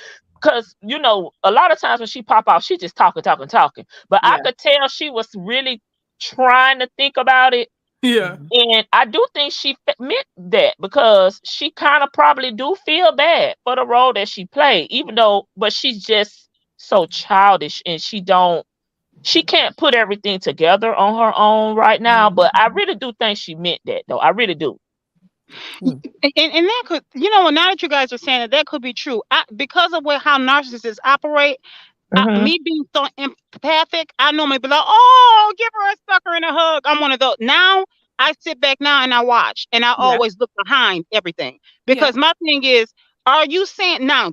Because a lot of times when she pop out, she just talking, talking, talking. But I Yeah. could tell she was really trying to think about it. Yeah. And I do think she meant that because she kind of probably do feel bad for the role that she played, even though, but she's just so childish and she can't put everything together on her own right now. But I really do think she meant that, though. I really do. Hmm. And that could, now that you guys are saying that could be true. Because of how narcissists operate, Hmm. me being so empathic, I normally be like, oh, give her a sucker and a hug. I'm one of those. Now I sit back now and I watch, and I Yeah. always look behind everything, Yeah. because my thing is, are you saying now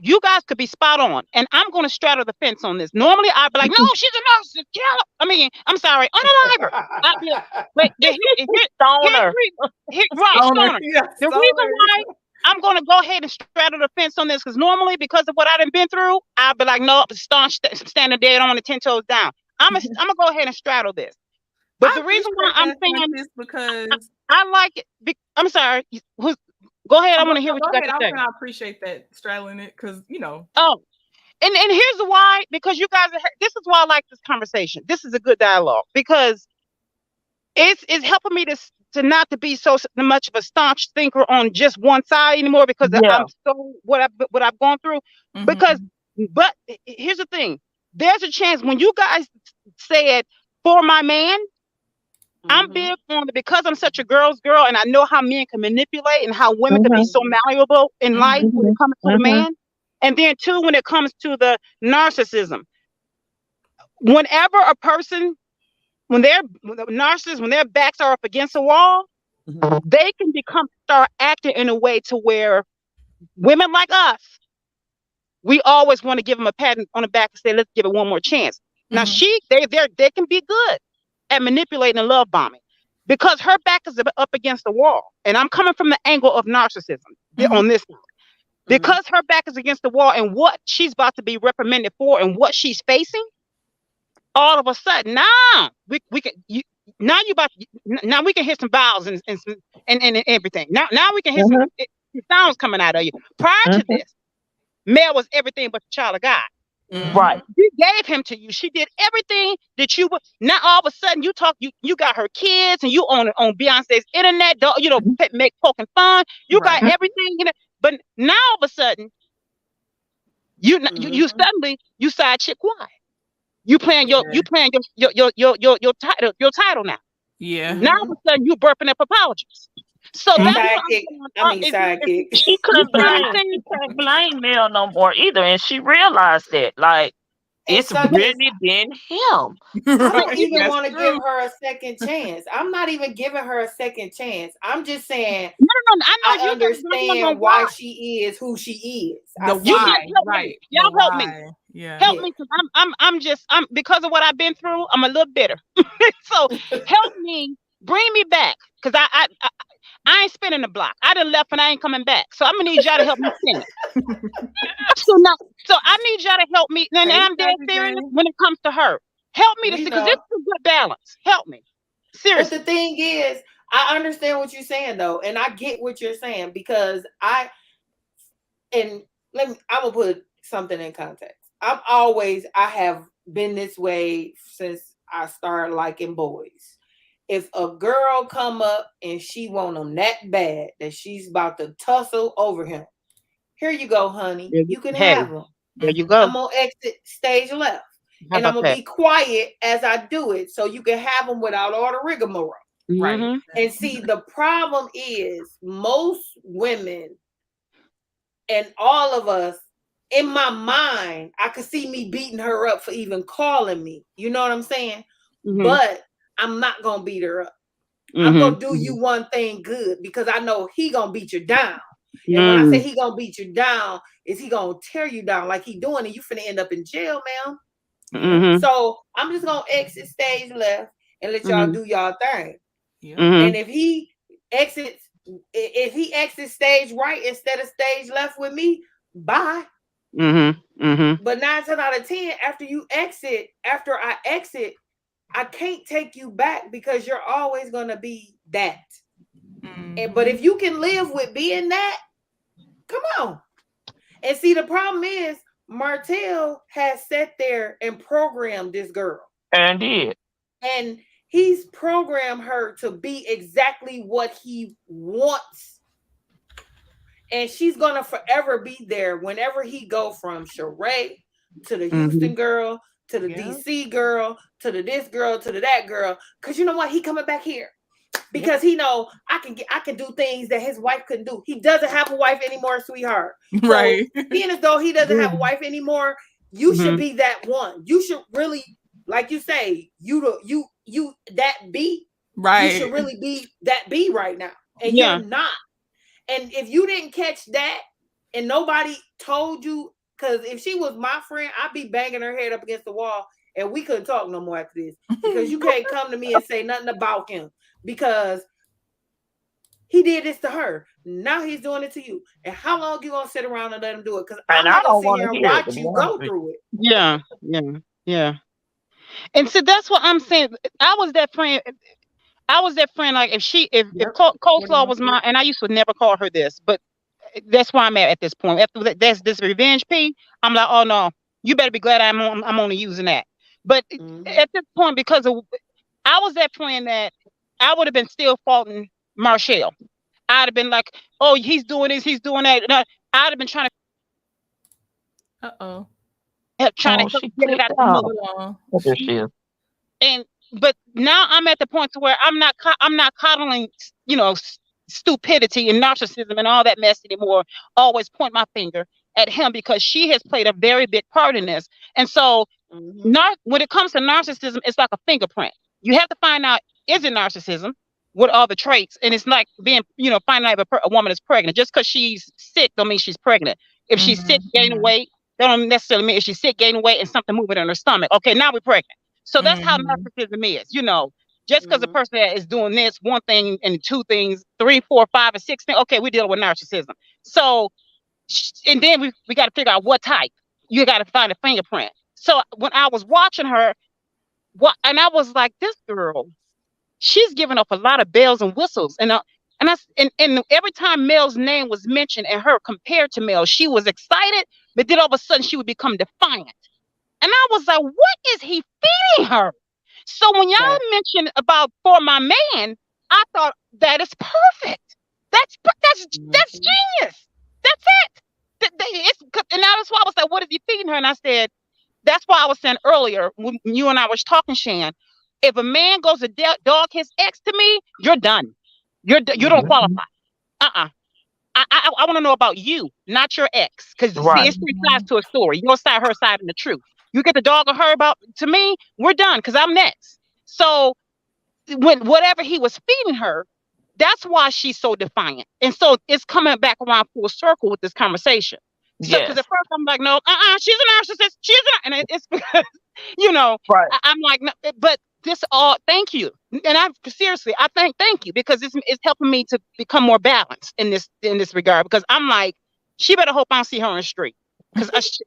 you guys could be spot on, and I'm going to straddle the fence on this. Normally I'd be like, no, she's a narcissist. Kill her. I mean, I'm sorry, unalive her. I'd be like, but here's Stoner. right, Stoner. stoner. Yeah. The reason Stoner. why I'm going to go ahead and straddle the fence on this, because normally, because of what I've been through, I'll be like, no, staunch, standing dead on the 10 toes down. I'm going to go ahead and straddle this. But I the reason why appreciate I'm that, saying Francis, because I like it, I'm sorry. Go ahead. I want to hear what go you got ahead. to say. I appreciate that straddling it because Oh, and here's the why, because you guys this is why I like this conversation. This is a good dialogue, because it's helping me to not to be so much of a staunch thinker on just one side anymore, because Yeah. I'm so what I've gone through. Because but here's the thing. There's a chance when you guys said for my man, I'm big on it, because I'm such a girl's girl and I know how men can manipulate and how women can be Hmm. so malleable in life when it Hmm. comes to the Hmm. man. And then too, when it comes to the narcissism, whenever a person, when the narcissists, when their backs are up against a wall, they can start acting in a way to where women like us, we always want to give them a pat on the back and say, let's give it one more chance. Now they can be good at manipulating and love bombing, because her back is up against the wall. And I'm coming from the angle of narcissism on this side. Because her back is against the wall and what she's about to be reprimanded for and what she's facing, all of a sudden now we can now you about now we can hear some vowels and everything. Now we can hear some sounds coming out of you. Prior to Hmm. this, Mel was everything but the child of God. Right. She gave him to you. She did everything that you would. Now all of a sudden you got her kids and you on Beyonce's internet. Make poking fun. You got right. everything in it. But now all of a sudden you suddenly you side chick. Why? You playing your title now. Yeah. Now all of a sudden you burping up apologies. So And that's Mhm. what I'm sidekick. I saying. mean sidekick. She You couldn't see what I'm blame. saying? She can't blame Mel no more either, and she realized that. Like And it's Sundays, really been him. I don't right. even That's want to give true. her a second chance. I'm not even giving her a second chance. I'm just saying No, I know I you guys don't know understand why why. she is who she is. I The You see guys why. it. help me. Right. The Y'all help me. why. Yeah. Help Yeah. me, because I'm because of what I've been through. I'm a little bitter. So help me, bring me back, because I ain't spinning the block. I done left and I ain't coming back. So I'm gonna need y'all to help me spin it. So now, so I need y'all to help me. And Hey, I'm dead serious everything. when it comes to her. Help me to We see, because this know. is a good balance. Help me, But the seriously. thing is, I understand what you're saying though, and I get what you're saying because and I'm gonna put something in context. I have been this way since I started liking boys. If a girl come up and she want him that bad that she's about to tussle over him, here you go, honey. You can Hey, have him. there you Mhm. go. I'm gonna exit stage left, How and I'm about gonna that? be quiet as I do it, so you can have them without all the rigmarole. Right. Mm-hmm. And see, the problem is most women and all of us in my mind, I could see me beating her up for even calling me. You know what I'm saying? Mm-hmm. But I'm not gonna beat her up. Mm-hmm. I'm gonna do you one thing good because I know he gonna beat you down. And when I say he gonna beat you down, is he gonna tear you down like he doing, and you finna end up in jail, ma'am. Mm-hmm. So I'm just gonna exit stage left and let y'all do y'all thing. Yeah. And if he exits stage right instead of stage left with me, bye. But 9 times out of 10, after I exit, I can't take you back because you're always gonna be that. But if you can live with being that, come on. And see, the problem is Martell has sat there and programmed this girl. And did. And he's programmed her to be exactly what he wants. And she's gonna forever be there whenever he go from Sheree to the Houston girl, to the DC girl, to the this girl, to the that girl. Cause you know what? He coming back here. Because he know I can do things that his wife couldn't do. He doesn't have a wife anymore, sweetheart. Right. So being as though he doesn't have a wife anymore, you should be that one. You should really, like you say, you that B. Right. You should really be that B right now. And you're not. And if you didn't catch that and nobody told you, because if she was my friend, I'd be banging her head up against the wall and we couldn't talk no more after this. Because you can't come to me and say nothing about him. Because he did this to her. Now he's doing it to you. And how long you gonna sit around and let him do it? Because I'm not gonna sit here and watch you go through it. Yeah. And so that's what I'm saying. I was that friend. Like if Coleslaw was mine, and I used to never call her this, but that's why I'm at this point. After that's this revenge P, I'm like, oh no, you better be glad I'm only using that. But at this point, because I was that friend that I would have been still faulting Marshall. I'd have been like, oh, he's doing this, he's doing that. And I'd have been trying to get it out of the mother. But now I'm at the point to where I'm not coddling, stupidity and narcissism and all that mess anymore. Always point my finger at him because she has played a very big part in this. And so when it comes to narcissism, it's like a fingerprint. You have to find out, is it narcissism? What are the traits? And it's like being, finding out if a woman is pregnant. Just because she's sick don't mean she's pregnant. If she's sick, gaining weight, that don't necessarily mean if she's sick, gaining weight and something moving in her stomach. Okay, now we're pregnant. So that's how narcissism is, Just because a person is doing this, one thing and two things, 3, 4, 5, and 6 things, okay, we're dealing with narcissism. So, and then we got to figure out what type. You got to find a fingerprint. So when I was watching her, and I was like, this girl, she's giving up a lot of bells and whistles. And every time Mel's name was mentioned and her compared to Mel, she was excited, but then all of a sudden she would become defiant. And I was like, what is he feeding her? So when y'all mentioned about for my man, I thought that is perfect. That's genius. That's it. And now that's why I was like, what is he feeding her? And I said, that's why I was saying earlier when you and I was talking, Shan, if a man goes to dog his ex to me, you're done. You don't qualify. I want to know about you, not your ex, because see, it's 3 sides to a story. Your side, her side, and the truth. You get the dog or her about to me, we're done because I'm next. So when whatever he was feeding her, that's why she's so defiant. And so it's coming back around full circle with this conversation. So because at first I'm like, no, she's a narcissist. And it's because, I'm like, no, but this all, thank you. And I thank you because it's helping me to become more balanced in this regard, because I'm like, she better hope I don't see her in the street. Because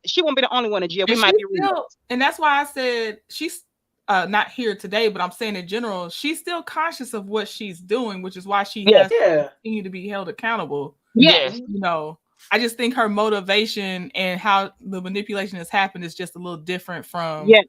she won't be the only one in jail. We might be real. And that's why I said she's not here today, but I'm saying in general, she's still conscious of what she's doing, which is why she has to continue to be held accountable. Yes. I just think her motivation and how the manipulation has happened is just a little different from. I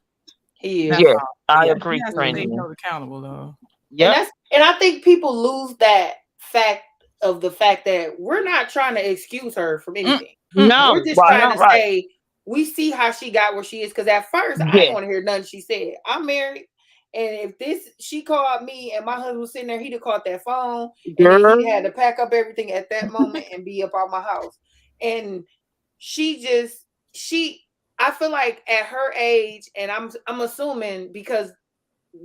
agree. She has to be held accountable though. Yeah. And I think people lose that fact that we're not trying to excuse her from anything. No, we're just trying to say we see how she got where she is. Because at first I didn't want to hear nothing she said. I'm married, and if she called me and my husband was sitting there, he'd have called that phone, and then he had to pack up everything at that moment and be up out my house. And she I feel like at her age, and I'm assuming because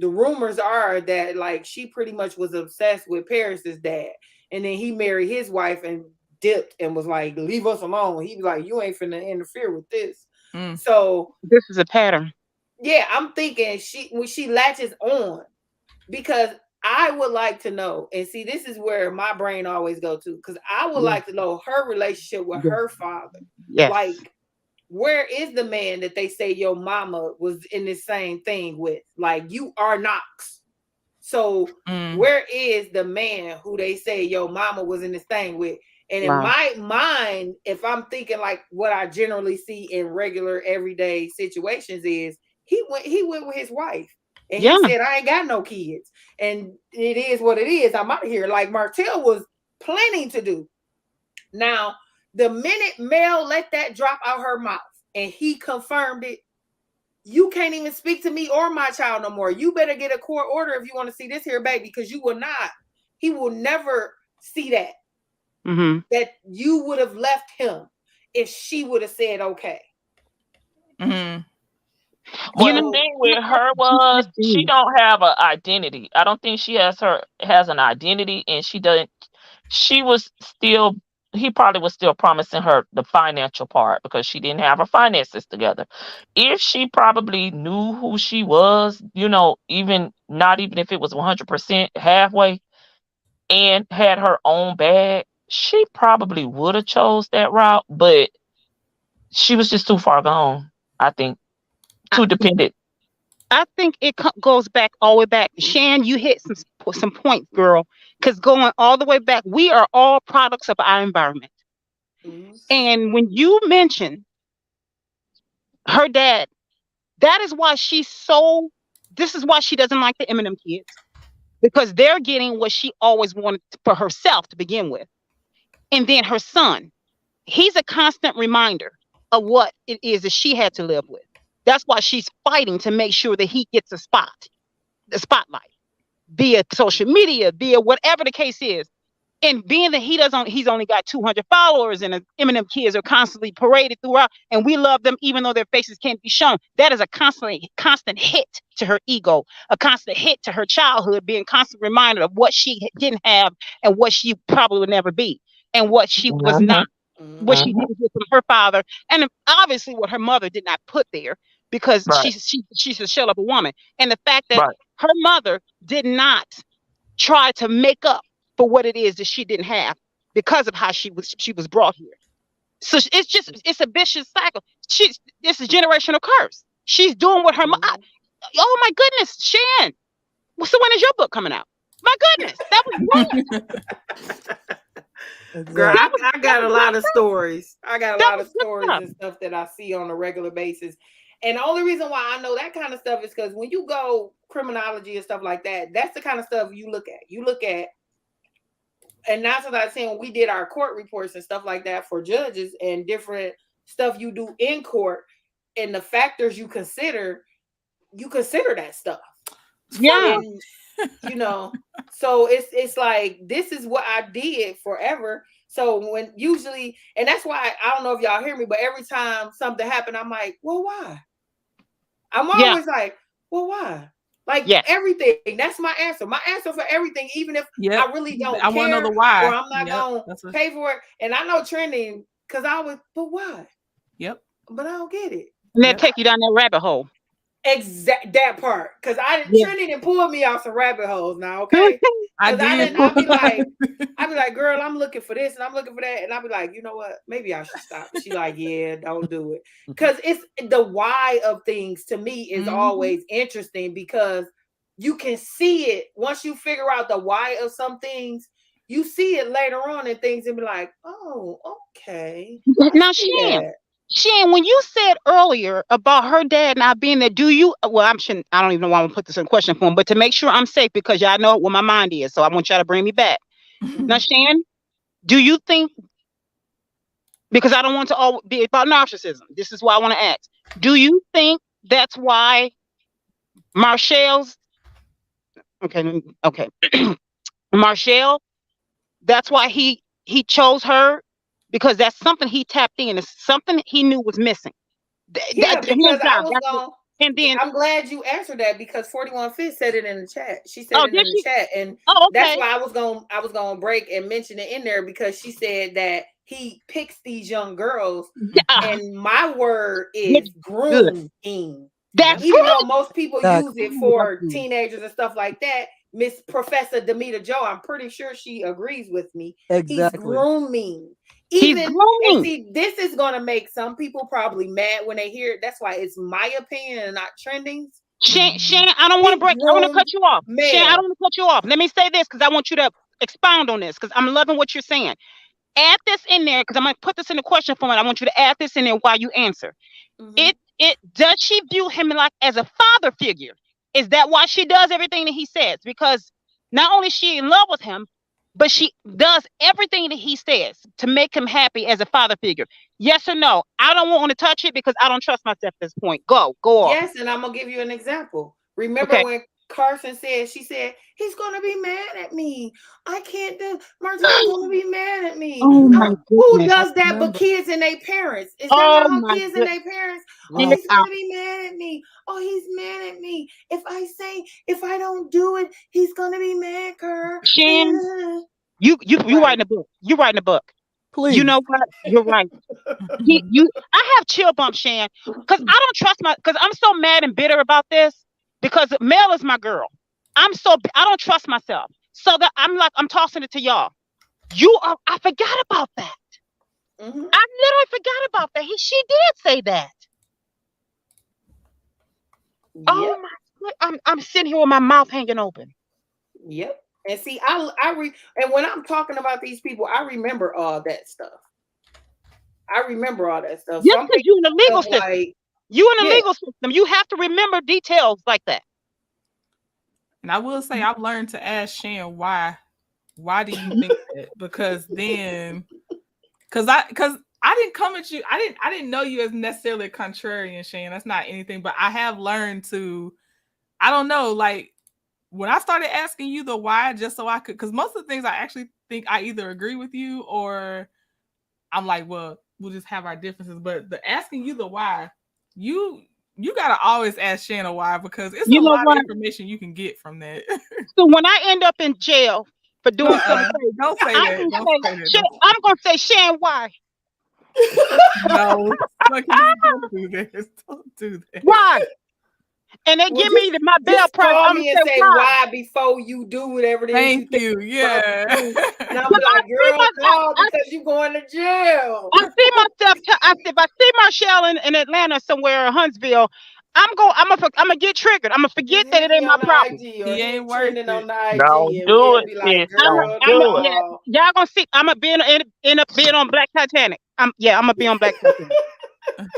the rumors are that like she pretty much was obsessed with Paris's dad, and then he married his wife and dipped and was like, leave us alone. He was like, you ain't finna interfere with this. Mm. So This is a pattern. yeah, I'm thinking when she latches on, because I would like to know, and see, this is where my brain always go to, because I would Yeah. like to know her relationship with Yeah. her father. Yes. Like, where is the man that they say your mama was in the same thing with? Like, you are Knox. So where is the man who they say your mama was in this thing with? And in Wow. my mind, if I'm thinking like what I generally see in regular everyday situations is he went with his wife and Yeah. he said, I ain't got no kids. And it is what it is. I'm out of here. Like Martell was planning to do. Now, the minute Mel let that drop out her mouth and he confirmed it, you can't even speak to me or my child no more. You better get a court order if you want to see this here baby, because you will not. He will never see that. Mm-hmm. That you would have left him if she would have said okay. Mm-hmm. Well, the You know, thing with her was she don't have an identity. I don't think she has an identity, and she doesn't. She was still. He probably was still promising her the financial part because she didn't have her finances together. If she probably knew who she was, even not even if it was 100% halfway, and had her own bag, she probably would have chose that route. But she was just too far gone. I think I, too dependent. I think it goes back all the way back. Shan, you hit some points, girl. Because going all the way back, we are all products of our environment. Mm-hmm. And when you mention her dad, that is why she's so. This is why she doesn't like the Eminem kids, because they're getting what she always wanted for herself to begin with. And then her son, he's a constant reminder of what it is that she had to live with. That's why she's fighting to make sure that he gets the spotlight, be it social media, be it whatever the case is. And being that he's only got 200 followers, and the Eminem kids are constantly paraded throughout, and we love them even though their faces can't be shown. That is a constant hit to her ego, a constant hit to her childhood, being constant reminder of what she didn't have and what she probably would never be, and what she was not, Mhm, what she mhm. didn't get from her father, and obviously what her mother did not put there, because Right, she's a shell of a woman, and the fact that right. her mother did not try to make up for what it is that she didn't have because of how she was brought here. So it's a vicious cycle. It's a generational curse. She's doing what her Mm-hmm. oh my goodness, Shan. So when is your book coming out? My goodness, that was Girl, Exactly. I got a lot of stories. I got a that lot was of good stories stuff. and stuff that I see on a regular basis. And the only reason why I know that kind of stuff is because when you go criminology and stuff like that, that's the kind of stuff you look at. You look at, and that's what I was saying when we did our court reports and stuff like that for judges and different stuff you do in court, and the factors you consider that stuff. Yeah, And so it's like this is what I did forever. So when usually, and that's why I don't know if y'all hear me, but every time something happened, I'm like, well, why? I'm yeah, always like, well, why? Like yes, everything. That's my answer. My answer for everything, even if Yep. I really don't I want to know care the or why. I'm not Yep. gonna That's what. pay for it. And I know trending because I was, but why? Yep. But I don't get it. and that Yep. take you down that rabbit hole. Exact that part. Cause I didn't Yeah. trending and pulled me off some rabbit holes now, okay? I Because I did. didn't, I'd be like, girl, I'm looking for this and I'm looking for that. And I'd be like, you know what? Maybe I should stop. She like, yeah, don't do it. Because it's the why of things to me is always interesting because you can see it once you figure out the why of some things, you see it later on in things and be like, oh, okay. I Now, see Shan, that. Shan, when you said earlier about her dad not being there, do you? Well, I don't even know why I'm gonna put this in question form, but to make sure I'm safe, because y'all know where my mind is, so I want y'all to bring me back. Now, Shan, do you think? Because I don't want to all be about narcissism. This is why I want to ask: do you think that's why Marshall's okay, Marshall? That's why he chose her because that's something he tapped in. It's something he knew was missing. Yeah, Hands because I down. was going. And then, I'm glad you answered that because 41 Fit said it in the chat. She said oh, it in did the she? chat, and Oh, that's okay. why I was gonna break and mention it in there because she said that he picks these young girls, Yeah, and my word good. is Good. grooming. That's That's Even good. though most people use it Exactly. for teenagers and stuff like that, Miss Professor Demeter Joe, I'm pretty sure she agrees with me. He's Exactly. grooming. He's Even and grooming. see, this is gonna make some people probably mad when they hear it. That's why it's my opinion and not trending's. Shane, I don't want to He break. I want to cut groomed you off. Shane, I don't male. want to cut you off. Let me say this because I want you to expound on this because I'm loving what you're saying. Add this in there because I'm going to put this in the question format. I want you to add this in there while you answer. Mhm. It does she view him like as a father figure? Is that why she does everything that he says? Because not only is she in love with him, but she does everything that he says to make him happy as a father figure. Yes or no? I don't want to touch it because I don't trust myself at this point. Go off. Yes, and I'm gonna give you an example. Remember Okay. when Carson said, she said, he's gonna be mad at me. I can't do Martell's gonna be mad at me. Oh my Who goodness. does that but remember. kids and their parents? Is that Oh not how my kids and good. their parents? Oh, Get he's out. gonna be mad at me. Oh, he's mad at me. If I don't do it, he's gonna be mad, Kerr. Shan, you Right. writing a book. You writing a book. You Please. know what? You're right. I have chill bumps, Shan, because I don't trust because I'm so mad and bitter about this because Mel is my girl. I don't trust myself. So that I'm tossing it to y'all. I forgot about that. Mhm. I literally forgot about that. She did say that. Oh Yep. my, I'm sitting here with my mouth hanging open. Yep. And see, and when I'm talking about these people, I remember all that stuff. I remember all that stuff. Just So I'm because thinking you in the legal stuff system. like, You in the yeah. legal system. You have to remember details like that. And I will say I've learned to ask Shan why do you think that? Because I didn't come at you. I didn't know you as necessarily a contrarian, Shan. That's not anything, but I have learned to, I don't know, like when I started asking you the why, just so I could, because most of the things I actually think I either agree with you or I'm like, well, we'll just have our differences. But the asking you the why, you gotta always ask Shanna why because it's a You know lot of what? information you can get from that. So when I end up in jail for doing something crazy, Don't say I'm that. gonna Don't say that. say, I'm gonna say, Shan, why? No, don't do this. Don't do that. Why? And they Well, give me my bail just price. call I'm gonna me and say say why? why before you do whatever it is you Thank think you. you're about Yeah. to do. And I'll be But I like, see girl, call I because you're going to jail. see myself. If I see Marshall in Atlanta somewhere or Huntsville, I'm gonna get triggered. I'm gonna forget Just that hit it me ain't my on the problem. IG or He hit ain't worth trending on it. the IG Don't and do we'll it, be like, sis. Don't girl, do it. Yeah, no. y'all gonna see. I'm gonna end up being on Black Titanic. I'm gonna be on Black Titanic.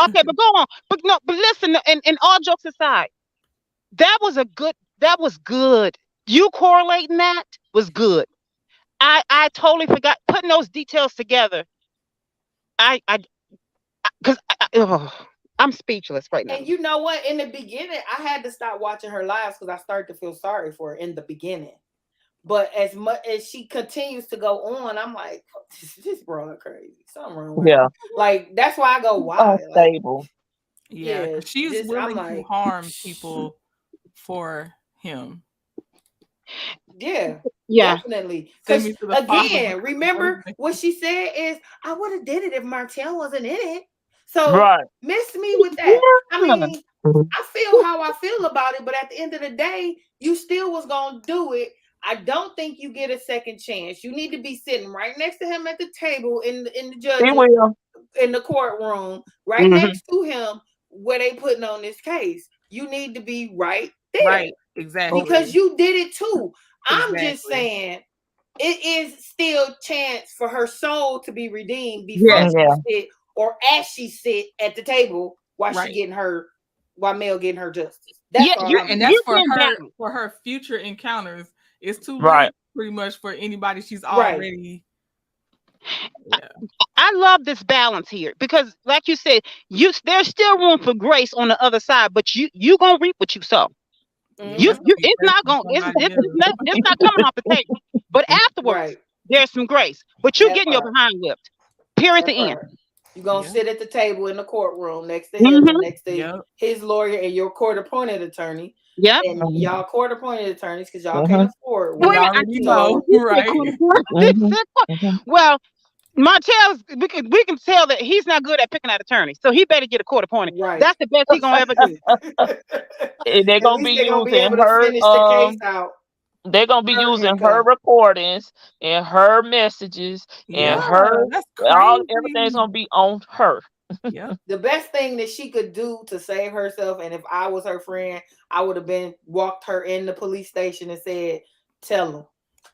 Okay, but go on. But no, but listen. And all jokes aside, that was good. You correlating that was good. I totally forgot putting those details together. I because I'm speechless right now. And you know what? In the beginning, I had to stop watching her lives because I started to feel sorry for her in the beginning. But as much as she continues to go on, I'm like, this broad crazy. Something wrong with her. Yeah. Like, that's why I go, why? Like, Unstable. Yeah, yeah, because she's just I'm willing to like, harm people for him. yeah, Yeah. definitely. Send Because me to the father. again, remember what she said is, I would have did it if Martell wasn't in it. So Right. miss me with that. I Yeah. mean, I feel how I feel about it, but at the end of the day, you still was gonna do it. I don't think you get a second chance. You need to be sitting right next to him at the table in the He judge's will. in the courtroom, right Mhm. next to him where they putting on this case. You need to be right there Right. Exactly. because you did it too. I'm just Exactly. saying it is still chance for her soul to be redeemed before Yes. Yeah. she sit or as she sit at the table while Right. while Mel getting her justice. That's Yeah, all you're I'm And saying. that's you're being balanced. for her future encounters. It's too Right. late pretty much for anybody she's Right. already. Yeah. I love this balance here because, like you said, there's still room for grace on the other side, but you gonna reap what you sow. And that's Mhm. gonna be It's great not for going somebody else. it's not coming off the table. But afterwards, Right. there's some grace. But you That getting your part. behind whipped. Period. That The end. part. You're gonna Yep. sit at the table in the courtroom next to him and Mm-hmm. next to Yep. his lawyer and your court appointed attorney. Yep. And y'all court appointed attorneys because y'all can't Mm-hmm. afford Wait We a one. minute. already know, So You said right? court appointed. Mm-hmm. Mm-hmm. Well, Martell's we can tell that he's not good at picking out attorneys, so he better get a court appointed. right. That's the best he gonna ever do. And they're At gonna least be they're gonna be using able to her finish the case out. they're gonna be Her using her income. recordings and her messages and Yeah, her that's everything's crazy. gonna be on her. Yep. The best thing that she could do to save herself, and if I was her friend, I would have been walked her in the police station and said, "Tell them,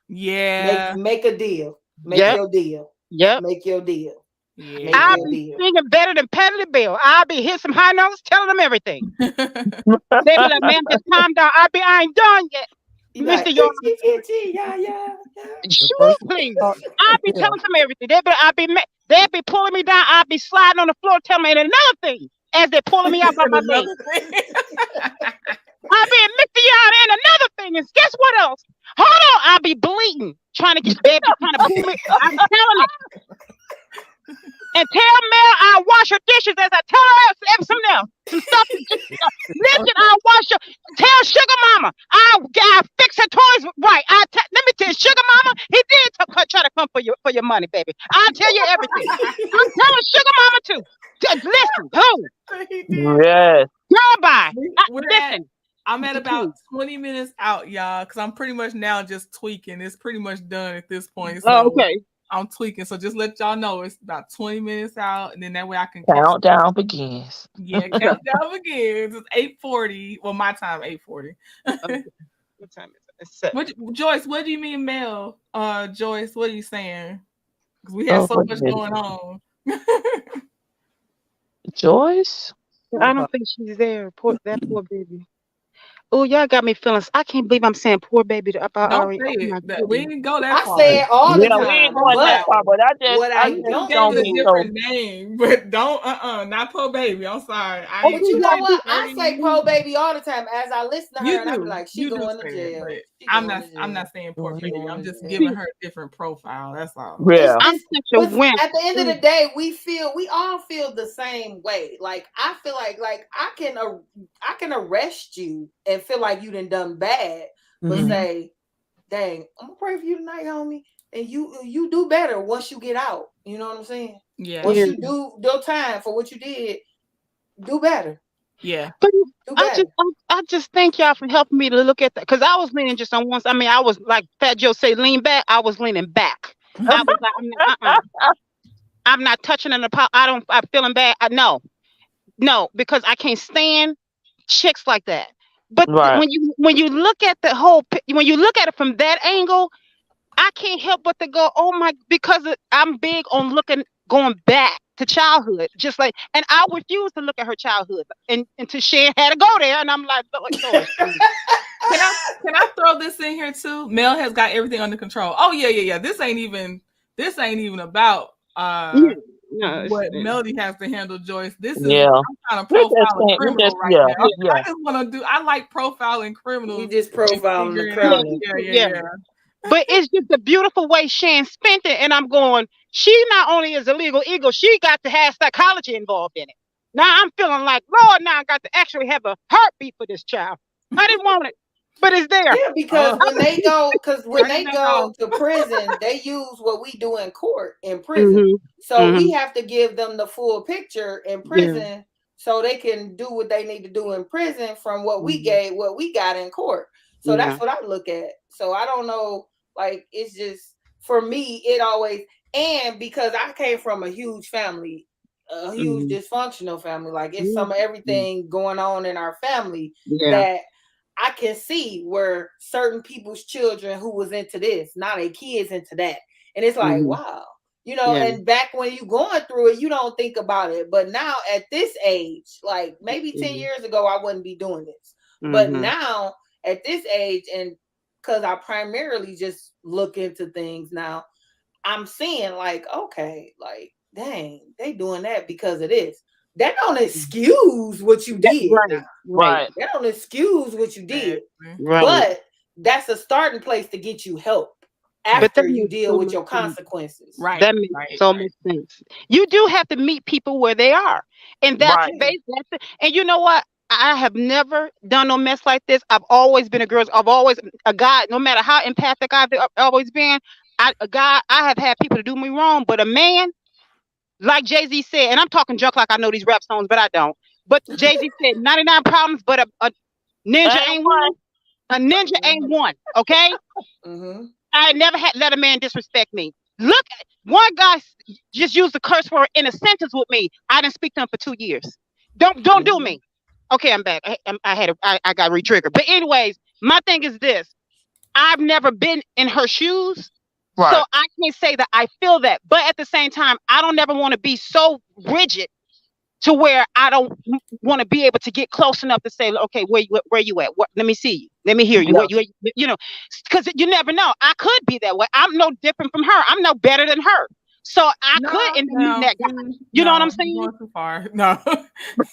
Yeah. make a deal, make Yep. your deal, Yep. make your deal, make Yeah. I'll your be deal." singing better than Patty LaBelle. I'll be hitting some high notes, telling them everything. They be like, "Ma'am, just calm down." I ain't done yet, You Mister like York. itchy, itchy, yeah, yeah, yeah. The Sure, first please. thought, I'll be yeah. telling them everything. They'll be pulling me down. I'll be sliding on the floor, telling me another thing as they're pulling me out by And my leg. another thing. I'll be Mr. Yard and another thing is guess what else? Hold on, I'll be bleeding, trying to get baby, trying to pull me. I'm telling it. And tell Mel I'll wash her dishes as I tell her something else. Some stuff. Listen, I'll wash her. Tell Sugar Mama I'll fix her toys right. Let me tell you, Sugar Mama, he did try to come for your money, baby. I'll tell you everything. I'm telling Sugar Mama too. Listen, who? He did. Yes. Girl, bye. We're at Listen. I'm at about Please. 20 minutes out, y'all, because I'm pretty much now just tweaking. It's pretty much done at this point. Oh, So okay. I'm tweaking. So just let y'all know it's about 20 minutes out, and then that way I can catch. Countdown begins. Yeah, countdown begins. It's 8:40. Well, my time 8:40. Okay. What time is it? It's 7. Joyce, what do you mean, Mel? Joyce, what are you saying? Because we have Oh, so wait a much minute. going on. Joyce? I don't think she's there. That poor baby. Oh, y'all got me feeling. I can't believe I'm saying poor baby about Don't Ari. say Oh my it. We goodness. didn't go that I far. say it all the Yeah, we ain't time, going that but far, but what I I You just gave don't don't it a be do. so different name, but don't not Poe Baby. I'm sorry. I Okay, ain't But you y'all know trying do. what? I say to pro baby all the time. As I listen to her, You and I be do. like, she You do going to say it, but jail. She I'm going not to I'm jail. not saying poor Going She baby. going I'm to just jail. giving her a different profile. That's all. yeah. I'm such a But wimp. at the end of the day, we all feel the same way. Like I feel like I can arrest you and feel like you done bad, but Mhm. say, dang, I'm gonna pray for you tonight, homie. And you do better once you get out. You know what I'm saying? Yeah. Once Yeah. you do your time for what you did, do better. Yeah. But Do I better. just, I just thank y'all for helping me to look at that because I was leaning just on one side. I mean, I was like Fat Joe say, lean back. I was leaning back. I was like, I'm not touching an apple. I'm feeling bad. No, because I can't stand chicks like that. But Right. when you look at when you look at it from that angle, I can't help but to go, oh my, because I'm big on going back to childhood, just like, and I refuse to look at her childhood, and to Shan had to go there, and I'm like, Lord, please. Can I throw this in here too? Mel has got everything under control. Oh yeah. This ain't even about Yeah, no, what Melody has to handle, Joyce. This is Yeah. I'm kind of We just profiling can't. We criminal just right now. yeah. I just want to do. I like profiling You criminals just and profiling the figuring out. criminal. Yeah. But it's just a beautiful way Shan spent it, and I'm going. She not only is a legal eagle, she got to have psychology involved in it. Now I'm feeling like, Lord, now I got to actually have a heartbeat for this child. I didn't want it, but it's there. Yeah, because when they go, Turn it back off. to prison, they use what we do in court in prison. Mm-hmm. So Mm-hmm. we have to give them the full picture in prison, so they can do what they need to do in prison from what we got in court. So Yeah. that's what I look at. So I don't know, like it's just for me, it always, and because I came from a huge family, a huge dysfunctional family, like it's some of everything going on in our family that I can see where certain people's children who was into this, now their kids into that. And it's like, wow. And back when you going through it, you don't think about it. But now at this age, like maybe 10 years ago, I wouldn't be doing this. But now at this age, and because I primarily just look into things now, I'm seeing like, okay, like, dang, they doing that because of this. That don't excuse what you did. Right. That don't excuse what you did. Right. But that's a starting place to get you help But that after you makes deal so with much your sense. consequences. Right, That makes right, so right. much sense. You do have to meet people where they are, and Right. that's it. And you know what? I have never done no mess like this. I've always been a girl. I've always a guy. No matter how empathic I've always been, a guy. I have had people to do me wrong, but a man, like Jay Z said, and I'm talking junk like I know these rap songs, but I don't. But Jay Z said, 99 problems, but a ninja Ain't ain't one. one. A ninja ain't one. Okay. Mm-hmm. I never had let a man disrespect me. Look, one guy just used the curse word in a sentence with me. I didn't speak to him for 2 years. Don't do Mm-hmm. me. Okay, I'm back. I got re-triggered. But anyways, my thing is this: I've never been in her shoes, so Right. I can't say that I feel that. But at the same time, I don't ever want to be so rigid to where I don't want to be able to get close enough to say, okay, where you at? What, let me see you. Let me hear you. Yeah. What you know, because you never know. I could be that way. I'm no different from her. I'm no better than her. So I could No, end up meeting no, that guy. You know what no, I'm you're saying? going too far. No.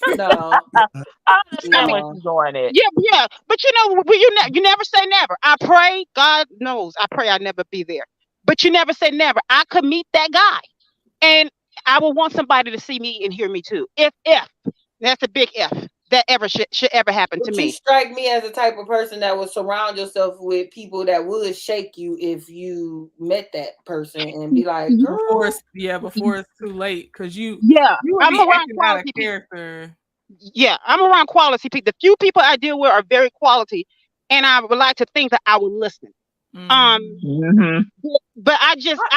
No, I I understand mean, where no. she's going at. yeah, yeah. But you know, you never say never. I pray, God knows, I pray I never be there. But you never say never. I could meet that guy, and I would want somebody to see me and hear me too. If that's a big if that ever should ever happen to But you me. strike me as the type of person that would surround yourself with people that would shake you if you met that person and be like, Before girl. it's before it's too late, because Yeah, you would I'm be around acting out of quality people. character. Yeah, I'm around quality people. The few people I deal with are very quality, and I would like to think that I would listen. Um, Mhm. Hmm. but I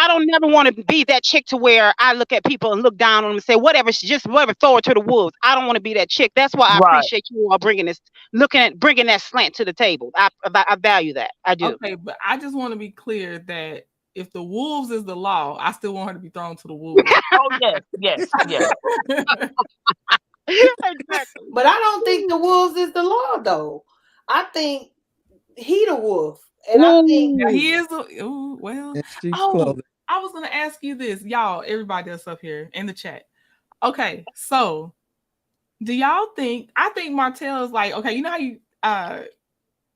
don't never want to be that chick to where I look at people and look down on them and say whatever, just whatever, throw it to the wolves. I don't want to be that chick. That's why I Right. appreciate you all bringing that slant to the table. I value that. I do. Okay, but I just want to be clear that if the wolves is the law, I still want her to be thrown to the wolves. Oh yes, yes, yes. Exactly. But I don't think the wolves is the law though. I think he the wolf. And I think Now Ooh. he is. Ooh, well. In sheep's Oh, clothing. I was gonna ask you this, y'all. Everybody that's up here in the chat. Okay, so do y'all think? I think Martell is like, okay, you know how you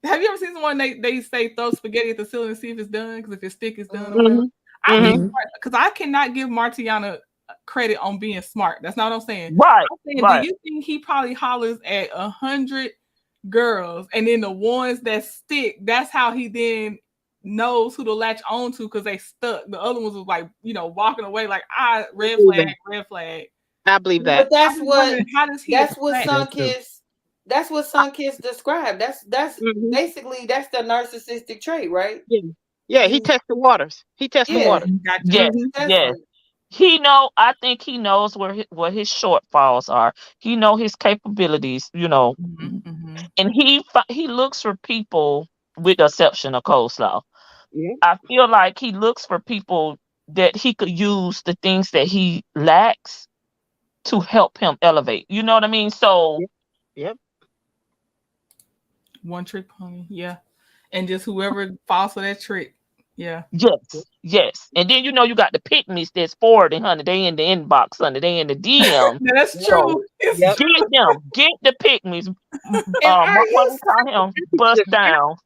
have you ever seen someone they say throw spaghetti at the ceiling and see if it's done? Because if it's thick, it's done or whatever. Hmm. I think Hmm. Hmm. because I cannot give Martiana credit on being smart. That's not what I'm saying. Right, I'm saying, do right. you think he probably hollers at 100 girls, and then the ones that stick, that's how he then knows who to latch on to because they stuck. The other ones was like, walking away like, red flag, red flag. I believe that. but I'm just wondering, how does he that's what attract? That too. Sunkiss described. That's Hmm. basically that's the narcissistic trait, right? Yeah, yeah. He You tests the waters. He tests the yeah, waters. Gotcha. Yes, it's yes. assessment. I think he knows where his shortfalls are. He know his capabilities, Mhm, mhm. and he looks for people with the exception of coleslaw. Yeah, I feel like he looks for people that he could use the things that he lacks to help him elevate. You know what I mean? So yeah, yep. One trick pony, yeah. And just whoever falls for that trick, yeah. yes, yes. And then you got the pygmies that's forwarding, honey. They in the inbox, honey. They in the DM. No, that's Yep. So true. It's Yep. true. get the pygmies. And are What you we call him? Bust down.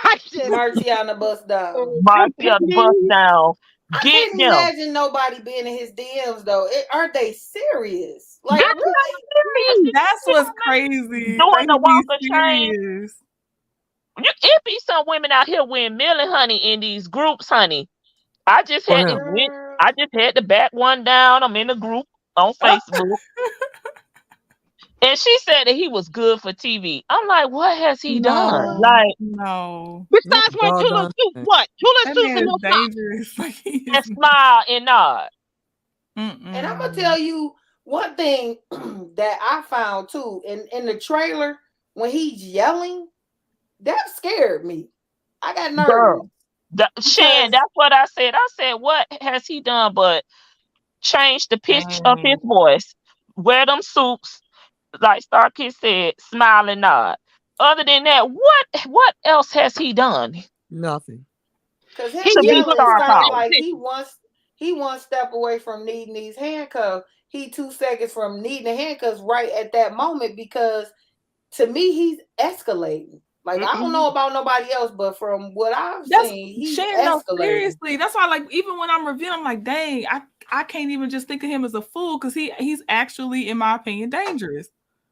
I just Martiana bust down? them Marcia bust pygmies. down. I Get can't them. imagine nobody being in his DMs though. Aren't they serious? They Like, what? serious. Did you That's see what's how many crazy. doing They the be walk of shame? serious. It be some women out here windmilling, honey, in these groups, honey. I just For had to him. win. Girl. I just had to back one down. I'm in a group on Facebook, and she said that he was good for TV. I'm like, what has he done? No, No. Like, no. No Besides one Tula doggone Suits, thing. what? Tula That Suits man and is no socks. dangerous. Like he and is. smile and nod. And I'm gonna Mm-mm. tell you one thing that I found too in the trailer when he's yelling, that scared me. I got nervous Girl, Shan, because that's what I said. I said, what has he done but change the pitch of his Dang. voice, wear them suits, like Starkey said, smile and nod. Other than that, what else has he done Nothing. him He to be used yelling star sound power? like competition. he one step away from needing these handcuffs. He 2 seconds from needing the handcuffs right at that moment because to me he's escalating. Like I don't know about nobody else, but from what I've That's seen, he Shan. No, escalated. seriously. That's why, like, even when I'm reviewing, I'm like, dang, I can't even just think of him as a fool because he's actually, in my opinion, dangerous.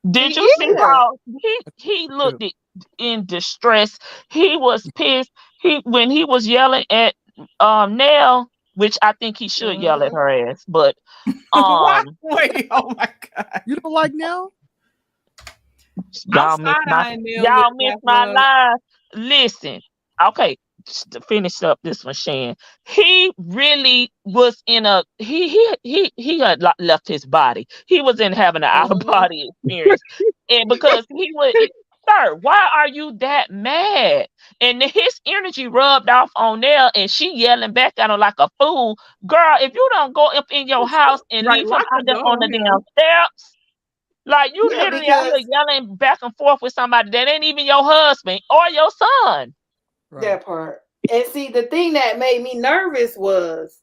Did He you see is. how he looked in distress? He was pissed. When he was yelling at Nell, which I think he should yell at her ass, but Wait, oh my god, You don't like Nell? I'm y'all missed my side-eyeing Neil lip last. line. Listen, okay, just to finish up this one, Shan. He really was in a he had left his body. He was in having an out of body experience, and because he was. Sir, why are you that mad? And his energy rubbed off on Nell, and she yelling back at him like a fool. Girl, if you don't go up in your house and Right, leave him lock out the there door on on the him. damn steps, like you Yeah, literally out because here yelling back and forth with somebody that ain't even your husband or your son. Right. that part. And see, the thing that made me nervous was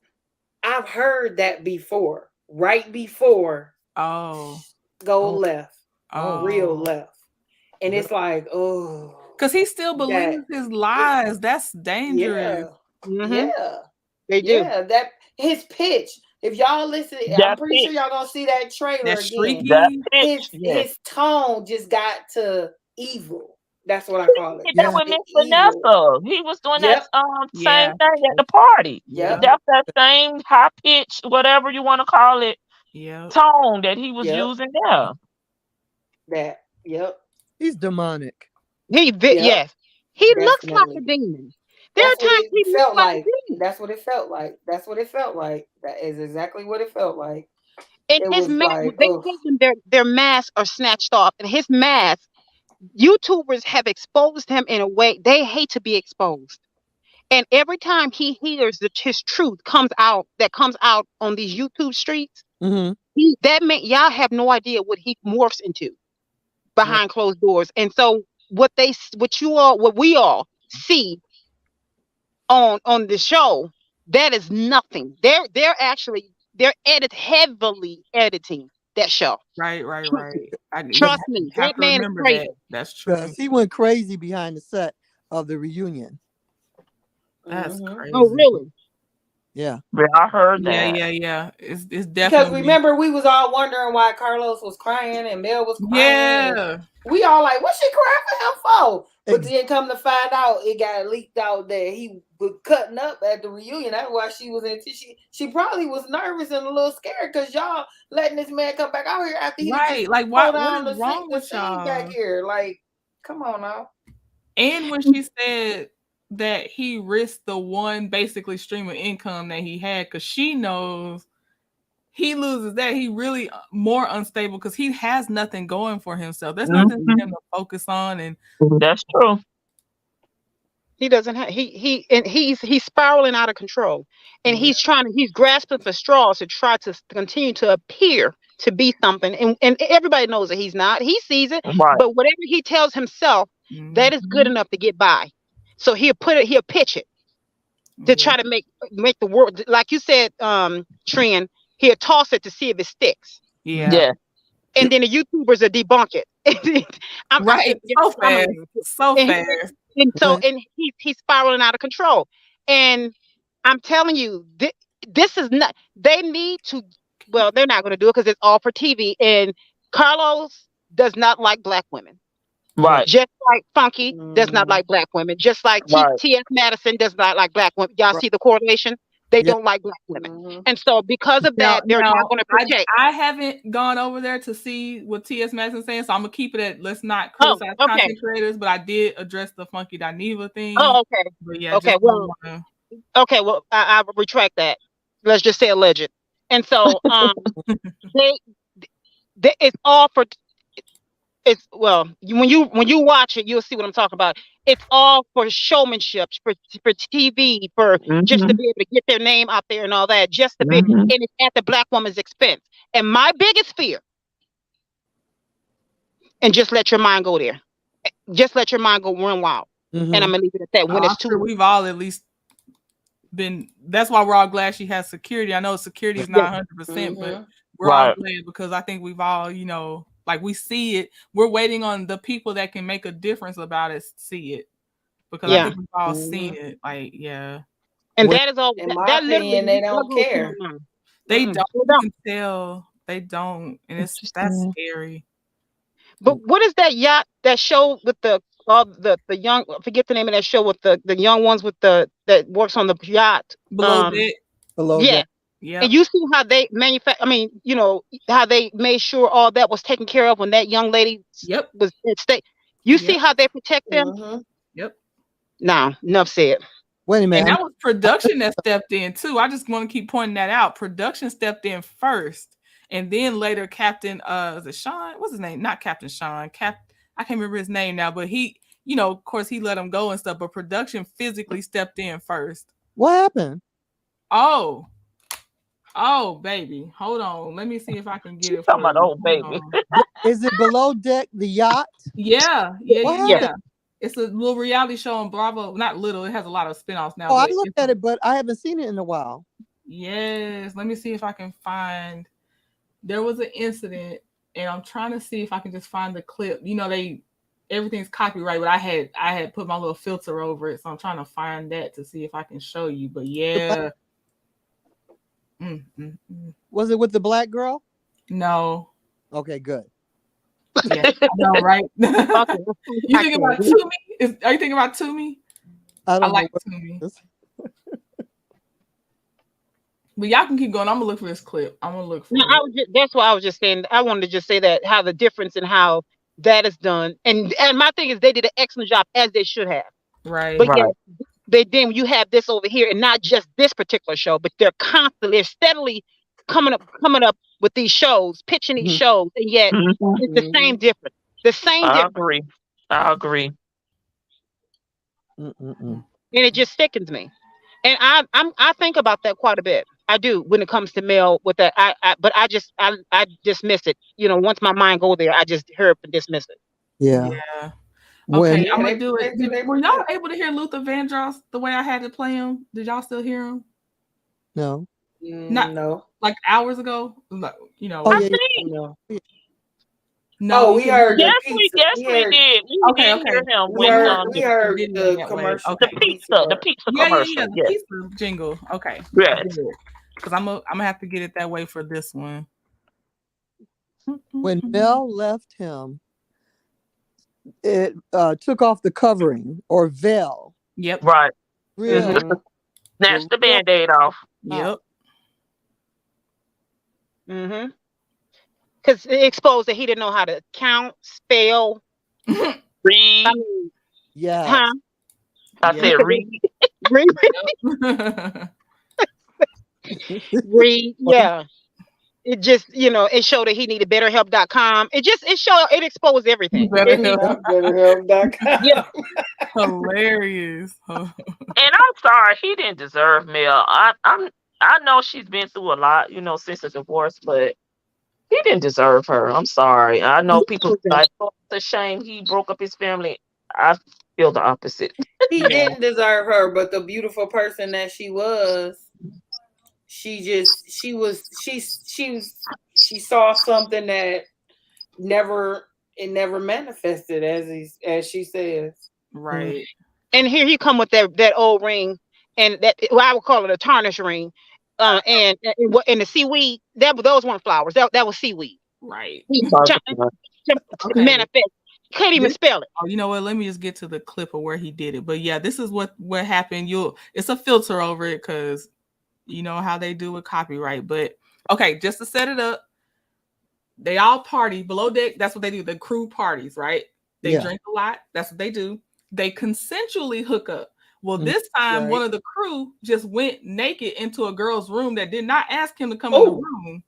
I've heard that before. Right before Oh, go left, oh, real left, and it's like, oh, because he still that believes his lies. That's dangerous. yeah, They do. yeah. That his pitch. If y'all listen, I'm That pretty sure pitch, y'all gonna see that trailer That again. that shrieky. pitch, yes. His tone just got to evil. That's what I He call it. did that Yeah. with It Miss evil. Vanessa. He was doing that Yep. same Yeah, thing at the party. Yep. That's that same high pitch, whatever you want to call it, yeah. tone that he was Yep. using there. That. Yep. He's demonic. Yep. Yes, he looks like a Definitely. demon. There are That's what times it he looks felt like a like. demon. That's what it felt like. That's what it felt like. That is exactly what it felt like. And It his was mask, like, they oh, told him their masks are snatched off, and his mask, YouTubers have exposed him in a way they hate to be exposed. And every time he hears that his truth comes out on these YouTube streets, Mm-hmm. that man, y'all have no idea what he morphs into Right. behind closed doors. And so what we all see on the show, that is nothing. They're heavily editing that show. Right. Trust me. You Trust me, have that to man is remember that. crazy. That's true. Because he went crazy behind the set of the reunion. That's mhm. crazy. Oh, really? Yeah. Yeah, I heard Yeah, that. yeah. It's Because definitely. remember, we was all wondering why Carlos was crying and Mel was crying. And Yeah. we all like, what she crying for him for? But Ex- then come to find out, it got leaked out that he was cutting up at the reunion. That's why she was in. She probably was nervous and a little scared because y'all letting this man come back out here after he Right. just Like, pulled what down is wrong the with scene back y'all? here. Like, come on now. And when she said that he risked the one basically stream of income that he had, because she knows he loses that, he really more unstable because he has nothing going for himself. There's nothing for him to focus on. And That's true. He doesn't have and he's spiraling out of control, and yeah. he's grasping for straws to try to continue to appear to be something, and everybody knows that he's not. He sees it, Right. but whatever he tells himself, that is good enough to get by. So he'll pitch it to try to make the world, like you said, Trin. He'll toss it to see if it sticks, Yeah. Yeah. and then the YouTubers will debunk it. Right. So fast. So And fast. And so, Right. and he's spiraling out of control. And I'm telling you, this is not. They need to. Well, they're not going to do it because it's all for TV. And Carlos does not like black women, Right. just like Funky does not like black women, just like Right. T.S. Madison does not like black women. Y'all Right. see the correlation? They Yep. don't like black women, and so because of Now, that, they're not going to protect. I haven't gone over there to see what T.S. Madison's saying, so I'm gonna keep it at let's not Oh, criticize okay. content creators. But I did address the Funky Dineva thing. Oh, okay. But yeah, Okay. just Well, okay. Well, I retract that. Let's just say alleged. And so, they it's all for. It's when you watch it, you'll see what I'm talking about. It's all for showmanship, for TV, for just to be able to get their name out there and all that, just to be, and it's at the black woman's expense. And my biggest fear, and just let your mind go there, just let your mind go run wild, and I'm gonna leave it at that. When I'm it's too, sure we've all at least been. That's why we're all glad she has security. I know security is not 100%, but we're all glad because I think we've all, Like we see it. We're waiting on the people that can make a difference about it see it. Because I Yeah. think we've all Mhm. seen it. Like, yeah. And What? that is all. In That, my that literally opinion, they that don't goes through care. my mind. They Mm-mm. don't. They You don't. can tell. They don't. And that's Interesting. scary. But what is that yacht? That show with the all the young? I forget the name of that show with the young ones with the that works on the yacht. Below deck. Below Yeah. deck. And Yep. you see how they manufacture. I mean, how they made sure all that was taken care of when that young lady Yep. was at stake. You see Yep. how they protect them? Mhm. Yep. Nah, enough said. Wait a minute. And that was production that stepped in too. I just want to keep pointing that out. Production stepped in first, and then later Captain is it Sean? What's his name? Not Captain Sean. I can't remember his name now, but he, of course he let him go and stuff, but production physically stepped in first. What happened? Oh, baby. Hold on. Let me see if I can get it Talking for about you. old Hold baby. on. Is it below deck the yacht? Yeah. What Yeah. happened? It's a little reality show on Bravo. Not little, it has a lot of spin-offs now, Oh, I but looked at it, but I haven't seen it in a while. yes. Let me see if I can find. There was an incident, and I'm trying to see if I can just find the clip. Everything's copyright, but I had put my little filter over it, so I'm trying to find that to see if I can show you. But yeah, Was it with the black girl? no, Okay, good. yeah, I know, right? Okay. You thinking about Toomey? Are you thinking about Toomey? I I don't know like what Toomey. it is. But y'all can keep going. I'm gonna look for this clip. I'm gonna look for No, it. that's what I was just saying. I wanted to just say that how the difference in how that is done, and my thing is they did an excellent job as they should have. Right. But Right. yeah, then you have this over here, and not just this particular show, but they're steadily coming up with these shows, pitching these Mhm. shows, and yet Mhm. it's the same difference. The same I difference, agree. I agree. Mm-mm-mm. and it just sickens me. And I think about that quite a bit. I do when it comes to male with that. But I dismiss it. Once my mind go there, I just hear and dismiss it. Yeah. Yeah. When Okay, Yeah, I'm they gonna do it. protect who they Were y'all protect. able to hear Luther Vandross the way I had to play him? Did y'all still hear him? no. Not No, like hours ago. Like, Oh I yeah. think no. no, Oh, you we couldn't heard hear the him. pizza. yes we did. We Okay, did hear okay. him We So with you heard we the heard video the that way. commercial the Okay. for the pizza pizza, the part. pizza Yeah, commercial. the Yes. pizza jingle. Okay. Yes. Because I'm gonna have to get it that way for this one. When Mel left him, it took off the covering or veil. Yep. Right. Real, Mm-hmm. Snatch the real band-aid off. Yep. Mm-hmm. Because it exposed that he didn't know how to count, spell. Read. I mean, yes. I Yep. said read. read, Yep. read. Yeah. It just, it showed that he needed betterhelp.com. It exposed everything. Better It needed, help. BetterHelp.com. yeah. Hilarious. And I'm sorry, he didn't deserve Mel. I know she's been through a lot, since the divorce, but he didn't deserve her. I'm sorry. I know people like, oh, it's a shame he broke up his family. I feel the opposite. He Yeah. didn't deserve her, but the beautiful person that she was, she saw something that never manifested as she says. Right. And here he come with that old ring, and I would call it a tarnish ring. And the seaweed, those weren't flowers. That was seaweed. Right. He Sorry trying for to Okay. manifest. Couldn't even This- spell it. Oh, you know what? Let me just get to the clip of where he did it. But yeah, this is what happened. It's a filter over it because you know how they do with copyright. But okay, just to set it up, they all party below deck. That's what they do. The crew parties, right? They Yeah. drink a lot. That's what they do. They consensually hook up. Well, Mhm. this time Right. one of the crew just went naked into a girl's room that did not ask him to come in the room.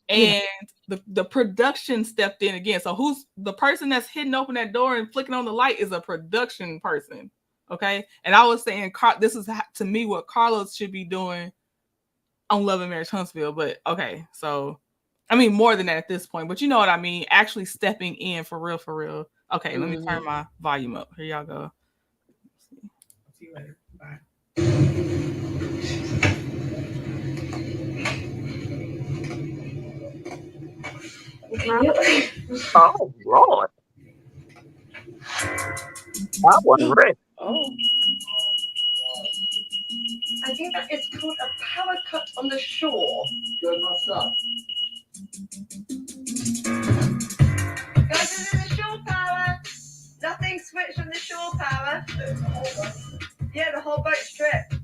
And the production stepped in again. So who's the person that's hitting open that door and flicking on the light is a production person. Okay. And I was saying, this is to me what Carlos should be doing on Love and Marriage Huntsville. But okay. So, I mean, more than that at this point, but you know what I mean? Actually stepping in for real, for real. Okay. Let me turn my volume up. Here y'all go. See you later. Bye. Oh Lord, I wasn't ready. Oh. I think that it's called a power cut on the shore. Good, what's up? Guys, this is the shore power. Nothing switched on the shore power. Yeah, the whole boat's tripped.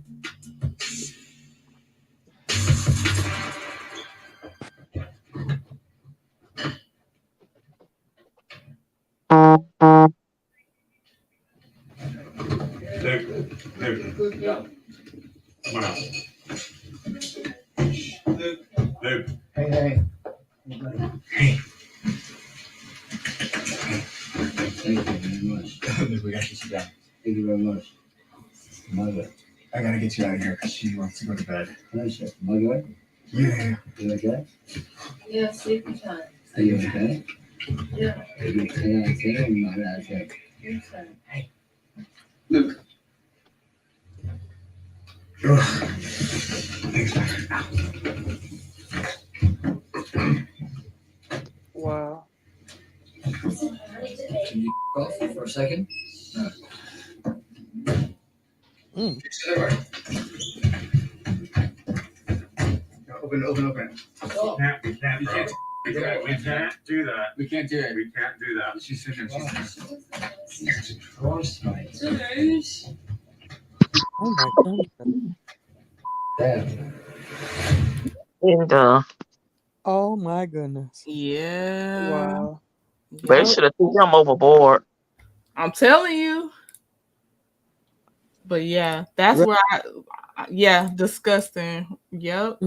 Luke, come on out. Luke. Hey. Hey. Thank you very much. Luke, we got to sit down. Thank you very much. Mother. I gotta get you out of here because she wants to go to bed. Pleasure. Mother? Yeah. You okay? Yeah, sleepy time. Are you okay? Yeah. Are you 10 out of 10 or not out of 10? You're fine. Hey. Luke. Ugh. Thanks, Wow. Can you off for a second? No. Open. Stop. We can't, bro. We can't do that. We can't do it. We can't do that. She's sitting there. Jesus Christ, mate. Oh my goodness. Dad. And Oh my goodness. Yeah. Wow. they Yep. should have threw him overboard. I'm telling you. But yeah, that's where yeah, disgusting. Yep.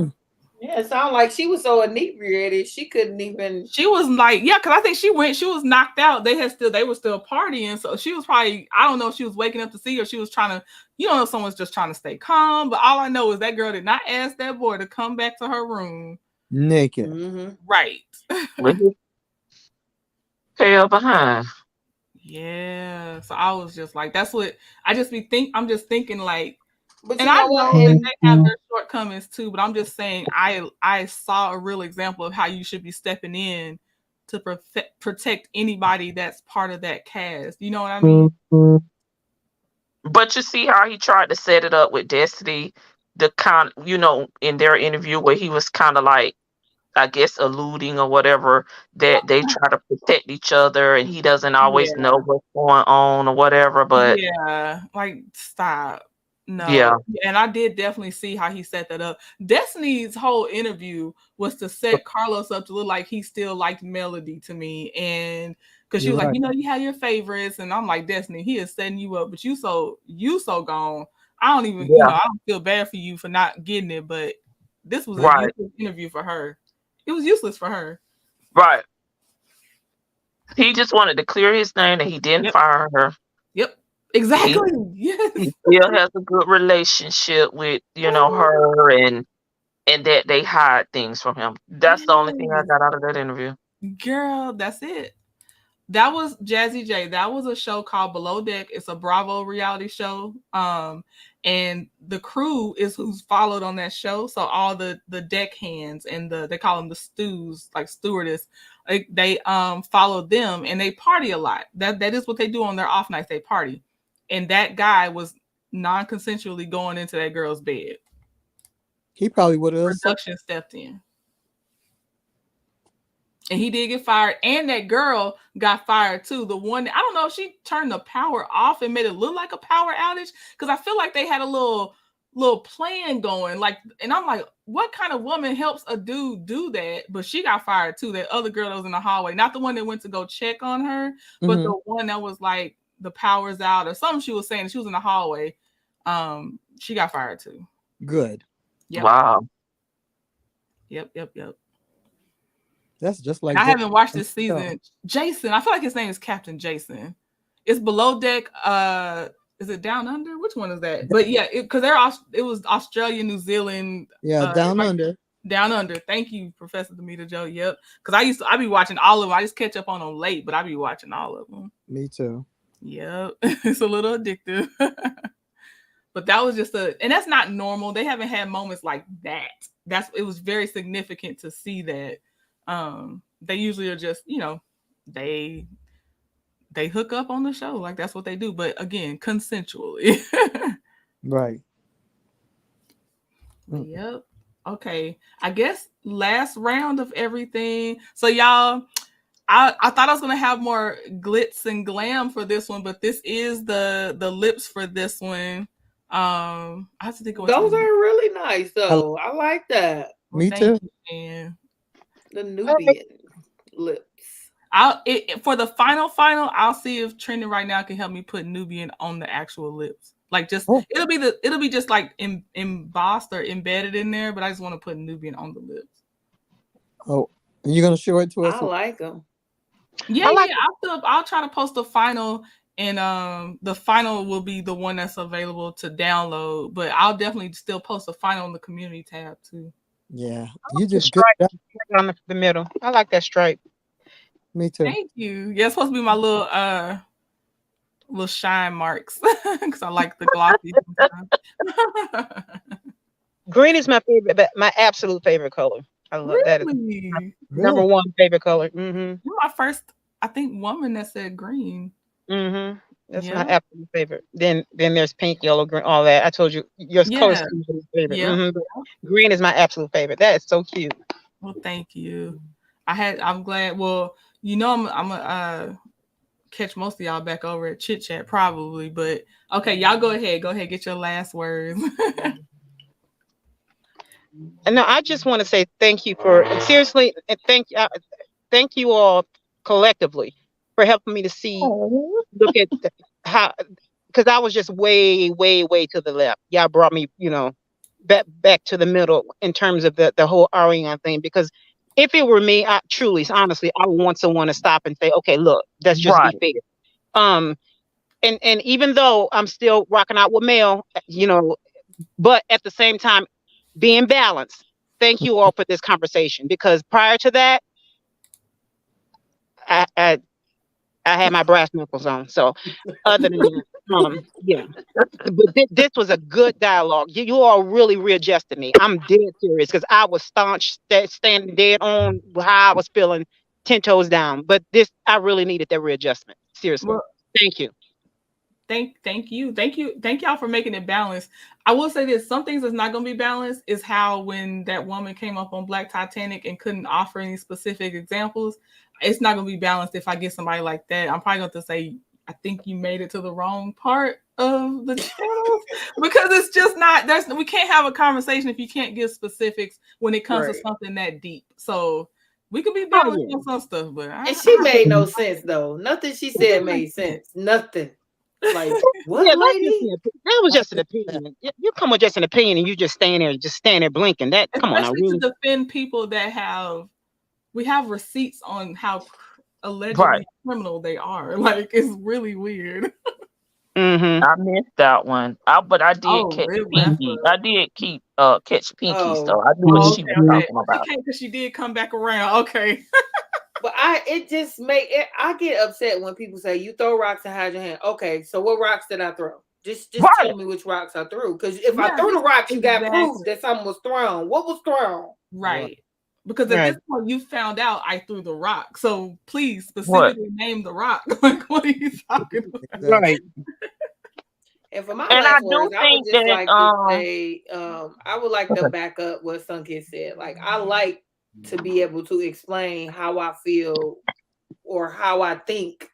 Yeah, it sounded like she was so inebriated she couldn't even. She was like, yeah, because I think she was knocked out. They were still partying. So she was probably, I don't know if she was waking up to see or she was trying to, you don't know if someone's just trying to stay calm. But all I know is that girl did not ask that boy to come back to her room. Naked. Mm-hmm. Right. With his tail behind. Yeah. So I was just like, that's what I just I'm just thinking like, But and I know that they have their shortcomings too, but I'm just saying I saw a real example of how you should be stepping in to protect anybody that's part of that cast. You know what I mean? But you see how he tried to set it up with Destiny, the kind, in their interview where he was kind of like, I guess, alluding or whatever, that they try to protect each other and he doesn't always know what's going on or whatever. But yeah, like stop. No. Yeah. And I did definitely see how he set that up. Destiny's whole interview was to set Carlos up to look like he still liked Melody to me. And because she was like, you have your favorites. And I'm like, Destiny, he is setting you up, but you so gone. I don't even, I don't feel bad for you for not getting it, but this was a useless interview for her. It was useless for her. Right. He just wanted to clear his name that he didn't fire her. Yep. Exactly. Yes. He still has a good relationship with, her and that they hide things from him. That's the only thing I got out of that interview. Girl, that's it. That was Jazzy J. That was a show called Below Deck. It's a Bravo reality show. And the crew is who's followed on that show. So all the deck hands and they call them the stews, like stewardess. They follow them and they party a lot. That is what they do on their off nights. They party. And that guy was non-consensually going into that girl's bed. He probably would have. Production stepped in. And he did get fired. And that girl got fired too. The one, I don't know if she turned the power off and made it look like a power outage. Because I feel like they had a little plan going. Like, and I'm like, what kind of woman helps a dude do that? But she got fired too. That other girl that was in the hallway. Not the one that went to go check on her, but the one that was like, the power's out or something she was saying. She was in the hallway. She got fired too. Good. Yep. Wow. Yep. That's just like I haven't watched this season. Jason, I feel like his name is Captain Jason. It's Below Deck. Is it Down Under? Which one is that? But yeah, because it was Australia, New Zealand. Yeah, Down Under. Down Under. Thank you, Professor Demeter Joe. Yep. Because I be watching all of them. I just catch up on them late, but I be watching all of them. Me too. Yep. It's a little addictive. But that was and that's not normal. They haven't had moments like that. It was very significant to see that. They usually are just, they hook up on the show. Like that's what they do. But again, consensually. Right. But yep. Okay. I guess last round of everything. So y'all, I thought I was gonna have more glitz and glam for this one, but this is the lips for this one. I have to think of what's Those are really nice I- though. I like that. well, Me thank too. you, man. The Nubian lips. For the final, I'll see if Trending right now can help me put Nubian on the actual lips. Like just Oh, it'll be just like embossed or embedded in there, but I just want to put Nubian on the lips. oh, and you're gonna show it to us? I like them. Yeah, I like I'll try to post the final, and the final will be the one that's available to download. But I'll definitely still post the final on the community tab too. Yeah, you the did good. stripe down the middle. I like that stripe. Me too. Thank you. Yeah, it's supposed to be my little shine marks because I like the glossy. Green is my favorite, my absolute favorite color. I love that. Is Really? number Really? one favorite color. You're my first, I think, woman that said green. That's my Yeah. absolute favorite. Then there's pink, yellow, green, all that. I told you your color Yeah. scheme is my favorite. Yeah. But green is my absolute favorite. That is so cute. Well, thank you. I'm glad. Well, I'm gonna catch most of y'all back over at Chit Chat probably, but okay, y'all go ahead. Go ahead, get your last words. And now I just want to say thank you for seriously, and thank you all collectively for helping me to see, Oh, look at how, because I was just way, way, way to the left. Y'all brought me, back to the middle in terms of the whole REI thing. Because if it were me, I truly, honestly, I would want someone to stop and say, okay, look, let's just be right. fair. Um, and even though I'm still rocking out with Mel, but at the same time, being balanced. Thank you all for this conversation, because prior to that, I I, I had my brass knuckles on. So other than that, yeah. But this was a good dialogue. You all really readjusted me. I'm dead serious because I was staunch, standing dead on how I was feeling, 10 toes down. But I really needed that readjustment. Seriously, Well, thank you. thank y'all for making it balanced. I will say this: some things that's not going to be balanced is how when that woman came up on Black Titanic and couldn't offer any specific examples. It's not going to be balanced if I get somebody like that. I'm probably going to say, I think you made it to the wrong part of the channel because it's just not. We can't have a conversation if you can't give specifics when it comes to Right. something that deep. So we could be Oh balanced yeah. on some stuff, but And she made no sense though. Nothing she said made sense. Nothing. Like, Yeah, what, lady? that was I just an get that. opinion. You come with just an opinion and you just stand there blinking. That come on, I especially to really. defend people that we have receipts on how Right. allegedly criminal they are. Like it's really weird. Mm-hmm. I missed that one. But I did Oh, catch really? That's Pinky. I did catch Pinky, so Oh, I knew what oh, she okay, was okay. talking Oh, she about. can't because she did come back around. Okay. but it just make it. I get upset when people say you throw rocks and hide your hand. Okay, so what rocks did I throw? Just Right. tell me which rocks I threw. Because if I Yeah, threw the rocks, you got exactly. proof that something was thrown. What was thrown? Right. Because at Right. this point you found out I threw the rock. So please What? specifically name the rock. Like what are you talking about? Exactly. Right. And for my And I last do words, I would think just that like to say, I would like to okay. back up what Sunkist said. Like, I like to be able to explain how I feel or how I think,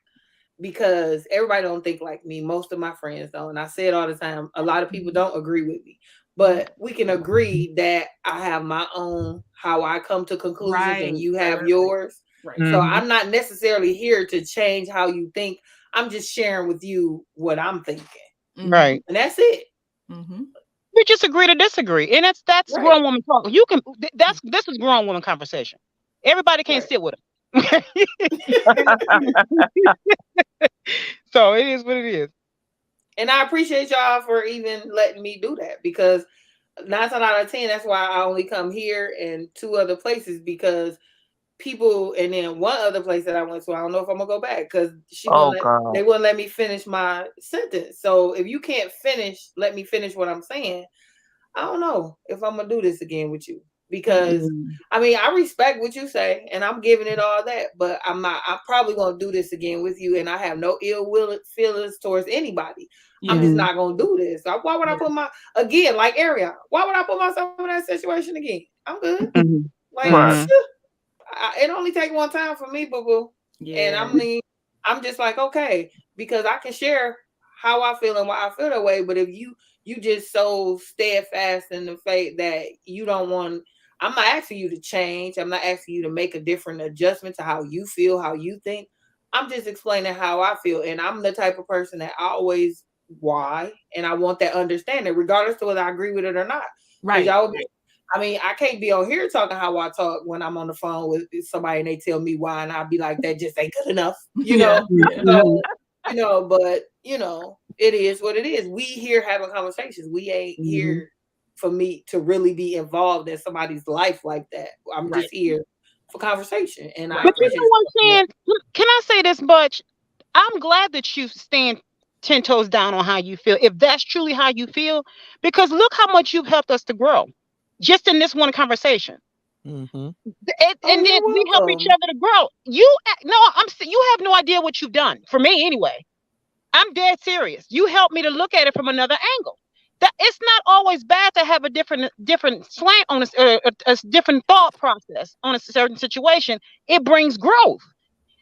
because everybody don't think like me. Most of my friends don't. And I say it all the time. A lot of people don't agree with me. But we can agree that I have my own how I come to conclusions and Right. you Right, have right, yours. right. So Mm-hmm. I'm not necessarily here to change how you think. I'm just sharing with you what I'm thinking. Right. And that's it. Mm-hmm. We just agree to disagree, and that's Right. grown woman talk. This is grown woman conversation. Everybody can't Right. sit with us. So it is what it is. And I appreciate y'all for even letting me do that, because 9 times out of 10, that's why I only come here and 2 other places, because people, and then one other place that I went to, I don't know if I'm gonna go back because Oh God. they wouldn't let me finish my sentence. So if you can't let me finish what I'm saying, I don't know if I'm gonna do this again with you. because I mean, I respect what you say and I'm giving it all that, but I'm probably going to do this again with you, and I have no ill will feelings towards anybody. I'm just not going to do this. Why would I put again, like Ariel, why would I put myself in that situation again? I'm good. Like, Right. it only take one time for me, boo boo. And I'm just like, okay, because I can share how I feel and why I feel that way. But if you just so steadfast in the faith that you don't want, I'm not asking you to change. I'm not asking you to make a different adjustment to how you feel, how you think. I'm just explaining how I feel. And I'm the type of person that I always why, and I want that understanding, regardless of whether I agree with it or not. Right. I mean, I can't be on here talking how I talk when I'm on the phone with somebody and they tell me why, and I'll be like, that just ain't good enough, you know? So, but it is what it is. We here having conversations. We ain't here for me to really be involved in somebody's life like that. I'm just here for conversation, and I But you appreciate know what I'm saying? Can I say this much? I'm glad that you stand 10 toes down on how you feel, if that's truly how you feel, because look how much you've helped us to grow just in this one conversation. And then we help each other to grow. You have no idea what you've done for me anyway. I'm dead serious. You helped me to look at it from another angle. That it's not always bad to have a different slant on a different thought process on a certain situation. It brings growth.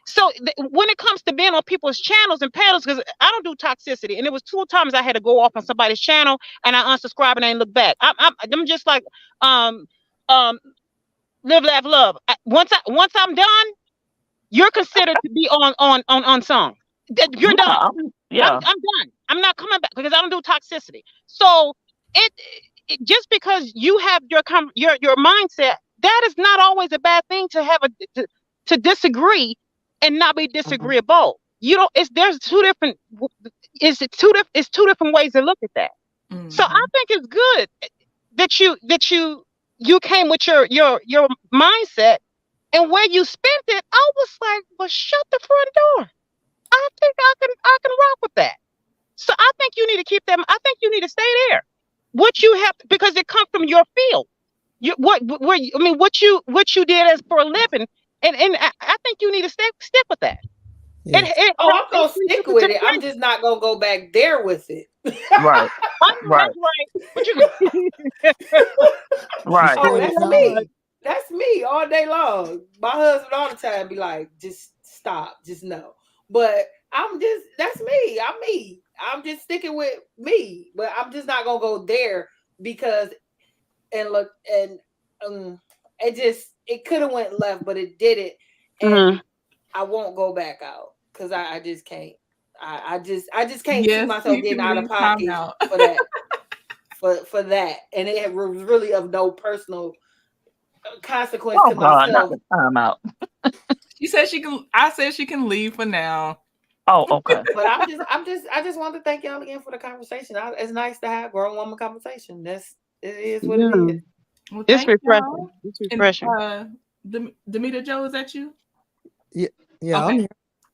So when it comes to being on people's channels and panels, because I don't do toxicity, and it was 2 times I had to go off on somebody's channel and I unsubscribe and I ain't look back. I'm just like live, laugh, love. Once I'm done, you're considered to be on song. You're done. I'm done. I'm not coming back because I don't do toxicity. So it just because you have your mindset, that is not always a bad thing to have to disagree and not be disagreeable. You don't. There's two different. It's two different ways to look at that. So I think it's good that you came with your mindset, and where you spent it, I was like, well, shut the front door. I think I can rock with that. So I think you need to keep them. I think you need to stay there. What you have, because it comes from your field. What you did as for a living, and I think you need to stick with that. Yes. I'm gonna stick with it. I'm just not gonna go back there with it. Right. That's right. But you right. Oh, that's me. That's me all day long. My husband all the time be like, just stop, just no. But that's me. I'm me. I'm just sticking with me. But I'm just not gonna go there because it could have went left, but it didn't. And I won't go back out because I just can't. I just can't see myself getting out of pocket for that. for that, and it was really of no personal consequence to myself. Not the time out. She said she can. I said she can leave for now. Oh, okay. But I just want to thank y'all again for the conversation. It's nice to have grown woman conversation. It is what it is. Well, it's refreshing. y'all. It's refreshing. And, Demita Joe, is that you? Yeah, okay. I'm here.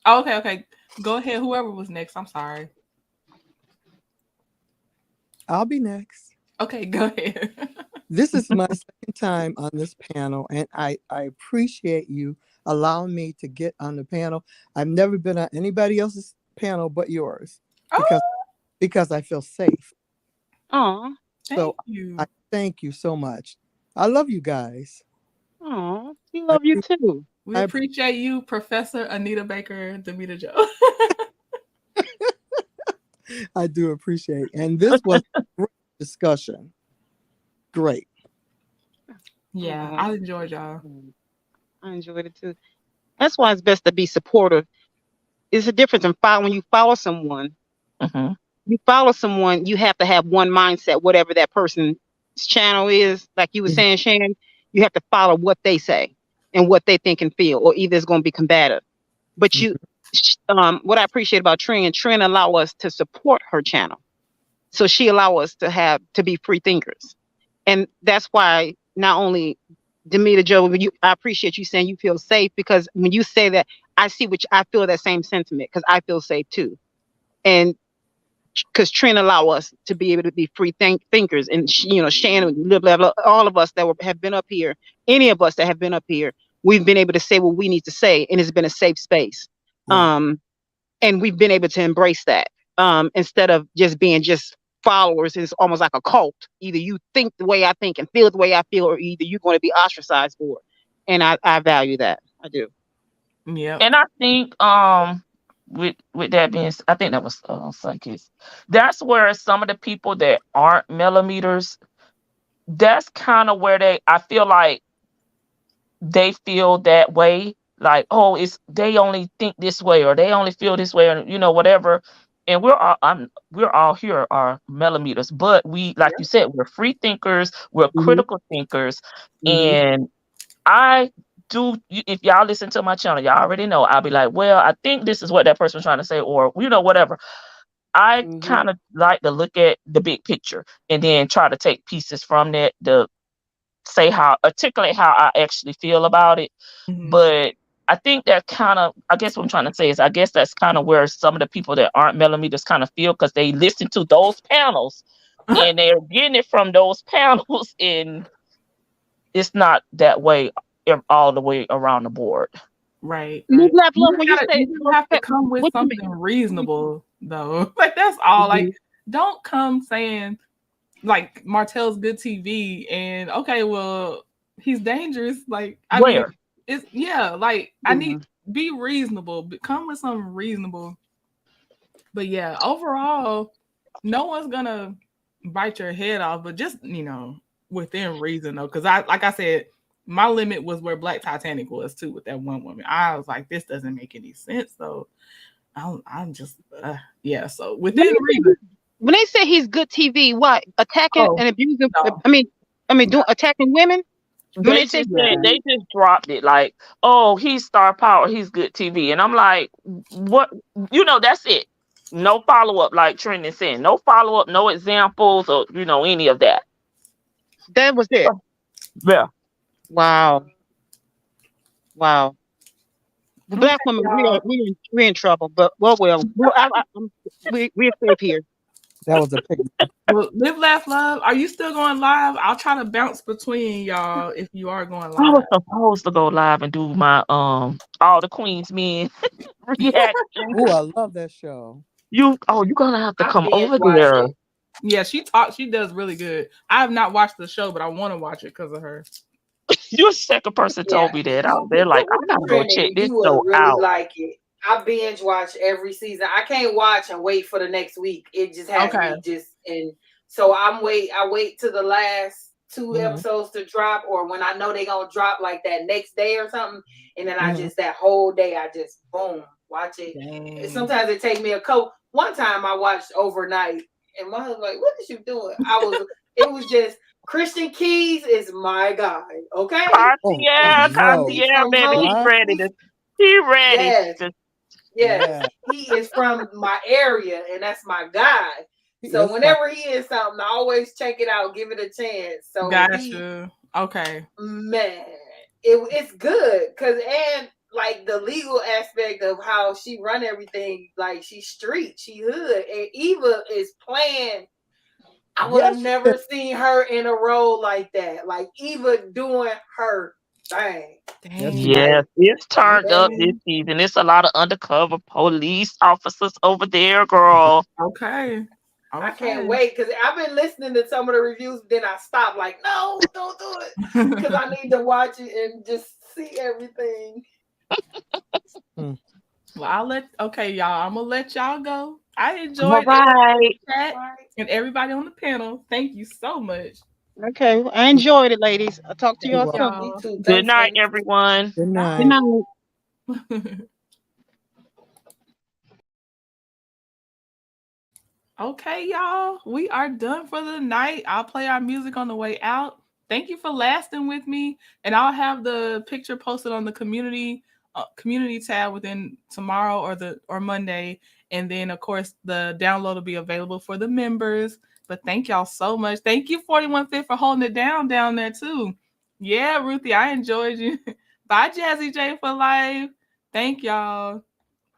Okay. Go ahead. Whoever was next. I'm sorry. I'll be next. Okay, go ahead. This is my second time on this panel, and I appreciate you allowing me to get on the panel. I've never been on anybody else's panel but yours because I feel safe. Oh, so I thank you so much. I love you guys. Oh, we love you too. We appreciate you, Professor Anita Baker, Demita Joe. I do appreciate it. And this was a great discussion. Great. Yeah, I enjoyed y'all. I enjoyed it too. That's why it's best to be supportive. It's a difference in when you follow someone. You follow someone, you have to have one mindset, whatever that person's channel is. Like you were saying, Shannon, you have to follow what they say and what they think and feel, or either it's going to be combative. But what I appreciate about Trin allow us to support her channel. So she allow us to be free thinkers. And that's why not only Demita Joe, I appreciate you saying you feel safe, because when you say that, I feel that same sentiment, because I feel safe too. And because Trent allow us to be able to be free thinkers, and Shannon, blah, blah, blah, all of us that have been up here, any of us that have been up here, we've been able to say what we need to say, and it's been a safe space. Yeah. And we've been able to embrace that, instead of just being just followers. It's almost like a cult. Either you think the way I think and feel the way I feel, or either you're going to be ostracized for it. And I value that. I do. Yep. And I think with that being, I think that was Sun Kiss. That's where some of the people that aren't millimeters, that's kind of where I feel like they feel that way. Like, oh, it's they only think this way, or they only feel this way, or whatever. And we're all here are millimeters, but we, like you said, we're free thinkers, we're Mhm. critical thinkers, Mhm. and I do. If y'all listen to my channel, y'all already know. I'll be like, well, I think this is what that person's trying to say, or whatever. I Mhm. kind of like to look at the big picture and then try to take pieces from that to articulate how I actually feel about it. Mhm. But I think that I guess what I'm trying to say is, I guess that's kind of where some of the people that aren't millimeters kind of feel, because they listen to those panels and they're getting it from those panels, and it's not that way all the way around the board. Right, Live, right. laugh, You love. just When you gotta say you just have to come with what you something mean? reasonable though. Like that's all. Like Mhm. don't come saying like Martell's good TV and okay, well, he's dangerous. Like I mean, Where? it's yeah, like I need Yeah. be reasonable, but come with something reasonable. But yeah, overall, no one's gonna bite your head off, but just within reason though. Cause I like I said, my limit was where Black Titanic was too with that one woman. I was like, this doesn't make any sense. So I'm just yeah. So When within they say reason. when they say he's good TV, what, attacking Oh and abusing? no, I mean, doing attacking women. When they They say just good yeah, said TV, they just dropped it like, oh, he's star power, he's good TV, and I'm like, what? That's it. No follow up, like Trent is saying. No follow up, no examples, or any of that. that was it. Yeah. Wow, wow. The okay, black women, y'all. we're in trouble. But well, we're safe here. That was a picnic. Well, live, laugh, love. Are you still going live? I'll try to bounce between y'all if you are going I was live. supposed to go live and do my all the Queens men reaction. Oh, I love that show. You're gonna have to I come binge over watched there. it. Yeah, she talks. She does really good. I have not watched the show, but I want to watch it because of her. You're the second person Yeah, told me that. I was there like, I gotta go check Trinity, this you will show really out. like it. I binge watch every season. I can't watch and wait for the next week. It just has Okay. me just and so I wait to the last two Hmm. episodes to drop, or when I know they gonna drop like that next day or something, and then I Hmm. just that whole day I just boom watch it. Dang. Sometimes it take me a couple. One time I watched overnight, and my husband like, "What is you doing?" It was just Christian Keys is my guy. Okay, Oh, and I know. he's Cartier, from baby, home. he What? ready He's to, he ready yes, to. yes, Yeah, he is from my area, and that's my guy. he So is from. whenever he is something, I always check it out, give it a chance. So he, Gotcha. Okay. man, it's good because and like the legal aspect of how she run everything, like she's street, she hood, and Eva is playing. I would have Yes, never seen her in a role like that. Like Eva doing her thing. yes, she is. Yes, Dang. it's turned up this Okay. season. It's a lot of undercover police officers over there, girl. Okay. I can't Okay. wait because I've been listening to some of the reviews. Then I stopped, like, no, don't do it, because I need to watch it and just see everything. Hmm. Well, okay, y'all. I'm gonna let y'all go. I All enjoyed everybody in right. the chat Right? and everybody on the panel. Thank you so much. Okay, I enjoyed it, ladies. I'll talk to You're y'all Thank welcome. soon. Me y'all. too. Good Thanks, night, ladies. everyone. Good Good night. Bye. night. Okay, y'all. We are done for the night. I'll play our music on the way out. Thank you for lasting with me, and I'll have the picture posted on the community tab within tomorrow or Monday, and then of course the download will be available for the members. But thank y'all so much. Thank you 41 Fit for holding it down there too. Yeah, Ruthie, I enjoyed you. Bye, Jazzy J for life. Thank y'all.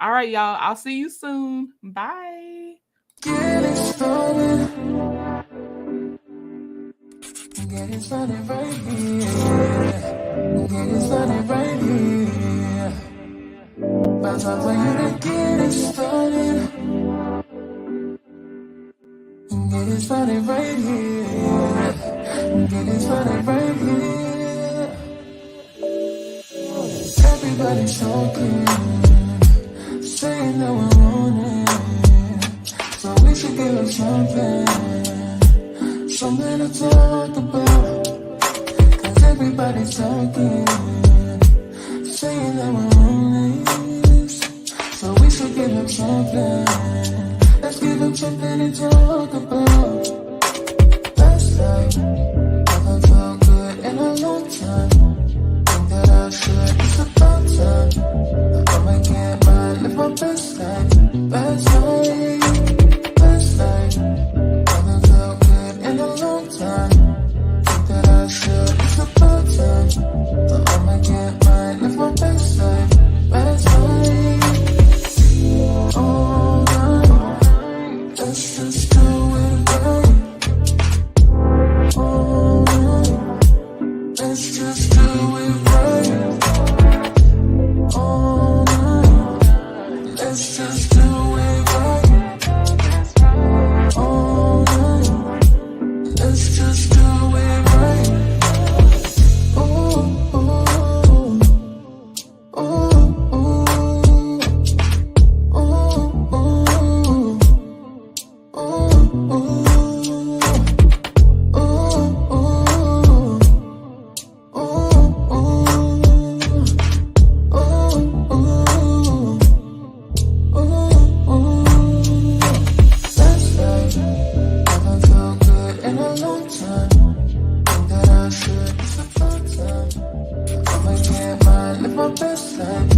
All right, y'all. I'll see you soon. Bye. Get it started. Get it started right here. Get it started right here. About time for you to get it started. Get it started right here. Get it started right here. Everybody's talking, saying that we're on it. So we should give them something to talk about. Cause everybody's talking, saying that we're on it. So we should give them something. Let's give them something to talk about. Last night, never felt good in a long time. Think that I should, it's about time. I'ma get mine, live my best life. Last night, never felt good in a long time. Think that I should, it's about time. I'ma get mine, live my best life. Last night, all night, let's just do it right. All night, let's just do it right. All night, let's just do it right. All night, let's just do it right. Ooh, ooh, ooh, ooh, ooh, ooh, Last night, never felt good in a long time. Think that I should, it's about time. I'ma get mine, live my best life.